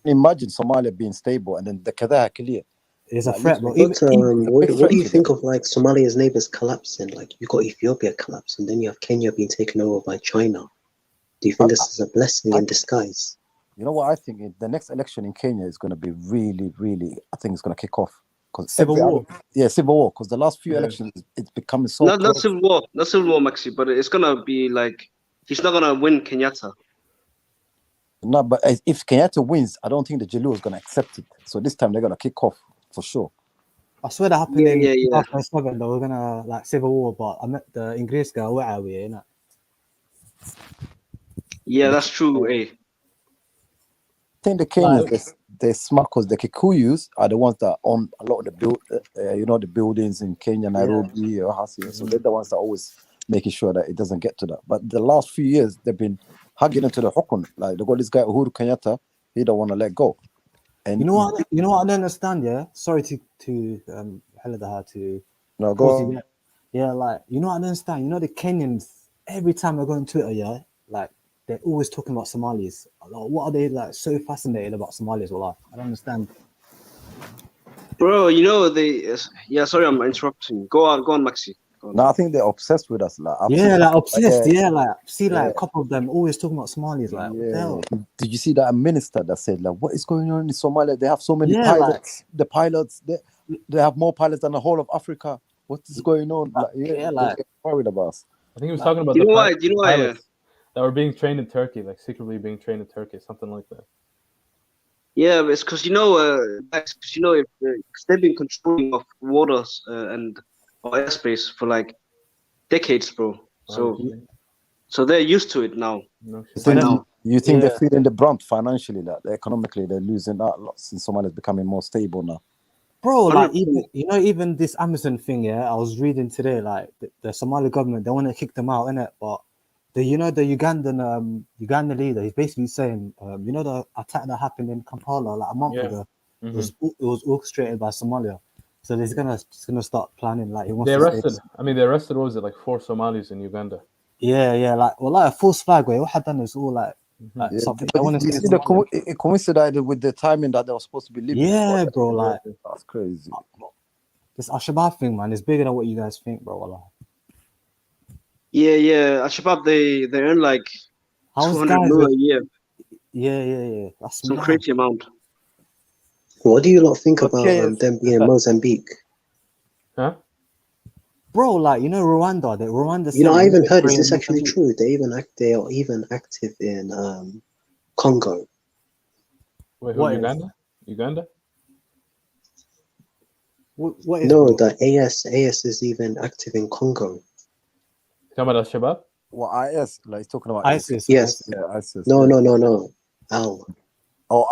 Imagine Somalia being stable, and then the Kadaha clear. It's a threat, bro. But what do you think of like Somalia's neighbors collapsing? Like, you got Ethiopia collapsing, then you have Kenya being taken over by China. Do you think this is a blessing in disguise? You know what I think? The next election in Kenya is going to be really, really, I think it's going to kick off. Civil war. Yeah, civil war. Because the last few elections, it's becoming so... Not civil war, Maxi, but it's going to be like, he's not going to win Kenyatta. No, but if Kenyatta wins, I don't think the Jalu is going to accept it. So this time they're going to kick off, for sure. I swear that happened in 2007, they were going to, like, civil war, but I met the English guy, innit? Yeah, that's true, eh? I think the Kenyans, they're smart because the Kikuyus are the ones that own a lot of the the buildings in Kenya, Nairobi, or Hasi. So they're the ones that always making sure that it doesn't get to that. But the last few years, they've been hugging into the hukun. Like they got this guy Uhuru Kenyatta, he don't want to let go. And You know what? You know what I don't understand. Yeah, sorry to no, pause go you. on. Yeah, like you know what I don't understand. You know the Kenyans. Every time I go on Twitter, yeah, like they're always talking about Somalis. Like, what are they like so fascinated about Somalis? Well, I don't understand. Bro, you know they. Yeah, sorry, I'm interrupting. Go on, Maxi. Go on. No, I think they're obsessed with us. Like, I've Yeah, seen, like obsessed. yeah, Yeah, like see, like yeah, a couple of them always talking about Somalis. Like, what the hell? Did you see that minister that said, like, what is going on in Somalia? They have so many Yeah, like pilots. The pilots, they have more pilots than the whole of Africa. What is going on? Like, yeah, they like get worried about us. I think he was like talking about You the know why? You know why? pilots that were being trained in Turkey, like secretly being trained in Turkey, something like that. Yeah, it's because you know, if cause they've been controlling of waters and our airspace for like decades, bro. Obviously. So they're used to it now. No You shit. By think, now, you think yeah. they're feeling the brunt financially, that economically they're losing out lots since Somalia's becoming more stable now. Bro, like 100%. even even this Amazon thing, yeah. I was reading today, like the Somali government, they want to kick them out, innit? But the Ugandan leader, he's basically saying, the attack that happened in Kampala like a month Yeah. ago, Mhm. it was orchestrated by Somalia. So he's gonna start planning, like he wants They to arrested. They arrested. What was it, like 4 Somalis in Uganda? Yeah, like a false flag where what had done is all like Yeah, something. but I want to you say see, the Somalia. it coincided with the timing that they were supposed to be leaving. Yeah, bro, like That's crazy. this Al-Shabaab thing, man, is bigger than what you guys think, bro. Wallah. yeah. Al-Shabaab they earn like How's 200 guys mil with a year, yeah. That's some mad. crazy amount. What do you lot think about Okay, them being in Mozambique? Huh? Bro, like Rwanda, Rwanda You know, sent I even heard, military is this in actually Mozambique. true? They are even active in Congo. Wait, who? What is Uganda? Uganda? what is No, bro? the AS is even active in Congo. You talking about Al-Shabaab? Well, IS, like he's talking about ISIS. Yes. Yeah, ISIS. No, Yeah. no. Al. Oh,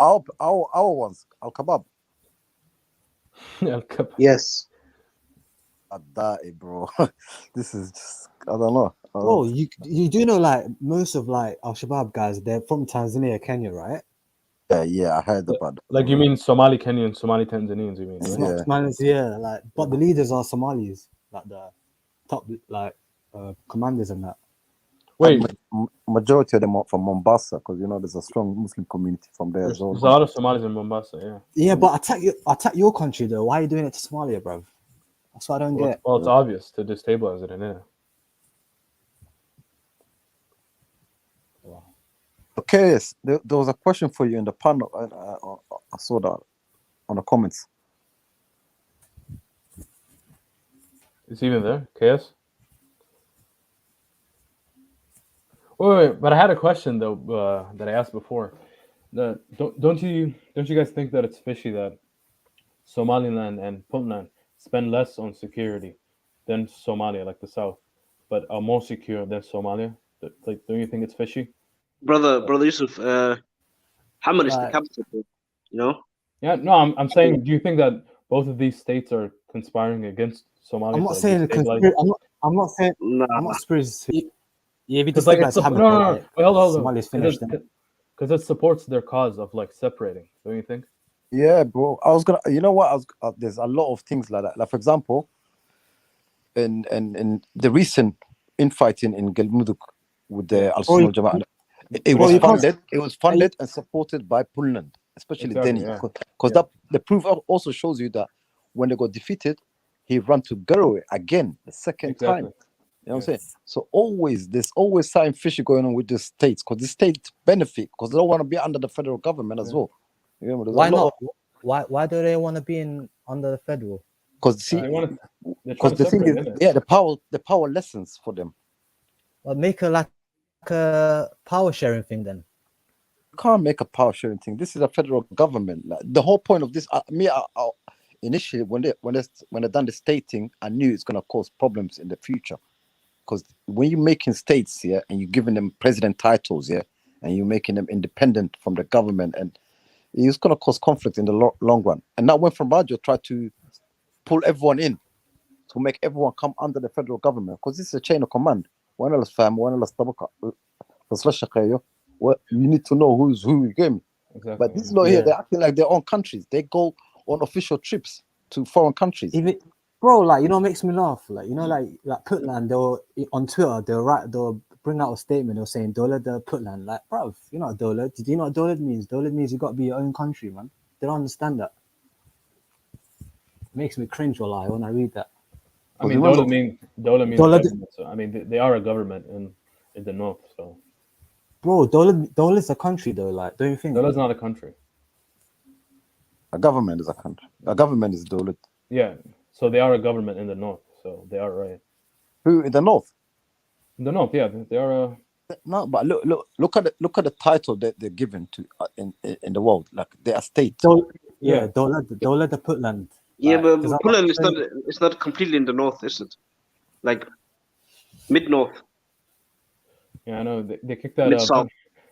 our ones, Al Kabab. Al-Qaeda. Yes. Adai, bro. This is just, I don't know. Bro, you do know like most of like Al-Shabaab guys, they're from Tanzania, Kenya, right? Yeah, I heard about that. Like you mean Somali Kenyans, Somali Tanzanians? You mean, right? Yeah. Somalis, yeah, like but the leaders are Somalis, like the top like commanders and that. Wait, Majority of them are from Mombasa, because there's a strong Muslim community from there there's as well. a lot of Somalis in Mombasa, yeah. Yeah, but attack your country though. Why are you doing it to Somalia, bro? That's what I don't get. Well, it's obvious to destabilize it, innit? Okay, yes, there was a question for you in the panel. I saw that on the comments. It's even there, KS. Wait, but I had a question though that I asked before. Don't you guys think that it's fishy that Somaliland and Puntland spend less on security than Somalia, like the South, but are more secure than Somalia? Like, don't you think it's fishy? Brother Yusuf, Hamad is the Like, capital, bro. You know? Yeah, no, I'm saying, do you think that both of these states are conspiring against Somalia I'm to not like saying destabilize? I'm not saying Nah. I'm not conspiracy. Yeah, if you Because like destabilize Hamad, no, like wait, hold on. Somalia's finished. Then. Because it supports their cause of like separating. Don't you think? Yeah, bro. I was gonna. You know what? There's a lot of things like that. Like for example, in the recent infighting in Galmudug with the Al Sunnah Jama'ah, it was funded and supported by Puntland, especially Exactly, Denny, because the proof also shows you that when they got defeated, he ran to Garowe again the second time. You know what I'm saying? So there's always something fishy going on with the states, because the states benefit because they don't want to be under the federal government as well. You know, why not? Why do they want to be under the federal? Because the thing is, the power lessons for them. Well, make a power sharing thing then. You can't make a power sharing thing. This is a federal government. Like, the whole point of this, initially when they done the state thing, I knew it's gonna cause problems in the future. Because when you're making states here and you're giving them president titles here and you're making them independent from the government, and it's going to cause conflict in the long run. And now when Farmajo tried to pull everyone in, to make everyone come under the federal government, because this is a chain of command. One else fam, one else tabaka. Well, you need to know who's who again. Exactly. But this law here, they're acting like their own countries. They go on official trips to foreign countries. Even, bro, like, you know, it makes me laugh. Like, you know, like Puntland, they'll on Twitter, they'll bring out a statement. They're saying Dola the Puntland. Like, bro, you're not Dola. Do you know what Dola means? Dola means you got to be your own country, man. They don't understand that. It makes me cringe, wallahi, when I read that. I mean, Dola means government. So I mean, they are a government in the north. So, bro, Dola is a country, though. Like, don't you think? Dola's not a country. A government is a country. A government is Dola. Yeah. So they are a government in the north. So they are right. Who in the north? In the north, yeah, they are. No, but look at the title that they're given to in the world. Like they are state. Dola the Puntland. Yeah, Like, but Puntland is not completely in the north, is it? Like mid north. Yeah, I know they kicked out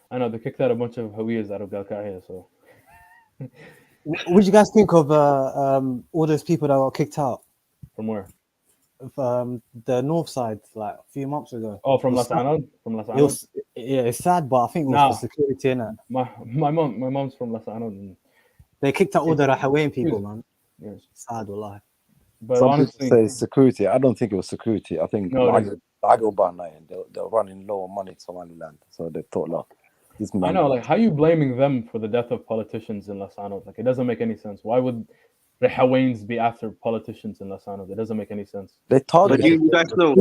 I know they kicked out a bunch of Hawiyas out of Galkaria. So, what do you guys think of all those people that got kicked out? From where? The north side, like a few months ago. Oh, from Las Anod? From Las Anod? It's sad, but I think it was for security, innit? My mom's from Las Anod. And they kicked out all the Rahawain people, man. Yes. Sad, wallahi. But some honestly, people say security. I don't think it was security. I think they're running low on money in Somaliland, so they thought, look, this man. I know, like, how are you blaming them for the death of politicians in Las Anod? Like, it doesn't make any sense. Why would Rahawains be after politicians in Las Anod? It doesn't make any sense. They target. But you guys know,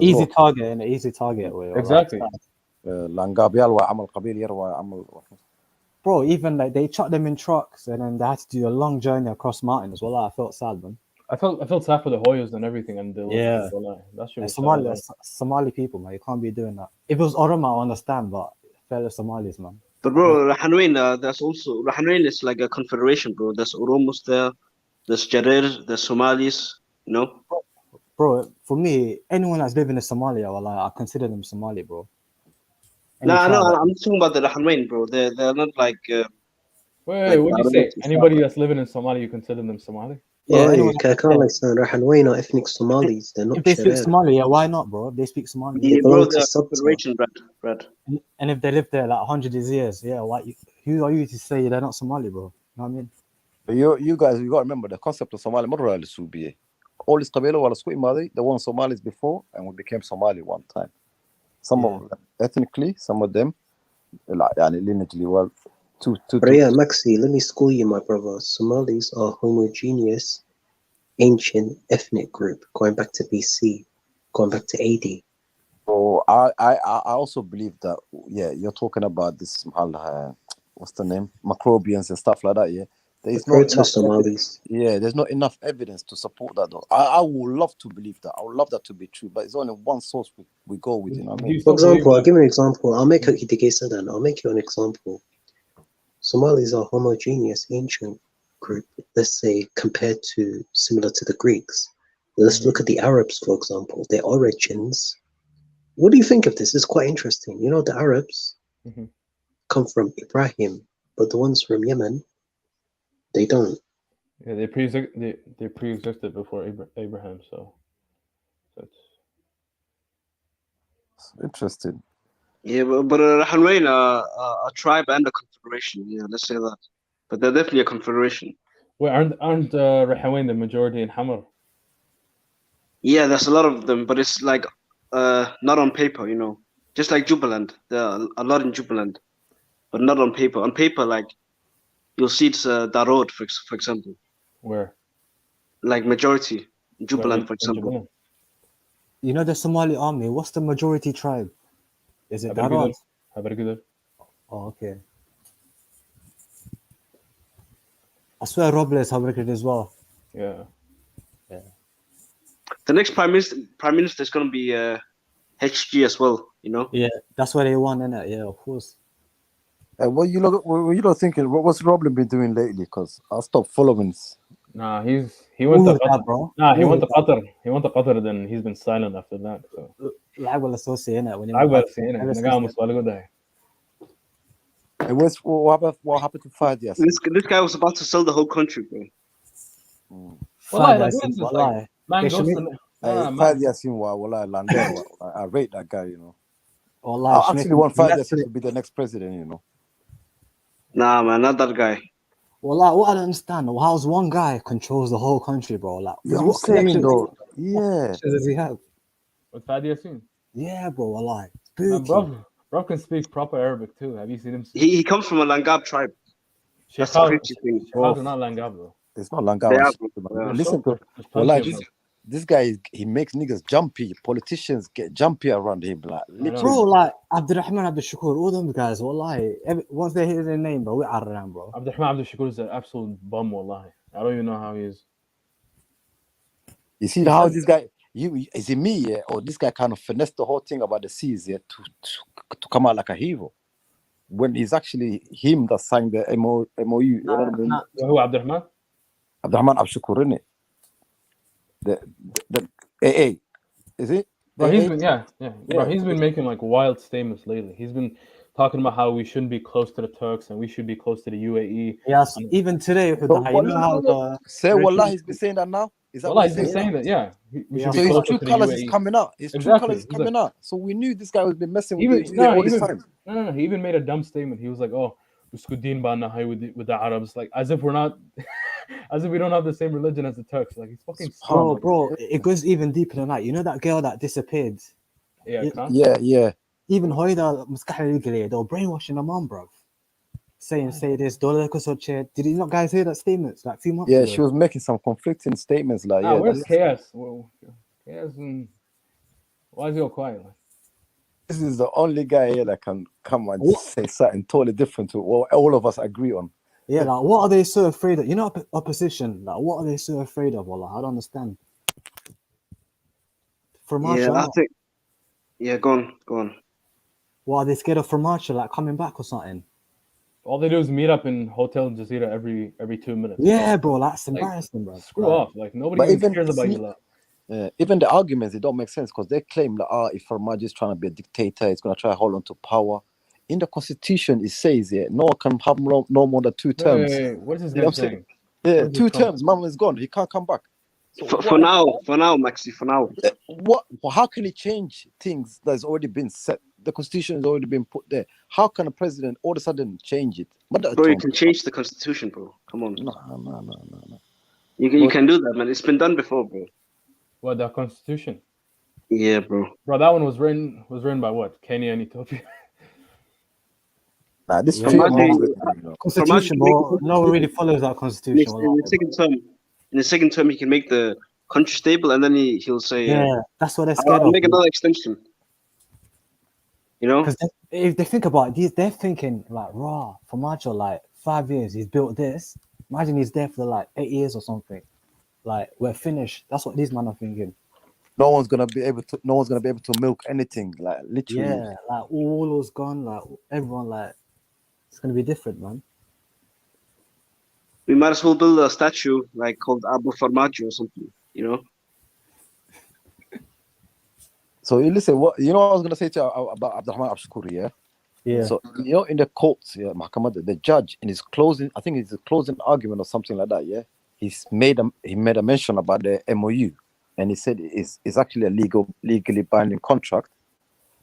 easy target and easy target way. Exactly. Bro, even like they chucked them in trucks and then they had to do a long journey across mountains as well. I felt sad, man. I felt sad for the Hoyas and everything, and that shit was Somali people, man. You can't be doing that. If it was Oroma, I understand, but fellow Somalis, man. But bro, Rahanwein, there's also Rahanwein is like a confederation, bro. There's Oromos there, there's Jarir, there's Somalis, you know. Bro, for me, anyone that's living in Somalia, well, I consider them Somali, bro. No, I'm talking about the Rahanwein, bro. They're not like. Wait, what do you say? Anybody that's living in Somalia, you consider them Somali? Yeah, Rahanwein are ethnic Somalis. They're not. If they speak Somali, yeah, why not, bro? They speak Somali. Yeah, bro, they're confederation, Brad. And if they live there like hundreds of years, yeah, who are you to say they're not Somali, bro? You know what I mean? But you guys, you got to remember the concept of Somali. All this Qabila were Mali, the one Somalis before, and we became Somali one time. Some of them ethnically, some of them, lineagely, well, Yeah, Maxi, let me school you, my brother. Somalis are homogeneous, ancient ethnic group going back to BC, going back to AD. So I also believe that, yeah, you're talking about this, what's the name? Macrobians and stuff like that, yeah. There's Somalis. Yeah, there's not enough evidence to support that, though. I would love to believe that. I would love that to be true, but it's only one source we go with, you know what I mean? For example, I'll give you an example. I'll make you an example. Somalis are homogeneous, ancient group, let's say, similar to the Greeks. Let's look at the Arabs, for example, their origins. What do you think of this? It's quite interesting. You know, the Arabs come from Ibrahim, but the ones from Yemen, they don't. Yeah, they pre-existed before Abraham, so that's interesting. Yeah, but Rahanwein are a tribe and a confederation. Yeah, let's say that. But they're definitely a confederation. Wait, aren't Rahanwein the majority in Hamar? Yeah, there's a lot of them, but it's like not on paper, you know. Just like Jubaland, there are a lot in Jubaland, but not on paper. On paper, like you'll see it's Darod, for example. Where? Like majority in Jubaland, for example. Jubaland? You know the Somali army. What's the majority tribe? Is it Darod? Oh, okay. I swear Robles Habarkid as well. Yeah. The next prime minister is gonna be HG as well, you know. Yeah, that's what they want, innit? Yeah, of course. What you not thinking? What's Roblin been doing lately? Because I stopped following. Nah, he went to Qatar, bro. Nah, he went to Qatar. He went to Qatar, then he's been silent after that. So. What happened to Fahd? Yes. This guy was about to sell the whole country, bro. Man They goes should to make, Fadi man. Yassin Wallah Lander. I rate that guy, you know. Wallah, I should actually make want Fadi let's Yassin put to be the next president, you know. Nah, man, not that guy. Wallah, what I don't understand, how's one guy controls the whole country, bro? Like, You know because what I'm saying, though? Yeah. does he have? With Fadi Yassin. Yeah, bro, wallah. Man, Spooky. bro can speak proper Arabic too. Have you seen him speak? He comes from a Langab tribe. That's the crazy thing. Shekhals are not Langab, bro. It's not They Langawa. are, shit, bro. man. Yeah. Listen to There's plenty Wallah, of this guy, he makes niggas jumpy. Politicians get jumpy around him, like literally. Bro, like Abdurrahman Abdul Shakur, all them guys, wallahi, once they hear their name, bro, we are around, bro. Abdurrahman Abdul Shakur is an absolute bum, wallahi. I don't even know how he is. You see how this guy, is it me, yeah, or this guy kind of finessed the whole thing about the seas, yeah, to come out like a hero, when it's actually him that signed the MOU. You know what I mean? Who, Abdurrahman? Abdurrahman Abdul Shakur, innit? The AA, is it? Bro, AA? Bro, he's been making like wild statements lately. He's been talking about how we shouldn't be close to the Turks and we should be close to the UAE. Yes, even today, you know how the say Wallah, he's been saying that now. Is that Wallah, what he's been saying that? Yeah. We So should be his closer true to the colors UAE. is coming out. His true colors is coming out. So we knew this guy was been messing with you all this time. No. He even made a dumb statement. He was like, "Oh, uskudin ba'nahay with the Arabs," like as if we're not, as if we don't have the same religion as the Turks. Like he's fucking stupid. Bro, it goes even deeper than that. You know that girl that disappeared? Yeah. Even Hoida Muskahli, they were brainwashing her mom, bro. Say this, did you not guys hear that statements like a few months ago? Yeah, she was making some conflicting statements like, where's KS? KS and why is he all quiet? This is the only guy here that can come and say something totally different to what all of us agree on. Yeah, like what are they so afraid of? You know, opposition, like what are they so afraid of? Well, I don't understand. Yeah, I think. Yeah, go on. What are they scared of Formaggio, like coming back or something? All they do is meet up in Hotel Jazeera every 2 minutes. Yeah, bro, that's embarrassing, bro. Screw off. Like nobody even cares about you. Even the arguments, they don't make sense because they claim that if Formaggio is trying to be a dictator, he's going to try to hold on to power. In the constitution, it says no one can have no more than 2 terms. What is this guy saying? Yeah, 2 terms. Mama is gone. He can't come back. So for now, Maxi, for now. How can he change things that's already been set? The constitution has already been put there. How can a president all of a sudden change it? Bro, you can change the constitution, bro. Come on. No. You can do that, man. It's been done before, bro. What, the constitution? Yeah, bro. Bro, that one was written by what? Kenya and Ethiopia. Nah, this constitution, bro. No one really follows that constitution. In the second term, he can make the country stable, and then he'll say, that's what they're scared of. Make another extension. You know, because if they think about it, they're thinking like, raw Formaggio, like 5 years, he's built this. Imagine he's there for like 8 years or something. Like we're finished. That's what these men are thinking. No one's gonna be able to milk anything. Like literally. Yeah, like all was gone. Like everyone, like it's gonna be different, man. We might as well build a statue like called Abu Formaggio or something. You know. So listen, what I was gonna say to you about Abdurrahman Abshkuri, yeah. So in the courts, Mahkamah, the judge in his closing, I think it's a closing argument or something like that, he made a mention about the MOU, and he said it's actually a legally binding contract,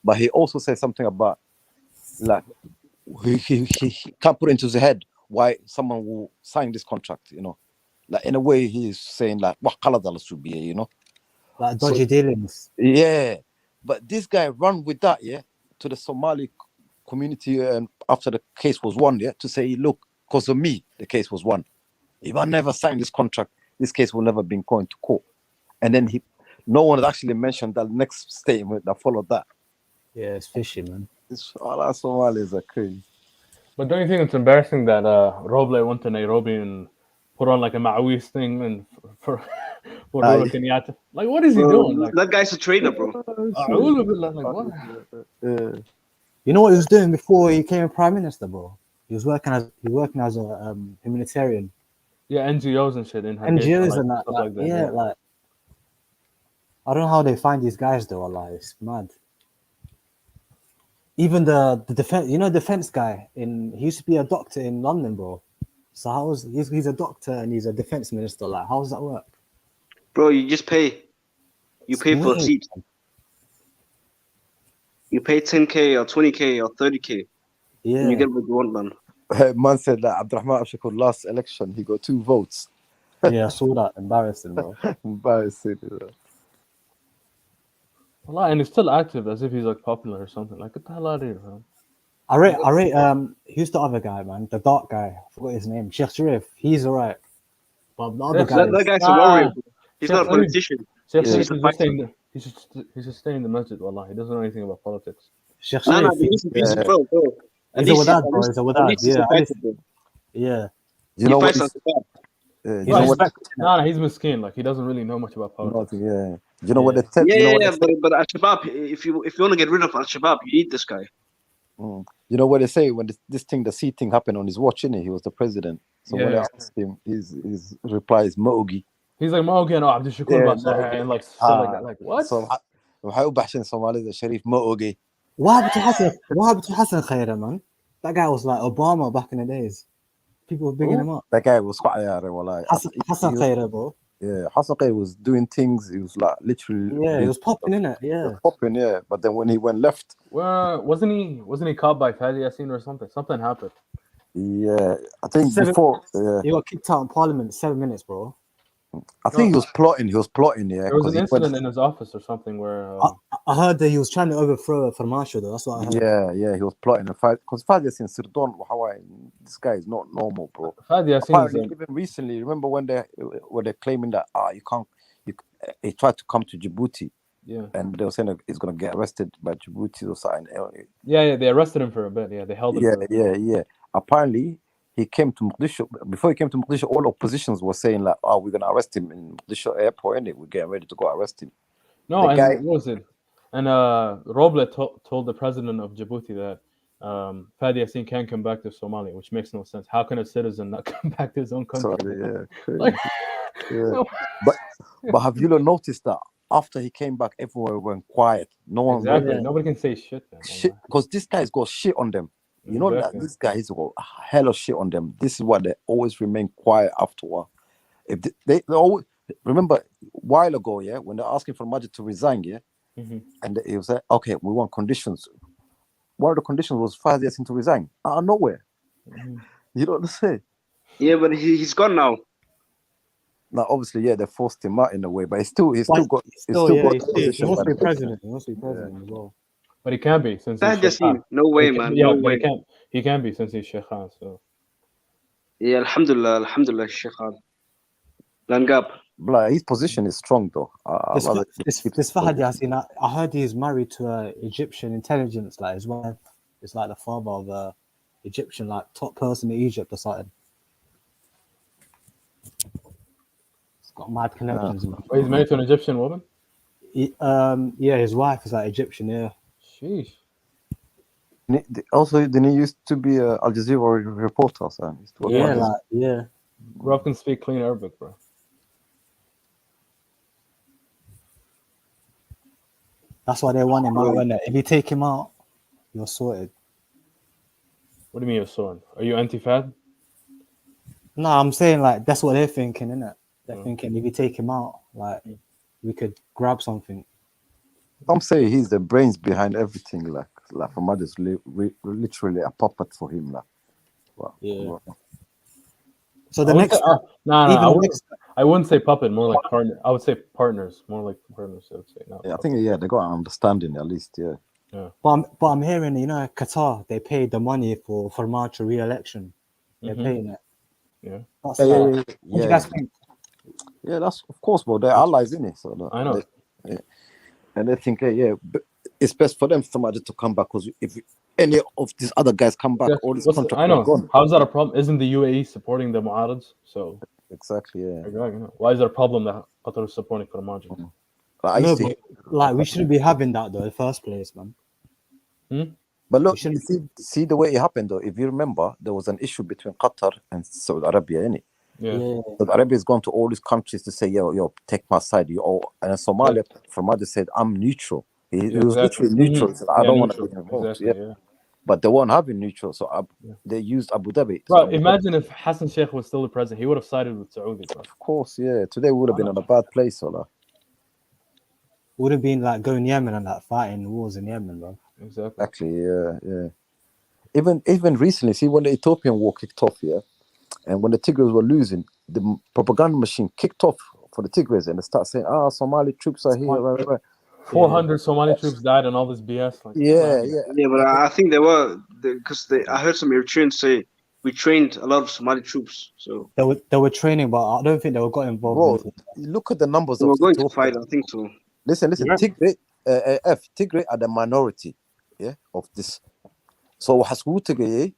but he also said something about like he can't put into his head why someone will sign this contract, like in a way he's saying like what color should be, like dodgy dealings. Yeah. But this guy ran with that, to the Somali community, and after the case was won, to say, look, because of me, the case was won. If I never signed this contract, this case will never been going to court. And then no one had actually mentioned that next statement that followed that. Yeah, it's fishy, man. Somalis are crazy. But don't you think it's embarrassing that Roble went to Nairobi and put on like a Ma'awis thing and for Uhuru Kenyatta? Like, what is he doing? Like, that guy's a traitor, bro. Like, what? You know what he was doing before he became prime minister, bro? He was working as a humanitarian. Yeah, NGOs and shit in NGOs and that. Like that. Yeah, like I don't know how they find these guys though. Like it's mad. Even the defense guy he used to be a doctor in London, bro. So he's a doctor and he's a defense minister. Like, how does that work? Bro, you just pay. You It's pay for a weird. seat. You pay 10k or 20k or 30k, and you Yeah. get what you want, man. Man said that Abdurrahman Abshakur last election he got 2 votes. Yeah, I saw that. Embarrassing, bro. Embarrassing. Well, and he's still active as if he's like popular or something. Like, get the hell out of here, bro. I rate who's the other guy, man? The dark guy. I forgot his name. Sheikh Sharif. He's alright. But the other Yes, guy That is guy's a warrior. He's Sheikh not a Sharif. politician. Sheikh Yeah. Sharif He's a is just fighter. staying. He's just staying in the masjid. Wallah, he doesn't know anything about politics. Sheikh No, Sharif. but he's bro. At He's a least wadad, bro. He's a at wadad. least he's a Yeah, at fighter, least, bro. yeah. You know He what? fights on the side. You He's know what? respected. No, he's miskin. Like, he doesn't really know much about politics. Nothing, yeah. You know what Yeah. they said? You know what Yeah, they say? but Al Shabaab, if you want to get rid of Al Shabaab, you need this guy. You know what they say when this thing, the seat thing happened on his watch, innit? He was the president. So when they Yeah. asked him, his reply is Mogi. He's like, Mogi and Abdul Shakur Yeah, Basah and like shit like that. Like, what? So how بحشن Somali the Sharif Mogi. What happened to Hassan Khaira, man? That guy was like Obama back in the days. People were bigging him up. That guy was quite wallahi. Hassan Khaira, bro. Yeah, Hassan Khair was doing things. He was like literally. Yeah, he was popping in it. He Yeah. was popping, yeah. But then when he went left, Well, wasn't he caught by Fadi Yassin or something? Something happened. yeah, I think He got kicked out in Parliament in 7 minutes, bro. I think he was plotting. Yeah. There was an incident in his office or something where. I heard that he was trying to overthrow Farmasho, though. That's what I heard. Yeah, he was plotting a fight because Fadi Yassin Sirdon, Hawaii. This guy is not normal, bro. Fadi Yassin Apparently, even recently, remember when they're claiming that he tried to come to Djibouti, yeah, and they were saying that he's gonna get arrested by Djibouti or something. yeah, they arrested him for a bit. Yeah, they held him. For a bit. Yeah. Apparently, he came to Mogadishu. Before he came to Mogadishu, all oppositions were saying like, "Oh, we're gonna arrest him in Mogadishu airport, and we're getting ready to go arrest him." No, The and guy- what was it? And Roble told the president of Djibouti that Fadi Yassin can't come back to Somalia, which makes no sense. How can a citizen not come back to his own country? Sorry, yeah. Like, Yeah. But have you not noticed that after he came back, everywhere went quiet? No one exactly. Nobody can say shit. Then. shit because this guy's got shit on them. You know Exactly. that this guy has got a hell of shit on them. This is why they always remain quiet after a while. If they always remember a while ago, yeah, when they're asking for Majid to resign, yeah, and he was like, okay, we want conditions. One of the conditions was Fadi Yassin to resign. Out of nowhere. You know what I'm saying? Yeah, but he's gone now. Now, obviously, yeah, they forced him out in a way, but he's still got He the position. wants to be by the- president. He wants to be president as well. But he can't be since he's Fahd Sheikh Khan. Yassin, no way, man. Yeah, No but way. he can't be since he's Sheikh Khan. So Yeah, Alhamdulillah, Sheikh Khan. Langab. Blah, his position is strong though. This Fahad Yassin, I heard he's married to an Egyptian intelligence, like his wife is like the father of a Egyptian, like top person in Egypt or something. It's got mad connections. Man. he's married to an Egyptian woman. Yeah, his wife is like Egyptian. Yeah. Sheesh. Also, didn't he used to be Al Jazeera reporter? So Yeah. Rob can speak clean Arabic, bro. That's why they want him out. Innit? If you take him out, you're sorted. What do you mean you're sorry? Are you anti-Fad? No, I'm saying like that's what they're thinking, innit? They're thinking if you take him out, like we could grab something. Some say he's the brains behind everything. Like Ahmad is literally a puppet for him. Like, wow. Yeah. So the next, I wouldn't say puppet, more like partner. I would say partners, more like partners. I would say. Yeah, I think they got an understanding at least. Yeah. Yeah. But I'm hearing, Qatar, they paid the money for Farmacho re-election. They're paying it. Yeah. What do you guys think? Yeah, that's of course, but they're allies, isn't it? So I know. And they think, but it's best for them to come back because if any of these other guys come back, all these contracts I know. are gone. How's that a problem? Isn't the UAE supporting the Mu'arids? So exactly, yeah. Exactly. Why is there a problem that Qatar is supporting Farmacho? We shouldn't be having that though in the first place, man. But look, see the way it happened though. If you remember, there was an issue between Qatar and Saudi Arabia, innit? Yeah. Saudi Arabia has gone to all these countries to say, yo, take my side. And Somalia, Farmacho said, I'm neutral. He was literally neutral. He said, I don't want to be involved. Exactly, but they weren't having neutral, so they used Abu Dhabi. Bro, So imagine if Hassan Sheikh was still the president, he would have sided with Saudi, bro. of course, yeah. Today we would have been in a bad place, Ola. Would have been like going Yemen and like fighting wars in Yemen, bro. Exactly. Actually, yeah. Even recently, see when the Ethiopian war kicked off, yeah, and when the Tigray were losing, the propaganda machine kicked off for the Tigray, and they start saying, Somali troops are here, right. 400 Somali troops died and all this BS. Like, Yeah. Yeah, but I think they were because I heard some Eritreans say we trained a lot of Somali troops, so They were training, but I don't think they were got involved. Bro, look at the numbers they of were going to Ethiopia. fight. I think so. Listen, Yeah. Tigray, Tigray are the minority, of this. So Haskutige,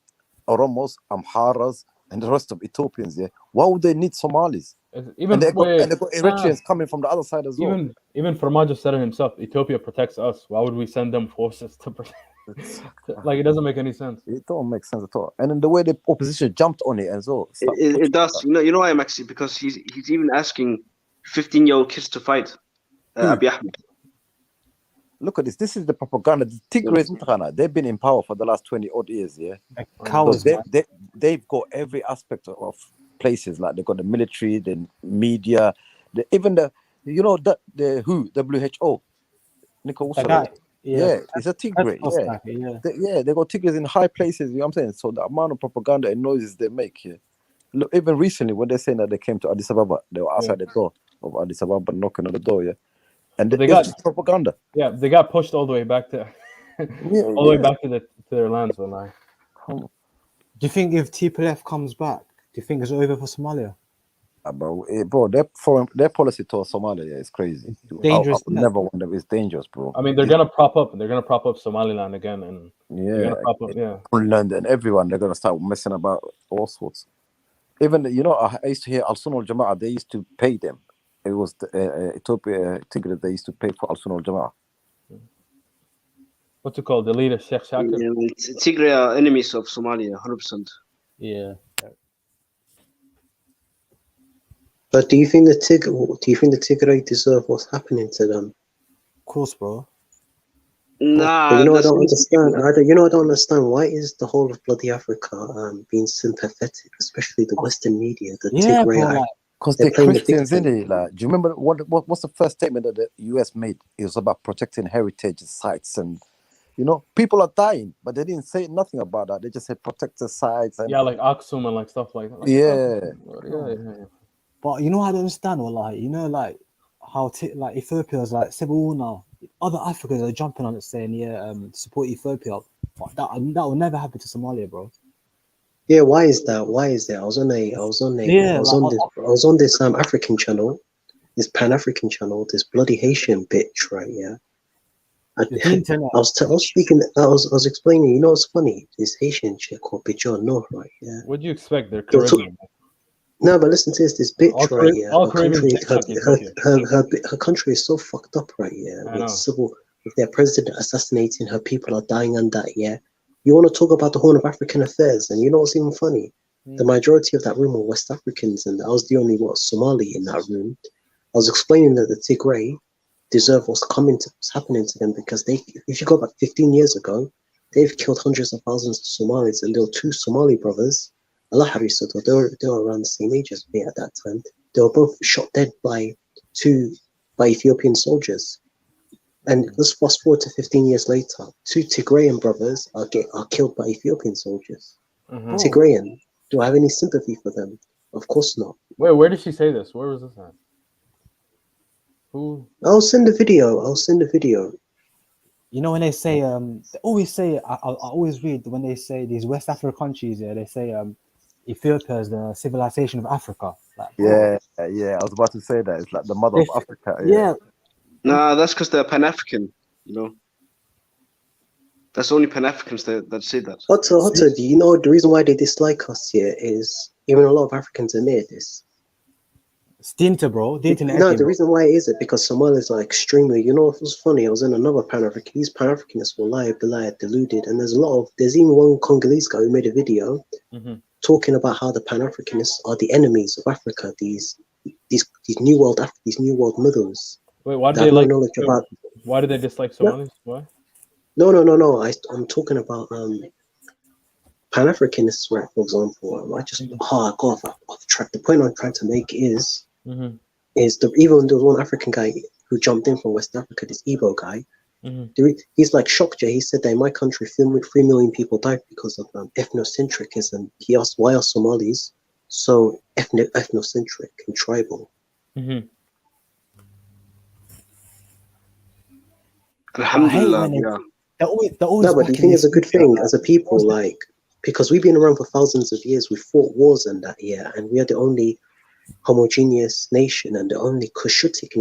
Oromos, Amharas, and the rest of Ethiopians, Why would they need Somalis? Even And they got Eritreans coming from the other side as well. Even Farmajo said it himself. Ethiopia protects us. Why would we send them forces to protect? Like, it doesn't make any sense. It don't make sense at all. And then the way the opposition jumped on it as well. It does. You know why, Maxi? Because he's even asking 15-year-old kids to fight Abiy Ahmed. Look at this. This is the propaganda. The Tigray, they've been in power for the last 20 odd years, Cowards, so they've got every aspect of places. Like they've got the military, the media, even the WHO. Nico, it's a Tigray. They got Tigrays in high places. You know what I'm saying? So the amount of propaganda and noises they make here. Look, even recently when they're saying that they came to Addis Ababa, they were outside the door of Addis Ababa knocking on the door, and they got propaganda. Yeah, they got pushed all the way back to all the way back to their lands. When do you think if TPLF comes back, do you think it's over for Somalia? Bro, their policy towards Somalia is crazy. Dangerous. I never want them. It's dangerous, bro. I mean, they're gonna prop up Somaliland again, and they're gonna prop up, Puntland and everyone. They're gonna start messing about all sorts. Even I used to hear Al Sunnah Al Jama'ah. They used to pay them. It was Ethiopia Tigray. They used to pay for Al Sunnah Al Jama'ah. What's it called? The leader Sheikh Shakir. Yeah, Tigray are enemies of Somalia, 100%. Yeah. But do you think the Tigray deserve what's happening to them? Of course, bro. Nah, but I don't understand. I don't understand. Why is the whole of bloody Africa being sympathetic, especially the Western media? The Tigray, because they're Christians, isn't it? Like, do you remember what's the first statement that the US made? It was about protecting heritage sites, and people are dying, but they didn't say nothing about that. They just said protect the sites. And, like Aksum and like stuff like that. Yeah. But I don't understand, like how Ethiopia is like civil war now. Other Africans are jumping on it saying, support Ethiopia. But that will never happen to Somalia, bro. Yeah, why is that? I was on this African channel, this Pan-African channel, this bloody Haitian bitch, right? Yeah. I was explaining. It's funny. This Haitian chick called Bijon North, right? Yeah. What do you expect? They're Caribbean. No, but listen to this bitch, right? Yeah. Her country is so fucked up, right? Yeah. With their president assassinating, her people are dying and that. Yeah. You want to talk about the Horn of African affairs, and what's even funny? The majority of that room were West Africans, and I was the only Somali in that room. I was explaining that the Tigray deserve what's happening to them because if you go back 15 years ago, they've killed hundreds of thousands of Somalis, and there were two Somali brothers. Allah Harisoto, they were around the same age as me at that time. They were both shot dead by Ethiopian soldiers. And let's fast forward to 15 years later. Two Tigrayan brothers are killed by Ethiopian soldiers. Tigrayan. Do I have any sympathy for them? Of course not. Wait, where did she say this? Where was this at? Who? I'll send a video. When they say they always say I always read when they say these West African countries, they say Ethiopia is the civilization of Africa. Like, yeah. I was about to say that it's like the mother of Africa. Yeah. Nah, that's because they're Pan-African. That's only Pan-Africans that say that. Hotter, do you know the reason why they dislike us here is even a lot of Africans admit this. It's the internet, bro. The reason why is it because Somalis are extremely. It was funny. I was in another Pan-African. These Pan-Africanists were liar, deluded, and there's even one Congolese guy who made a video talking about how the Pan-Africanists are the enemies of Africa. These new world Muslims. Wait, why do they dislike Somalis? Why? No. I'm talking about Pan-Africanists, right, for example, I just I got off track. The point I'm trying to make is even there was one African guy who jumped in from West Africa, this Igbo guy. He's like shocked. He said that in my country, 3 million people died because of ethnocentrism. He asked, why are Somalis so ethnocentric and tribal? Alhamdulillah, yeah. They're always but do you think it's a good thing as a people, like, because we've been around for thousands of years, we fought wars and that, yeah, and we are the only homogeneous nation and the only Cushitic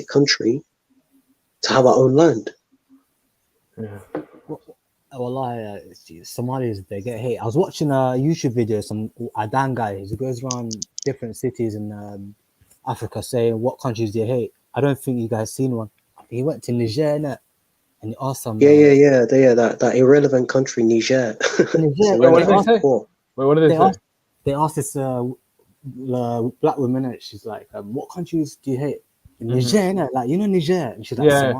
country to have our own land. Yeah. Well, Somalis, they get hate. I was watching a YouTube video, some Adan guy who goes around different cities in Africa saying what countries they hate. I don't think you guys seen one. He went to Niger and he asked them. That irrelevant country, Niger. Niger. Wait, what did they say? Wait, what did they say? They asked this black woman, and she's like, "What countries do you hate?" Niger, like, you know Niger, and she's like,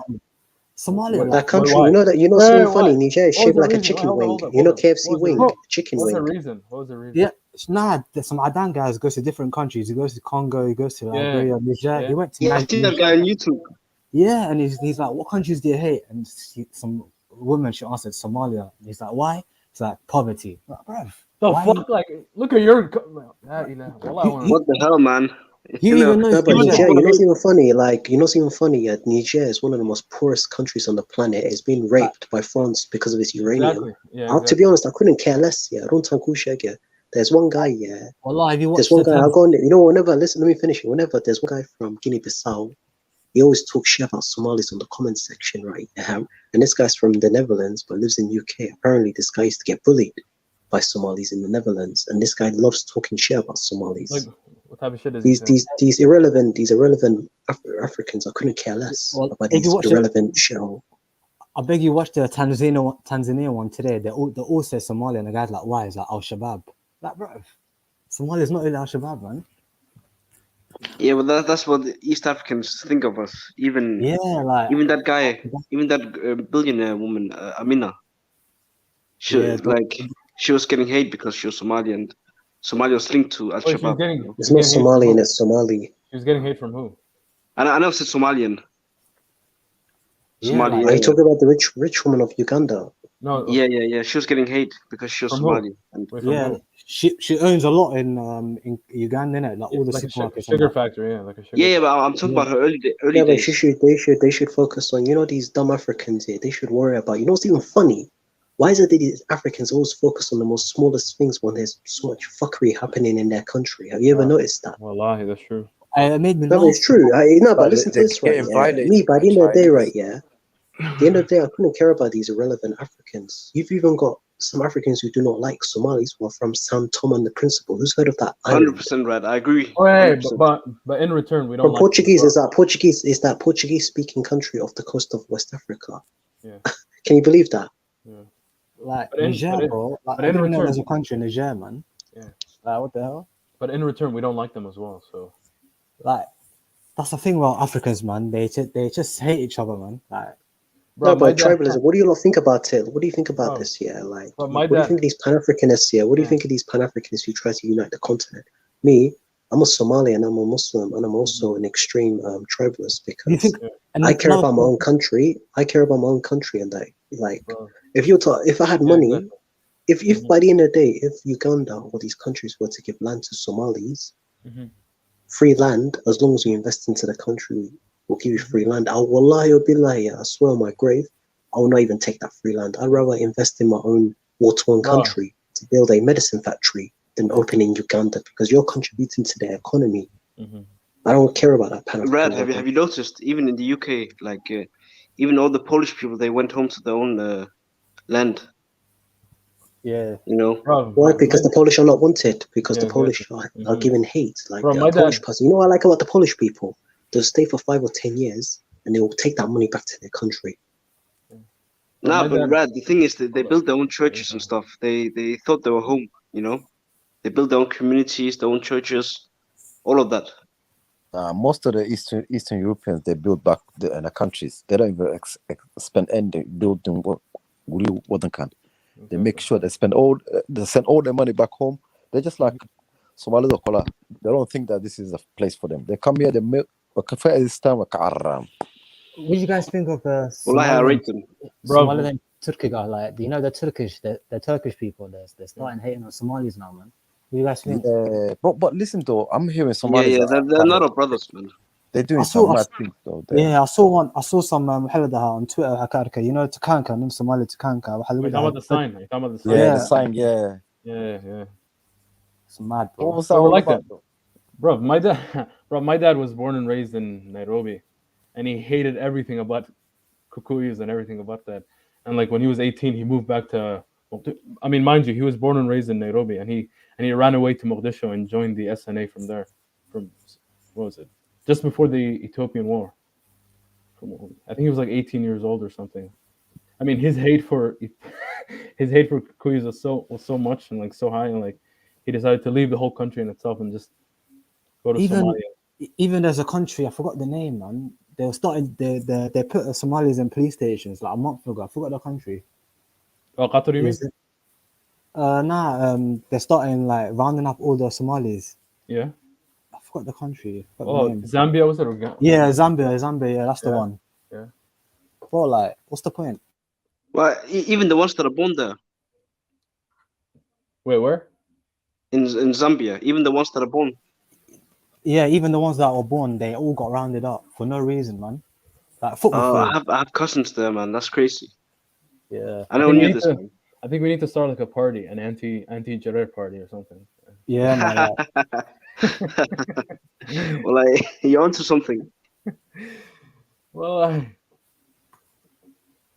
Somalia. That country, you know something funny. Niger is shaped like a chicken wing. You know KFC wing, chicken wing. What was the reason? Yeah, some Adan guys goes to different countries. He goes to Congo. He goes to Liberia, Niger. He went to. Yeah, I see that guy on YouTube. Yeah, and he's like, "What countries do you hate?" And some woman, she answered Somalia. And he's like, "Why?" It's like poverty. Like, bruv, the fuck? Like, look at your. What the hell, man? You even know, but Niger, you know what's even funny? Like, you know what's even funny? Niger is one of the most poorest countries on the planet. It's been raped by France because of its uranium. Exactly. Yeah, To be honest, I couldn't care less. Yeah, I don't talk shit. Yeah, there's one guy. Yeah, there's one guy. I'll go on. You know, whenever let me finish it. Whenever there's one guy from Guinea-Bissau, he always talks shit about Somalis on the comment section, right? Yeah, and this guy's from the Netherlands but lives in UK. Apparently, this guy used to get bullied by Somalis in the Netherlands, and this guy loves talking shit about Somalis. Like, what type of shit is these irrelevant Africans? I couldn't care less about these irrelevant shit. I beg you, watch the Tanzania one today. They all say Somalia, and the guy's like, "Why?" It's like Al Shabaab. Like, bro, Somalia's not really Al Shabaab, man. Yeah, well, that's what the East Africans think of us. Even that guy, even that billionaire woman, Amina. She was getting hate because she was Somali, and Somalia was linked to Al Shabaab. It's not Somalian, it's Somali. She was getting hate from who? I know it's Somalian. Somali. Are you talking about the rich woman of Uganda? No. Yeah. She was getting hate because she was Somali. She owns a lot in Uganda, innit? Like all the supermarkets. Sugar factory, yeah, like a sugar. Yeah, but I'm talking about her early days. But they should focus on, these dumb Africans here. They should worry about, what's even funny? Why is it that these Africans always focus on the most smallest things when there's so much fuckery happening in their country? Have you ever noticed that? Wallahi, that's true. It made me laugh. It's true. But listen to this, right? Yeah? Me, by the end of the day, right? Yeah. At the end of the day, I couldn't care about these irrelevant Africans. You've even got some Africans who do not like Somalis who are from San Tom and the Principle. Who's heard of that? 100% right. I agree. But in return, we don't. Like Portuguese is that Portuguese speaking country off the coast of West Africa. Yeah. Can you believe that? Yeah. Like Niger, bro. Like, I didn't know there's a country in Niger, man. Yeah. Like, what the hell? But in return, we don't like them as well. So, like, that's the thing about Africans, man. They just hate each other, man. Like, bro, but tribalism. What do you lot think about it? What do you think about this? Yeah, like, what do you think of these Pan-Africanists here? What do you think of these Pan-Africanists who try to unite the continent? Me, I'm a Somali and I'm a Muslim and I'm also an extreme tribalist because I care about my own country. I care about my own country, and like, if I had money, if by the end of the day, if Uganda or these countries were to give land to Somalis, free land, as long as you invest into the country, we'll give you free land. Wallahi or billahi, I swear on my grave, I will not even take that free land. I'd rather invest in my own war-torn country to build a medicine factory than open in Uganda because you're contributing to their economy. I don't care about that. Brad, have you noticed, even in the UK, like even all the Polish people, they went home to their own land. Yeah. Why? Because the Polish are not wanted. Because the Polish are given hate. Like the Polish person. You know what I like about the Polish people? They'll stay for 5 or 10 years and they will take that money back to their country. But Brad, the thing is that they built their own churches and stuff. They thought they were home, They built their own communities, their own churches, all of that. Most of the Eastern Europeans, they build back in the countries. They don't even spend any building what can. They make sure they send all their money back home. They're just like Somali Kola. They don't think that this is a place for them. They come here, they make this time. What do you guys think of Wallahi, I Somaliland? rate them. Somaliland Turkic are like, you know, the Turkish people. They're starting hating on Somalis now, man. What do you guys think? Yeah, but listen though, I'm hearing Yeah, Somalis. yeah, they're not our brothers, man. They're doing I saw- some I mad s- things though. Yeah, I saw some محلدها on Twitter حكاركة. You know, Takanka, نم Somali Takanka. Are you talking about the sign? Are you talking about the sign? Yeah, Yeah. the sign. Yeah. Yeah. It's mad, What bro. was that Bro, all like about? that. Bro, my dad was born and raised in Nairobi, and he hated everything about Kukuyus and everything about that. And like when he was 18, he moved back to. I mean, mind you, he was born and raised in Nairobi, and he ran away to Mogadishu and joined the SNA from there. From what was it? Just before the Ethiopian War. I think he was like 18 years old or something. I mean, his hate for Kukuyus was so much and like so high, and like he decided to leave the whole country in itself and just go to Somalia. Even there's a country, I forgot the name, man. They were starting. They put Somalis in police stations like a month ago. I forgot the country. Oh, Qatar, you mean? Is it- they're starting like rounding up all the Somalis. Yeah. I forgot the country. I forgot Oh, the name. Zambia was it? Or Yeah, Zambia. Yeah, that's the Yeah. one. Yeah. Bro, like, what's the point? Well, even the ones that are born there Wait, where? in Zambia, even the ones that are born. Yeah, even the ones that were born, they all got rounded up for no reason, man. Like football field. I have cousins there, man. That's crazy. Yeah. I never knew this, man. I think we need to start like a party, an anti-Jared party or something. Yeah, man. Well, you're onto something. Well,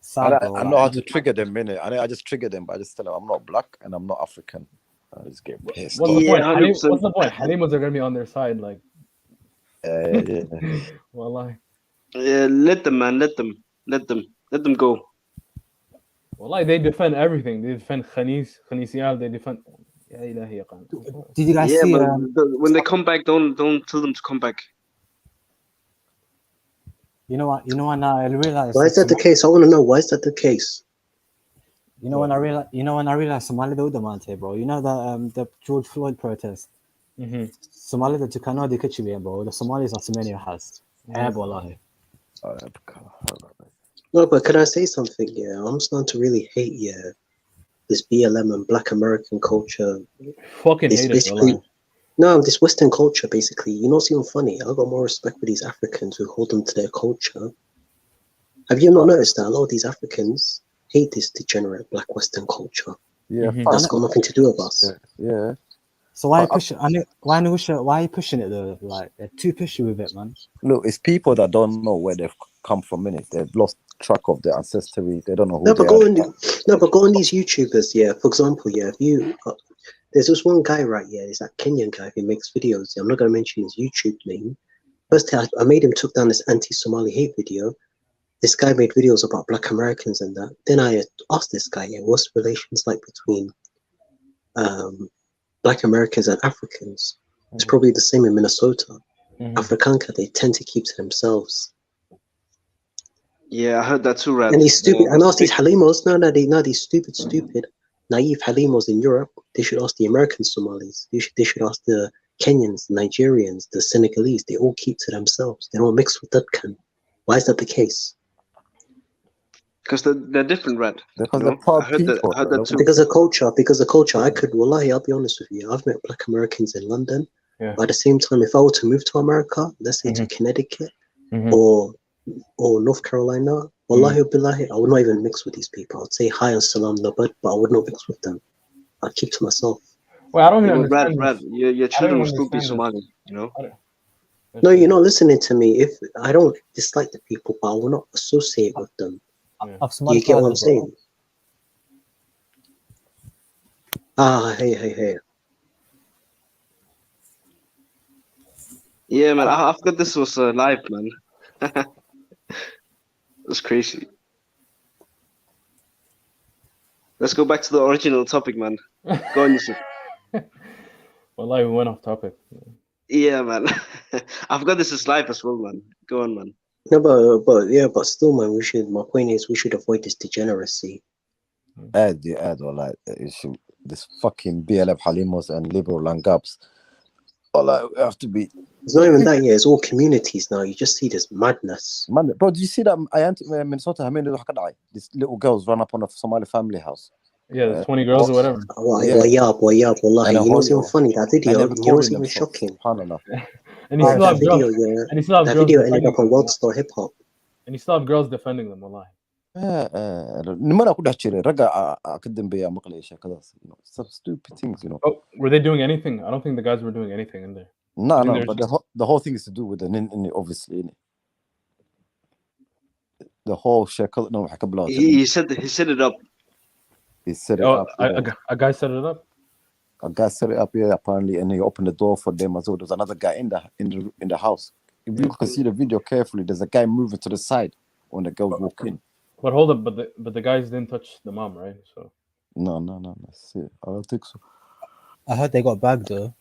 Sad, I bro, know like- how to trigger them, innit? I just trigger them, but I just tell them I'm not black and I'm not African. I just get pissed. what's the point? 100%. What's the point? Halimos are gonna be on their side, like. Yeah. Wallahi. Yeah, let them, man. Let them go. Wallahi, they defend everything. They defend Khanisiyal. They defend. Ya ilahi ya Qan. Did you guys Yeah, see? but when they come back, don't tell them to come back. You know what? Now I realized. Why is that the case? I want to know, why is that the case? You know when I realized Somali the Udamante, bro. You know the George Floyd protest. Mm-hmm. Somali the Tukano di Kichibi, bro. The Somalis are Semenia has. Wallahi. No, but can I say something? Yeah, I'm starting to really hate this BLM and Black American culture. Fucking This hate it, basically, wallahi. no, this Western culture basically. You know what's even funny? I got more respect for these Africans who hold on to their culture. Have you not noticed that a lot of these Africans hate this degenerate Black Western culture? Yeah, That's got nothing to do with us. yeah. So why are you pushing it though? Like they're too pushy with it, man. Look, it's people that don't know where they've come from, innit? They've lost track of their ancestry. They don't know who No, they but go on these YouTubers. Yeah, for example, yeah, if you there's this one guy right here. He's that Kenyan guy who makes videos. I'm not gonna mention his YouTube name. First, I made him took down this anti-Somali hate video. This guy made videos about Black Americans and that. Then I asked this guy, yeah, what's relations like between Black Americans and Africans? It's probably the same in Minnesota. Afrikanka, they tend to keep to themselves. Yeah, I heard that too, Rad. And these stupid, and ask these Halimos, these stupid, naive Halimos in Europe, they should ask the American Somalis. They should ask the Kenyans, the Nigerians, the Senegalese. They all keep to themselves. They don't mix with Dutkan. Why is that the case? Because they're different, Rad. Because they're proud people. I heard that too. Because of culture, I could, wallahi, I'll be honest with you. I've met Black Americans in London. Yeah. But at the same time, if I were to move to America, let's say to Connecticut or North Carolina, wallahi billahi, I would not even mix with these people. I'd say hi and salam nabad, but I would not mix with them. I'd keep to myself. Well, I don't even understand. Rad, your children will still be understand this. Somali, you know? No, you're not listening to me. If I don't dislike the people, but I will not associate with them. Do you get what I'm saying? Hey. Yeah, man, I forgot this was live, man. That's crazy. Let's go back to the original topic, man. Go on, Yusuf. Wallahi, we went off topic. Yeah, man. I forgot this is live as well, man. Go on, man. No, but still, man, my point is we should avoid this degeneracy. add or like this fucking BLF Halimos and liberal Langabs. Or like we have to be. It's not even that, yeah. It's all communities now. You just see this madness. Man, bro, do you see that? Minnesota, these little girls run up on a Somali family house. Yeah, the 20 girls or whatever. Boy, wallahi. You know what's even funny? That video, And you know what's even themselves. shocking? SubhanAllah. And you still have That girls. video, yeah. And you still have That girls video ended defending up on them. World Star Hip Hop. And you still have girls defending them, wallahi. Nimana ku dhex jiray ragga ka dambeeya maqlaya sheekadaas, you know, some stupid things, you know. Oh, were they doing anything? I don't think the guys were doing anything in there. No, there's but the whole thing is to do with the obviously. The whole sheekada no waxa ka bilowday. He set it up. He set it up. A guy set it up. A guy set it up, yeah, apparently, and he opened the door for them as well. There's another guy in the house. If you can see the video carefully, there's a guy moving to the side when the girls walk in. But hold up, but the guys didn't touch the mom, right? So No. See, I don't think so. I heard they got bagged though.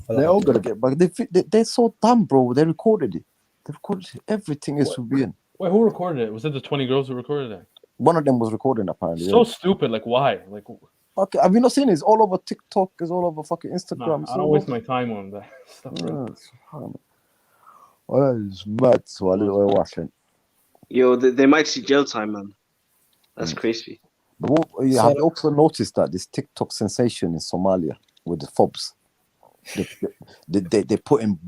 They're all gonna get back. They're so dumb, bro. They recorded it. They recorded everything is to be in. Wait, who recorded it? Was it the 20 girls who recorded it? One of them was recording apparently. So stupid. Like why? Like. Okay, have you not seen it? It's all over TikTok. It's all over fucking Instagram. I don't waste my time on that stuff. Well, it's mad. So I little watching. Yo, they might see jail time, man. That's crazy. But have you also noticed that this TikTok sensation in Somalia with the fobs? They put in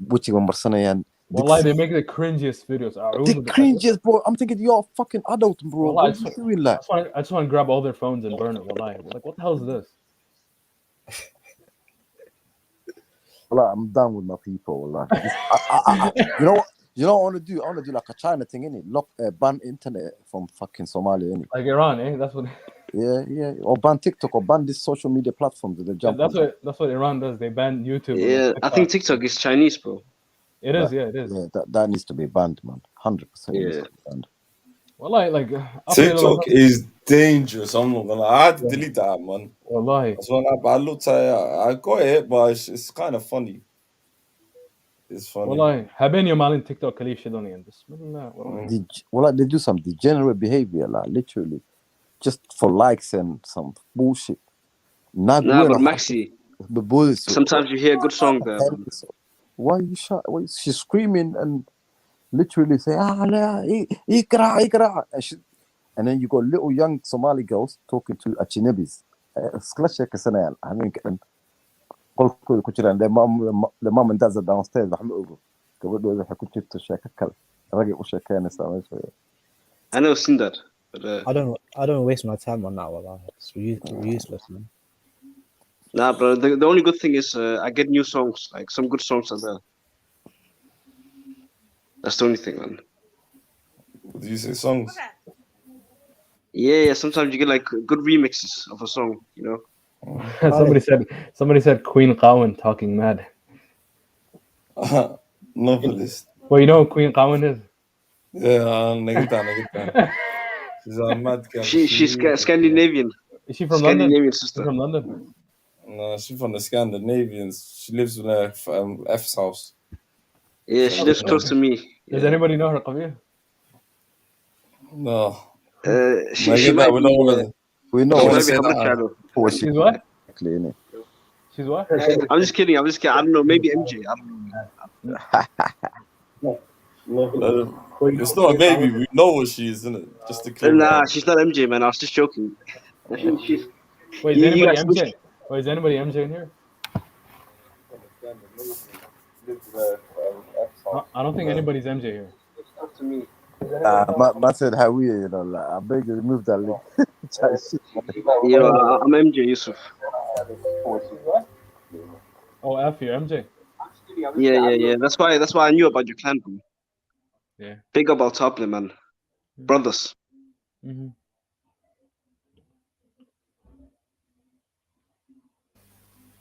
which and wallahi, they make the cringiest videos. The cringiest, bro. I'm thinking you're a fucking adult, bro. Wallahi, what are you doing like? I just want to grab all their phones and burn it. Wallahi. Like, what the hell is this? Wallahi, I'm done with my people. Wallahi. You know what? You know what I want to do? I want to do like a China thing, innit? Lock, ban internet from fucking Somalia, innit? Like Iran, eh? That's what. Yeah. Or ban TikTok or ban these social media platforms that they jump. That's what Iran does. They ban YouTube. Yeah, I think TikTok is Chinese, bro. It is. Yeah, it is. Yeah, that needs to be banned, man. 100%. Yeah. Banned. Wallahi, like TikTok is dangerous. I'm not gonna lie. I had to delete that, man. Wallahi. That's when I looked at it. I got it, but it's kind of funny. It's funny. Wallahi, haben you malin TikTok kalish shidoni and bismillah. Wallahi, they do some degenerate behavior, like literally, just for likes and some bullshit. Nah, but Maxi, sometimes you hear a good song there. Man. Why you shot? She's screaming and literally say, ikra. And then you got little young Somali girls talking to Achinebis. I mean, and their mom and dads are downstairs. I never seen that. But, I don't waste my time on that one. It's useless, man. Nah, bro. The only good thing is I get new songs. Like some good songs are there. That's the only thing, man. Do you say songs? Yeah. Sometimes you get like good remixes of a song, you know. Somebody said Queen Qawan talking mad. Novelist. Well, you know who Queen Qawan is? Yeah, negative. She's a mad girl. She's Scandinavian. Is she from Scandinavian London? sister. She's from London. No, she's from the Scandinavians. She lives in her F's house. Yeah, she lives close to me. Does anybody know her, Qabir? No. She might be, we know. She's what? She's what? I'm just kidding. I don't know. Maybe MJ. I don't know. It's not a baby. We know what she is, isn't it? Just to clear. Nah, she's not MJ, man. I was just joking. Wait, is anybody MJ? Wait, is anybody MJ in here? I don't think anybody's MJ here. Man said how we, you know, like, I beg you remove that link. Yo, I'm MJ Yusuf. Oh, F, you're MJ. Yeah. That's why I knew about your clan, bro. Yeah. Big up about Topley, man. Brothers. Mm-hmm.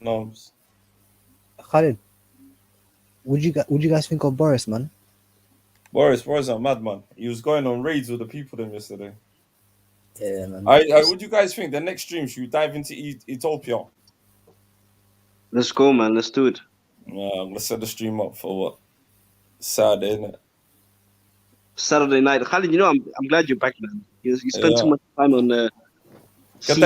No. Khalid, what you guys think of Boris, man? Boris a madman. He was going on raids with the people them yesterday. Yeah, man. What do you guys think? The next stream, should we dive into Ethiopia? Let's go, man. Let's do it. Let's set the stream up for what? Saturday, innit? Saturday night. Khalid, you know, I'm glad you're back, man. You spent too much time on Wait,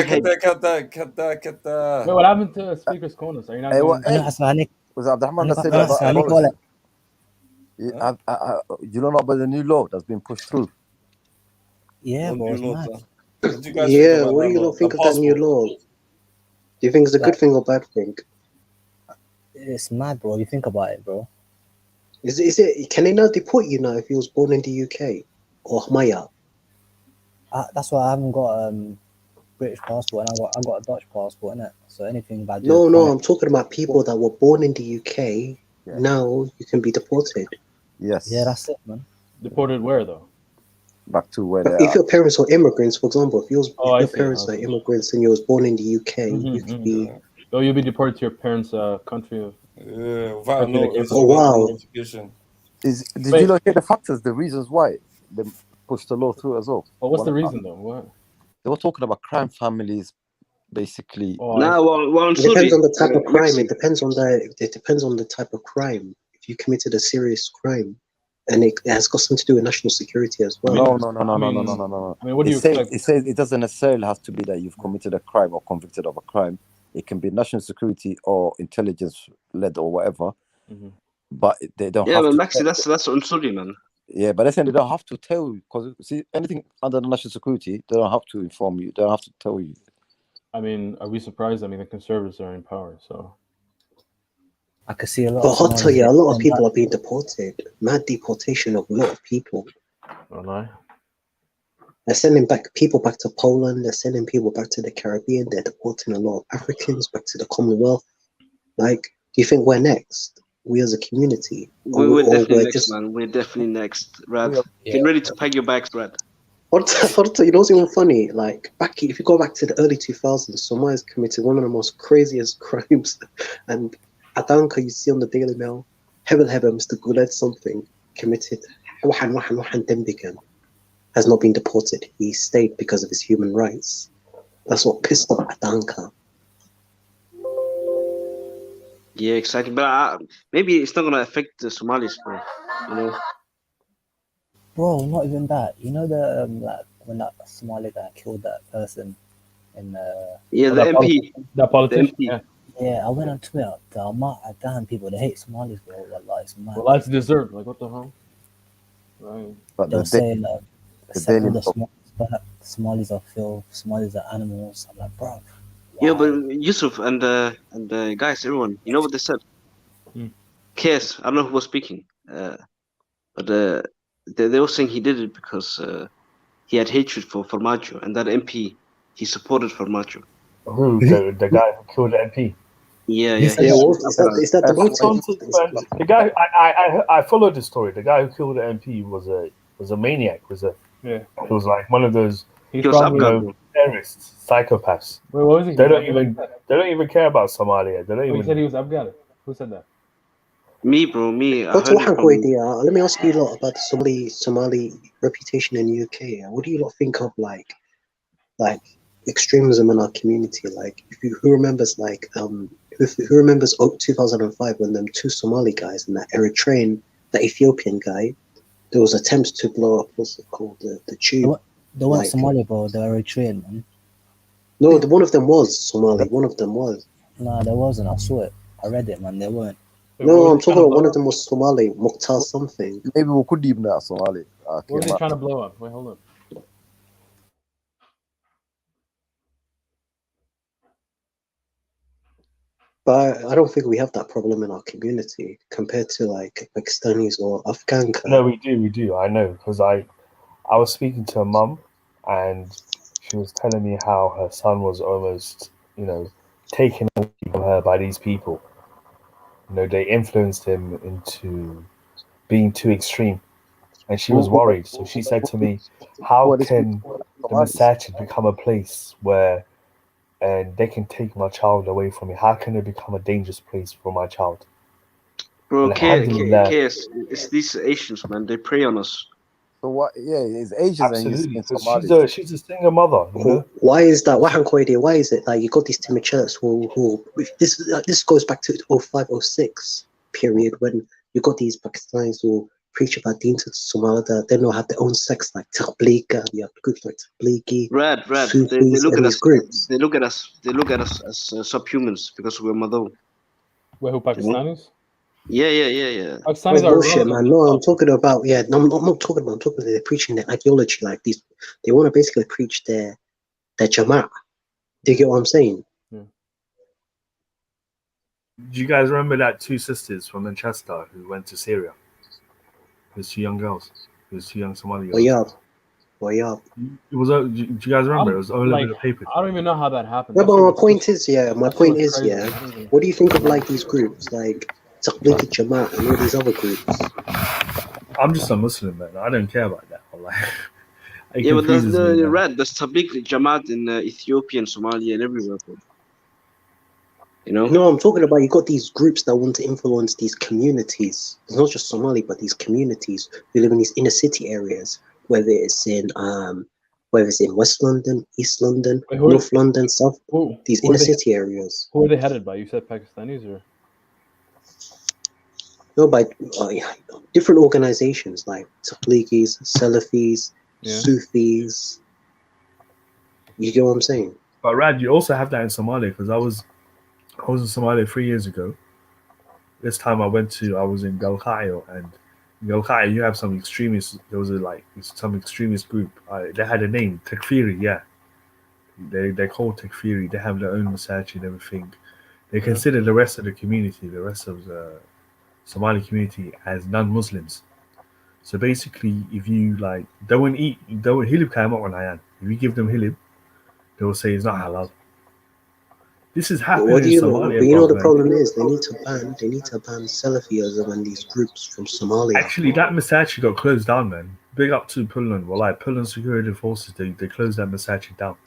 what happened to Speaker's Corners? Are you not going? أنا أسمعني was Abdurrahman أنا that said أنا about أسمعني policy. ولا You don't know about the new law that's been pushed through. yeah What bro new it's law, mad. sir? What do you guys think Yeah, about what do that you law? lot think The of that new passport. law? Do you think it's a good Like, thing or bad thing? it's mad, bro. You think about it, bro. Is it can they now deport you now if you was born in the UK or Maya? That's why I haven't got British passport, and I got a Dutch passport, innit? So anything bad. No, I'm talking about people that were born in the UK. Yeah. Now you can be deported. Yes. Yeah, that's it, man. Deported where though? Back to where they If are. your parents were immigrants, for example, if your I see. parents are immigrants and you was born in the UK, you could be. Oh, you'll be deported to your parents' country of. Yeah, without country no that came Oh from. wow! notification. Did you not hear the factors, the reasons why they pushed the law through as well? Well, what's the reason though? What? They were talking about crime families, basically. well, It depends on the type of crime. It depends on the type of crime. If you committed a serious crime, and it has got something to do with national security as well. No. I mean, what do you expect? It says it doesn't necessarily have to be that you've committed a crime or convicted of a crime. It can be national security or intelligence led or whatever. But they don't have but to. Maxi, that's unsuri, man. Yeah, but they're saying they don't have to tell you, because see, anything under the national security, they don't have to inform you. They don't have to tell you. I mean, are we surprised? I mean, the conservatives are in power, so. I could see a lot. But of I'll tell you, a lot of Somalis people are being deported. Mad deportation of a lot of people. Oh no. They're sending people back to Poland. They're sending people back to the Caribbean. They're deporting a lot of Africans back to the Commonwealth. Like, do you think we're next? We as a community? We're definitely next, man. We're definitely next, Brad. Get ready to pack your bags, Brad. You know what's even funny? Like, if you go back to the early 2000s, Somali's committed one of the most craziest crimes. And Adanka, you see on the Daily Mail, Hebel, Mr. Guled something, committed. Wahan Dembigan has not been deported. He stayed because of his human rights. That's what pissed off Adanka. Yeah, exactly. But maybe it's not gonna affect the Somalis, bro. You know. Bro, not even that. You know the like when that Somali guy killed that person in the MP. That politician. The MP. Yeah, I went on Twitter. Damn, people they hate Somalis, bro. Like, it's mad. Well, that's deserved. Like, what the hell? Right. But they'll say like, except for the Daily Somalis are filth. Somalis are animals. I'm like, bro. Yeah, but Yusuf and the guys, everyone, you know what they said? Kes, I don't know who was speaking, but they were saying he did it because he had hatred for Formaggio, and that MP he supported Formaggio. Who? The guy who killed the MP? Yeah. Is that the motive? The guy I followed the story. The guy who killed the MP was a maniac. He was like one of those terrorists, psychopaths. Wait, what was he? They don't even care about Somalia. They don't even. He said he was Afghan. Who said that? Me, bro. Me. Let me ask you a lot about the Somali reputation in the UK. What do you lot think of like extremism in our community? Like, who remembers who remembers 2005 when them two Somali guys and that Eritrean, that Ethiopian guy, there was attempts to blow up what's it called, the tube. They weren't Somali, bro. They were Eritrean, man. No, one of them was Somali. One of them was. No, there wasn't. I saw it. I read it, man. They weren't. No, I'm talking about one of them was Somali, Mukhtar something. Maybe we could even know Somali. What were they trying to blow up? Wait, hold on. But I don't think we have that problem in our community compared to like Pakistanis or Afghan. No, we do. I know, because I was speaking to a mum, and she was telling me how her son was almost, taken away from her by these people. They influenced him into being too extreme, and she was worried. So she said to me, "How can the Massachusetts become a place where?" And they can take my child away from me. How can it become a dangerous place for my child? Bro, it's these Asians, man. They prey on us. So what? Yeah, it's Asians. Absolutely. And she's a single mother. Why is that? Why is it like you got these Timmy Church who this goes back to 05, 06 period when you got these Pakistanis who preach about Deen to Somali, then they'll have their own sects like Tabligh. You have groups like Tablighi, Rad. They Sufis, look and at these us. groups. They look at us as subhumans because we're Madhu. Wait, who, Pakistanis? Yeah. Pakistanis That's are bullshit, irrelevant. man. No, I'm talking about No, I'm not talking about. I'm talking about they're preaching their ideology like these. They want to basically preach their Jama'ah. Do you get what I'm saying? Do you guys remember that two sisters from Manchester who went to Syria? Those two young girls. Those two young Somali girls. Yeah. It was. Do you guys remember? It was all over the paper. I don't even know how that happened. No, That but shit my was point crazy. is, That shit was crazy. what do you think of like these groups, like Tabligh Jama'ah and all these other groups? I'm just a Muslim, man. I don't care about that. It Yeah, but confuses me, the man. Rad, there's Tabligh Jamaat in Ethiopia and Somalia and everywhere, bro. You know? No, I'm talking about you got these groups that want to influence these communities. It's not just Somali, but these communities who live in these inner city areas, whether it's in West London, East London, Wait, North London, South, these who are inner they- city areas. Who are they headed by? You said Pakistanis or? No, by different organizations like Tablighis, Salafis, Sufis. You get what I'm saying? But Rad, you also have that in Somalia because I was in Somalia 3 years ago. This time I was in Galkayo, and in Galkayo you have some extremists. There was some extremist group. They had a name, Takfiri. Yeah, they're called Takfiri. They have their own masajid and everything. They consider the rest of the community, the rest of the Somali community, as non-Muslims. So basically, if you they won't hilib kama on ayan. If you give them hilib, they will say it's not halal. This is happening What do in you know? Somalia, But you know bro, the man. problem is they need to ban Salafism and these groups from Somalia. Actually, that masajid got closed down, man. Big up to Puntland. Well, Puntland security forces, they closed that masajid down.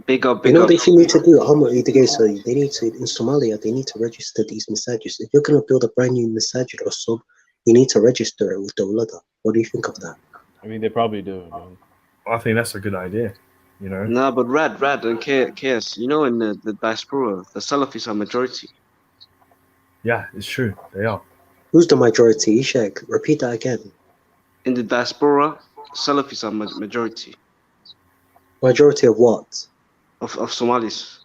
Big up. You know what they should need to do? They need to in Somalia. They need to register these massages. If you're gonna build a brand new masajid or sub, you need to register it with Dawlada. What do you think of that? I mean, they probably do. I think that's a good idea. You know. Nah, but Rad and KS. You know, in the diaspora, the Salafis are majority. Yeah, it's true. They are. Who's the majority? Ishak, repeat that again. In the diaspora, Salafis are majority. Majority of what? Of Somalis.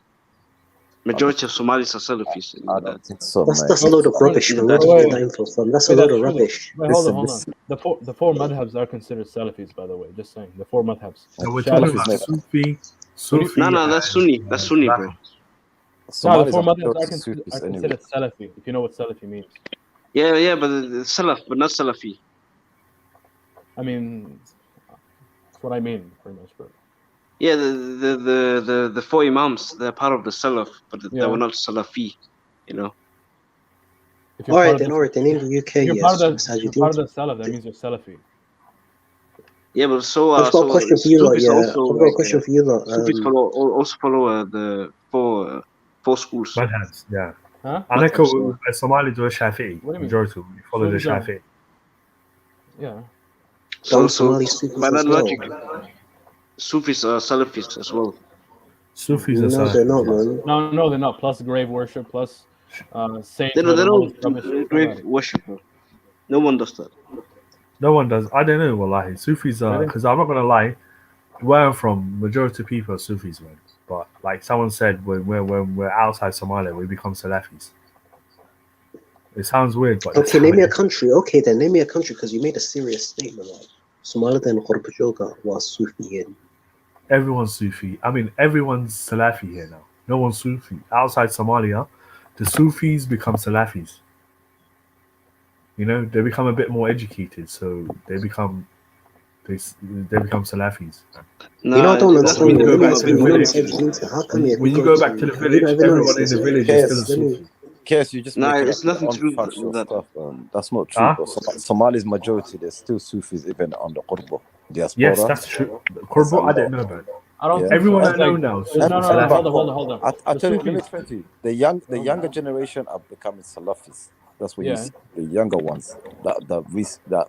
Majority of Somalis are Salafis. I don't think so, That's a load of rubbish, man. Where do you get that info from? That's a load of rubbish. Wait, hold on. The four madhabs are considered Salafis, by the way. Just saying. The four madhabs. So we're talking about Sufi. No, that's Sunni. That's Sunni, bro. No, the four madhabs are considered Salafi, if you know what Salafi means. Yeah, but Salaf, but not Salafi. I mean, that's what I mean, pretty much, bro. Yeah, the four imams, they're part of the Salaf, but they were not Salafi, you know. All right, then in the UK, you're yes. part of the Salaf, that means you're Salafi. Yeah, but I've got a question for you, lot. Yeah, I've got a question for you, lot. Sufis also follow the four schools. Madhabs, yeah. Huh? Anaka Somali do a Shafi'i. What do you mean? Majority follow the Shafi'i. Yeah. So Somali Sufis by that as well. logic, Sufis are Salafis as well. Sufis are No, they're not, man. No, they're not. Plus grave worship, plus saints. They don't do grave worship. No one does that. No one does. I don't know, wallahi. Sufis are, because I'm not going to lie, where I'm from, majority of people are Sufis, man. But like someone said, when we're outside Somalia, we become Salafis. It sounds weird, but Okay, name me a country. Okay, then name me a country because you made a serious statement. Like Somalia and Qorbajoga was Sufi in. Everyone's Sufi. I mean, everyone's Salafi here now. No one's Sufi. Outside Somalia, the Sufis become Salafis. You know, they become a bit more educated, so they become Salafis. No, you know, I don't understand. When you go back to the village, how come when you go back to the village, everyone in the village is still a Sufi. Case you just make it's nothing to do with that. Stuff. That's not true. Bro. Somali's majority, there's still Sufis even on the Qurba diaspora. Yes, that's true. Qurba, I didn't know about. I don't think everyone so. I know now. No, hold on. I tell you, let me explain to you. The younger generation are becoming Salafis. That's what you see. The younger ones that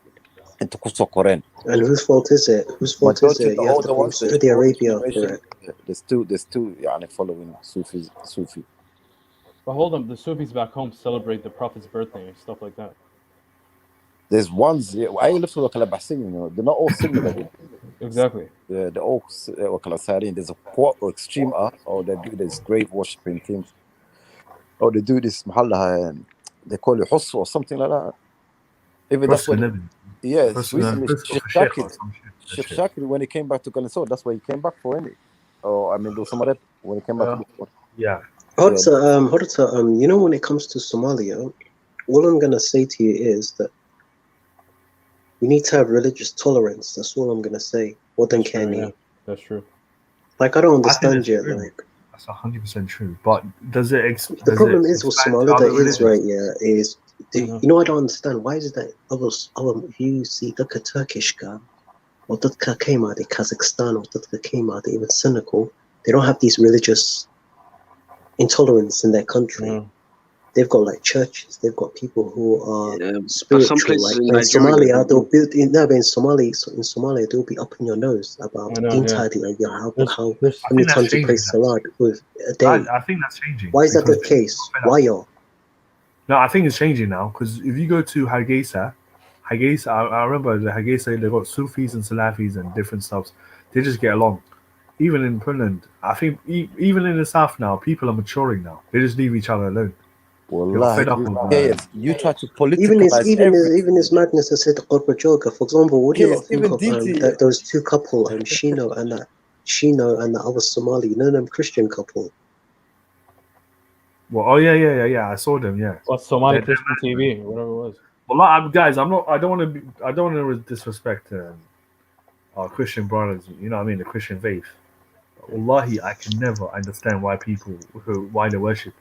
into Kusokoren. And whose fault is it? Whose fault is it? You have to blame Saudi Arabia for it. They're still following Sufi. But hold on, the Sufis back home celebrate the Prophet's birthday and stuff like that. There's ones. I live to they're not all similar. Exactly. They're all there's a poor or extreme art, or they do this grave worshipping things, or they do this they call it husl or something like that. Even that's what. Yes, recently Sheikh Shakir, when he came back to Galinso, that's why he came back for, innit? Oh, I mean, do some of that when he came back. Yeah. Horta, you know, when it comes to Somalia, all I'm gonna say to you is that we need to have religious tolerance. That's all I'm gonna say. What then can you? That's true. Like, I don't I think understand that's yet. true. Like, That's 100% true. But does it? the problem is with expand Somalia, to other that is religions? right. Yeah, is you know, I don't understand. Why is it that if you see the Turkish guy or the came out of Kazakhstan or the came out even Senegal, they don't have these religious intolerance in their country. They've got like churches. They've got people who are spiritual. places Like in in Nigeria, Somalia, they'll build in Somalia, they'll be up in your nose about the entirety of your how many times you pray salat with a day. I think that's changing. Why is that the because case? Why y'all? No, I think it's changing now because if you go to Hargeisa, I remember the Hargeisa, they got Sufis and Salafis and different stuffs. They just get along. Even in Puntland, I think even in the south now, people are maturing now. They just leave each other alone. They're fed up with you try to politicalize even as Magnus has said, Gorbajoga, for example, what do you not think of that those two couple, Shino and the other Somali, you know them Christian couple? Well, oh yeah. I saw them. Yeah. What Somali Christian TV, whatever it was. Well, guys, I don't want to disrespect our Christian brothers. You know what I mean? The Christian faith. Wallahi, I can never understand why they worship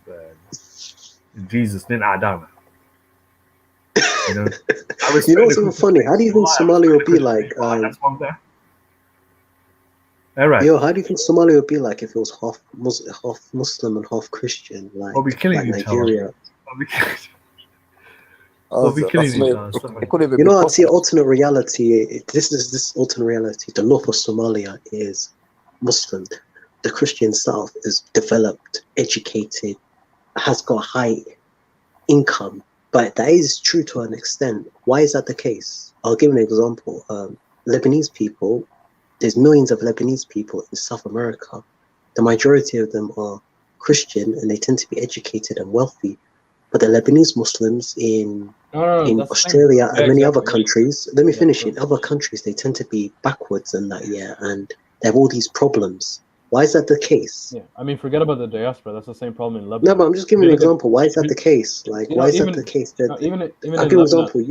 Jesus in Adam. You know, you know what's even funny? How do you think Somalia will be like? That's one there. All right. Yo, how do you think Somalia would be like if it was half Muslim and half Christian, like, we'll be killing like each Nigeria? We'll be killing each other. You know, I'd see alternate reality. This alternate reality. The north of Somalia is Muslim. The Christian south is developed, educated, has got high income. But that is true to an extent. Why is that the case? I'll give an example. Lebanese people, there's millions of Lebanese people in South America. The majority of them are Christian and they tend to be educated and wealthy. But the Lebanese Muslims in Australia and many other countries, let me finish. In other countries, they tend to be backwards in that, and they have all these problems. Why is that the case? Yeah, I mean, forget about the diaspora. That's the same problem in Lebanon. No, but I'm just giving an example. Why is that the case? Like, why is that the case? Even I'll give an example.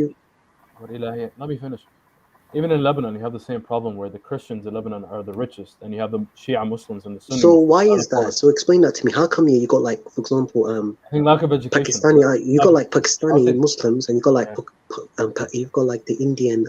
Let me finish. Even in Lebanon, you have the same problem where the Christians in Lebanon are the richest, and you have the Shia Muslims and the Sunni. So why is that? So explain that to me. How come you got, like, for example, I think lack of education. Pakistani, you got like Pakistani Muslims, and you got like you've got like the Indian,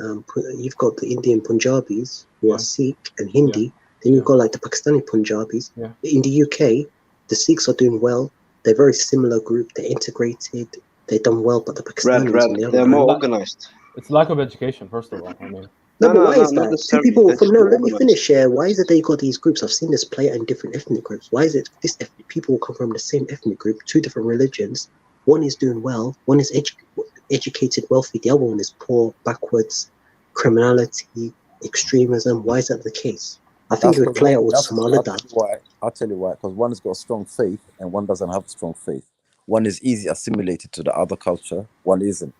you've got the Indian Punjabis who are Sikh and Hindi. Then you've got like the Pakistani Punjabis. In the UK, the Sikhs are doing well. They're a very similar group. They're integrated. They've done well, but the Pakistanis they're more organized. It's lack of education, first of all. I mean, but why is that? Two people from let me finish here. Why is it they got these groups? I've seen this play out in different ethnic groups. Why is it people come from the same ethnic group, two different religions? One is doing well, one is educated, wealthy. The other one is poor, backwards, criminality, extremism. Why is that the case? I think it would play out with Somalia. I'll tell you why. Because one has got strong faith and one doesn't have strong faith. One is easy assimilated to the other culture. One isn't.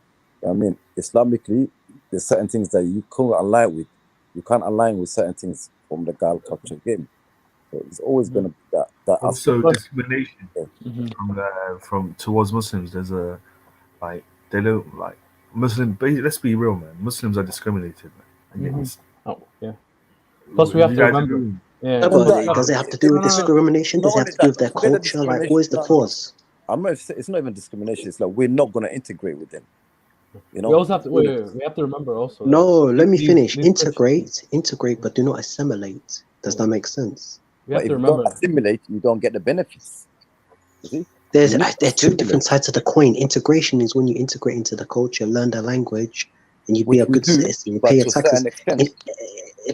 I mean, Islamically, there's certain things that you can't align with. You can't align with certain things from the Gal culture game. So it's always going to be that also aspect. discrimination from towards Muslims. There's they don't like Muslim. Let's be real, man. Muslims are discriminated, man. Plus, we have to remember. Does it have to do with discrimination? Does it have to do with their culture? Like, what is the cause? It's not even discrimination. It's like we're not going to integrate with them. You know, we also have to we have to remember also. No, let me finish. Integrate, but do not assimilate. Does that make sense? We have to remember. If you don't assimilate, you don't get the benefits. You see? There are two different sides of the coin. Integration is when you integrate into the culture, learn the language, and you be a good citizen. You pay your taxes.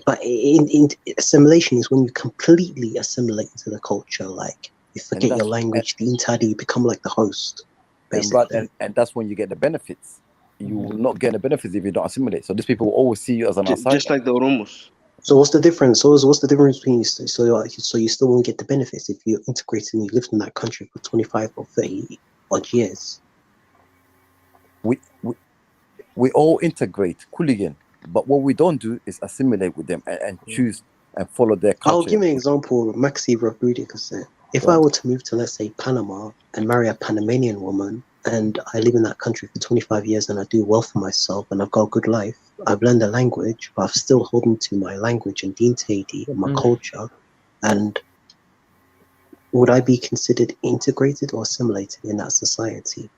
But in assimilation is when you completely assimilate into the culture. Like, you forget your language, the entirety, you become like the host. Basically. And that's when you get the benefits. you will not get the benefits if you don't assimilate. So these people will always see you as an outsider. Just like the Oromos. So what's the difference? So what's the difference between so you still won't get the benefits if you're integrated and you lived in that country for 25 or 30 odd years? We all integrate Kuligan, but what we don't do is assimilate with them and choose and follow their culture. I'll give you an example. Maxi Rodriguez said, if Right. I were to move to, let's say, Panama and marry a Panamanian woman, and I live in that country for 25 years and I do well for myself and I've got a good life, I've learned the language, but I've still holding to my language and Dintedi and my culture, and would I be considered integrated or assimilated in that society?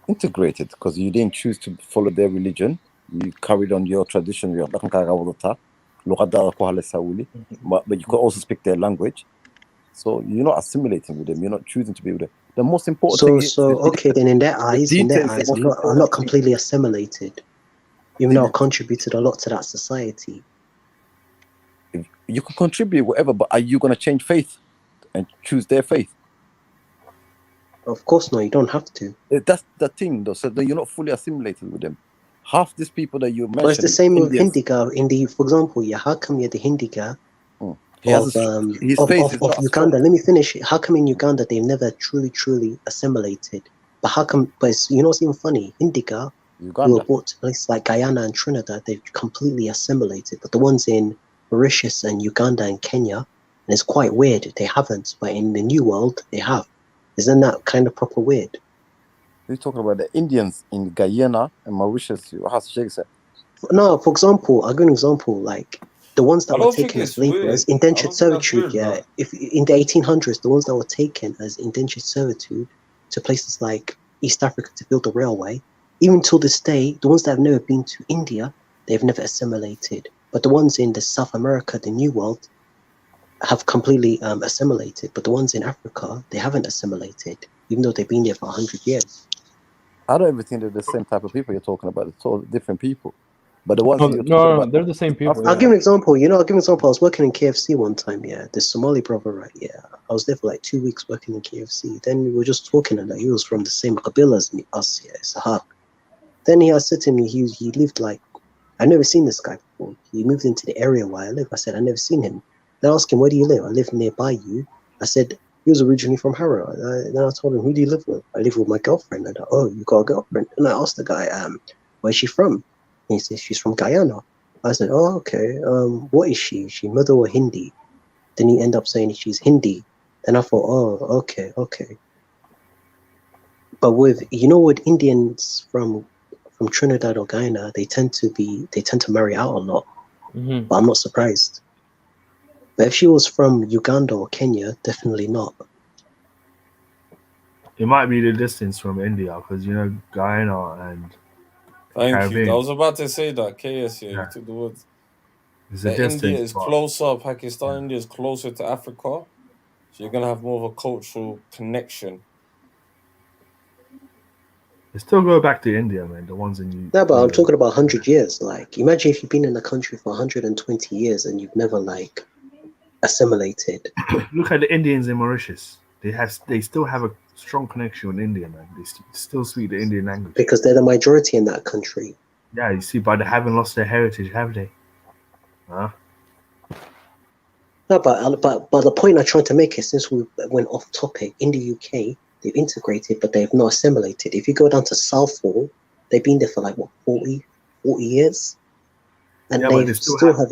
Integrated, because you didn't choose to follow their religion. You carried on your tradition, your but you could also speak their language. So you're not assimilating with them. You're not choosing to be with them. The most important thing is Okay, then in their eyes, Dinta is the most I'm not completely assimilated, even though I contributed a lot to that society. You can contribute whatever, but are you going to change faith and choose their faith? Of course not. You don't have to. That's the thing, though. So that you're not fully assimilated with them. Half these people that you mentioned. But it's the same with Hindiga. For example, how come you're the Hindiga of Uganda? Let me finish. How come in Uganda they've never truly assimilated? But how come? But you know what's even funny? Hindiga, who were brought to places like Guyana and Trinidad, they've completely assimilated. But the ones in Mauritius and Uganda and Kenya, and it's quite weird, they haven't. But in the New World, they have. Isn't that kind of proper weird? You're talking about the Indians in Guyana and Mauritius. No, for example, I'll give an example. Like the ones that were taken as laborers, indentured servitude. Yeah, if in the 1800s, the ones that were taken as indentured servitude to places like East Africa to build a railway, even till this day, the ones that have never been to India, they've never assimilated. But the ones in the South America, the New World, have completely assimilated. But the ones in Africa, they haven't assimilated, even though they've been there for 100 years. I don't even think they're the same type of people you're talking about. It's all different people. But the ones they're the same people. I'll give an example. I was working in KFC one time. Yeah, this Somali brother, right? Yeah, I was there for like 2 weeks working in KFC. Then we were just talking, and he was from the same Kabila as us. Yeah, Sahab. Then I said to him, he lived like, I've never seen this guy before. He moved into the area where I live. I said, I've never seen him. Then I asked him, where do you live? I live nearby you. I said, he was originally from Harrow. Then I told him, who do you live with? I live with my girlfriend. And oh, you got a girlfriend? And I asked the guy, where's she from? And he said, she's from Guyana. I said, oh, okay. What is she? Is she Mother or Hindi? Then he ended up saying she's Hindi. Then I thought, oh, okay. But with Indians from Trinidad or Guyana, they tend to marry out a lot. But I'm not surprised. But if she was from Uganda or Kenya, definitely not. It might be the distance from India, because Guyana and Caribbean. You. I was about to say that. KS, you took the words. India is closer. Pakistan, India is closer to Africa, so you're gonna have more of a cultural connection. They still go back to India, man. The ones in you. No, but I'm talking about 100 years. Like, imagine if you've been in the country for 120 years and you've never assimilated. Look at the Indians in Mauritius. They still have a strong connection with India, man. They still speak the Indian language because they're the majority in that country. Yeah, you see, but they haven't lost their heritage, have they? Huh? No, but the point I'm trying to make is, since we went off topic, in the UK they've integrated, but they've not assimilated. If you go down to Southall, they've been there for like 40 years. And they still have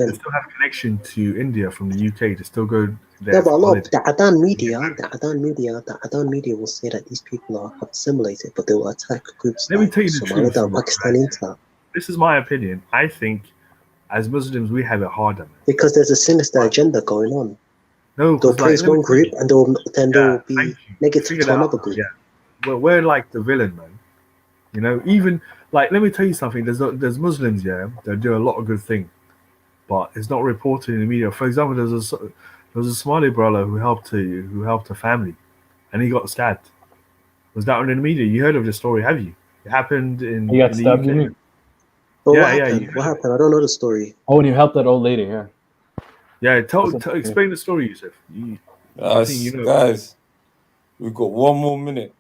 connection to India from the UK. They still go there. Yeah, but a lot of the Adan media will say that these people have assimilated, but they will attack groups like Somali, Pakistan. This is my opinion. I think as Muslims we have it harder, man. Because there's a sinister agenda going on. No, they'll praise one group and they'll be negative to another group. Yeah, well, we're like the villain, man. Even like, let me tell you something. There's Muslims, that do a lot of good things, but it's not reported in the media. For example, there was a Somali brother who helped a family, and he got stabbed. Was that on the media? You heard of the story, have you? It happened in. He got stabbed. The UK. What happened? I don't know the story. Oh, and you helped that old lady, yeah. Yeah, explain the story, Yusuf. Guys, we've got 1 more minute.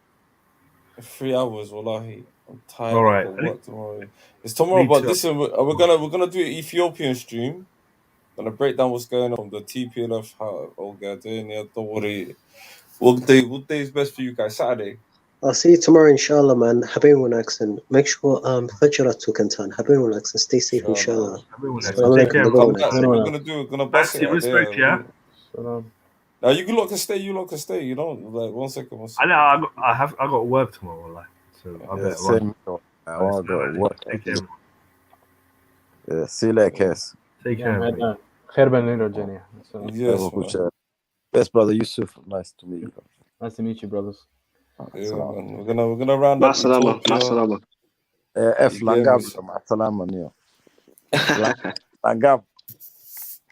3 hours, wallahi. I'm tired. All I've right. got work tomorrow. It's tomorrow, Me but too. listen, we're gonna do an Ethiopian stream. Gonna break down what's going on from the TPLF. How doing? Yeah, don't worry. What day is best for you guys? Saturday. I'll see you tomorrow, inshallah, man. Habeen Wanaxan. Make sure Fajrat to Kantan. Habeen Wanaxan. Stay safe, inshallah. Everyone has Assalamu take alaikum. care, Naga bro. Come back. Wanaxan. We're gonna bust it Fancy out there. respect, yeah. Now you lot can stay. You lot can stay. You know, like 1 second. 1 I second. know. I got work tomorrow, like, so I Yeah, better same. run. I want to go to work. Take care, man. Yeah, see you later, Kes. Take care, buddy. خير بالليل Jenny. Yes, man. Yes, brother Yusuf. Nice to meet you. Nice to meet you, brothers. Yeah, man. We're gonna round up Masalama. Ethiopia. Masalama. F You get Langab. me? Salama, Neo. Langab.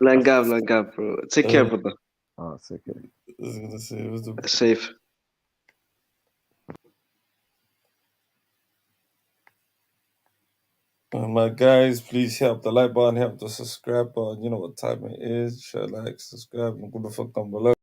Langab, bro. Take care, brother. Oh, it's okay. I was gonna say it was the Safe. my guys, please hit up the like button, hit up the subscribe button. You know what time it is. Share, like, subscribe, and go the fuck down below.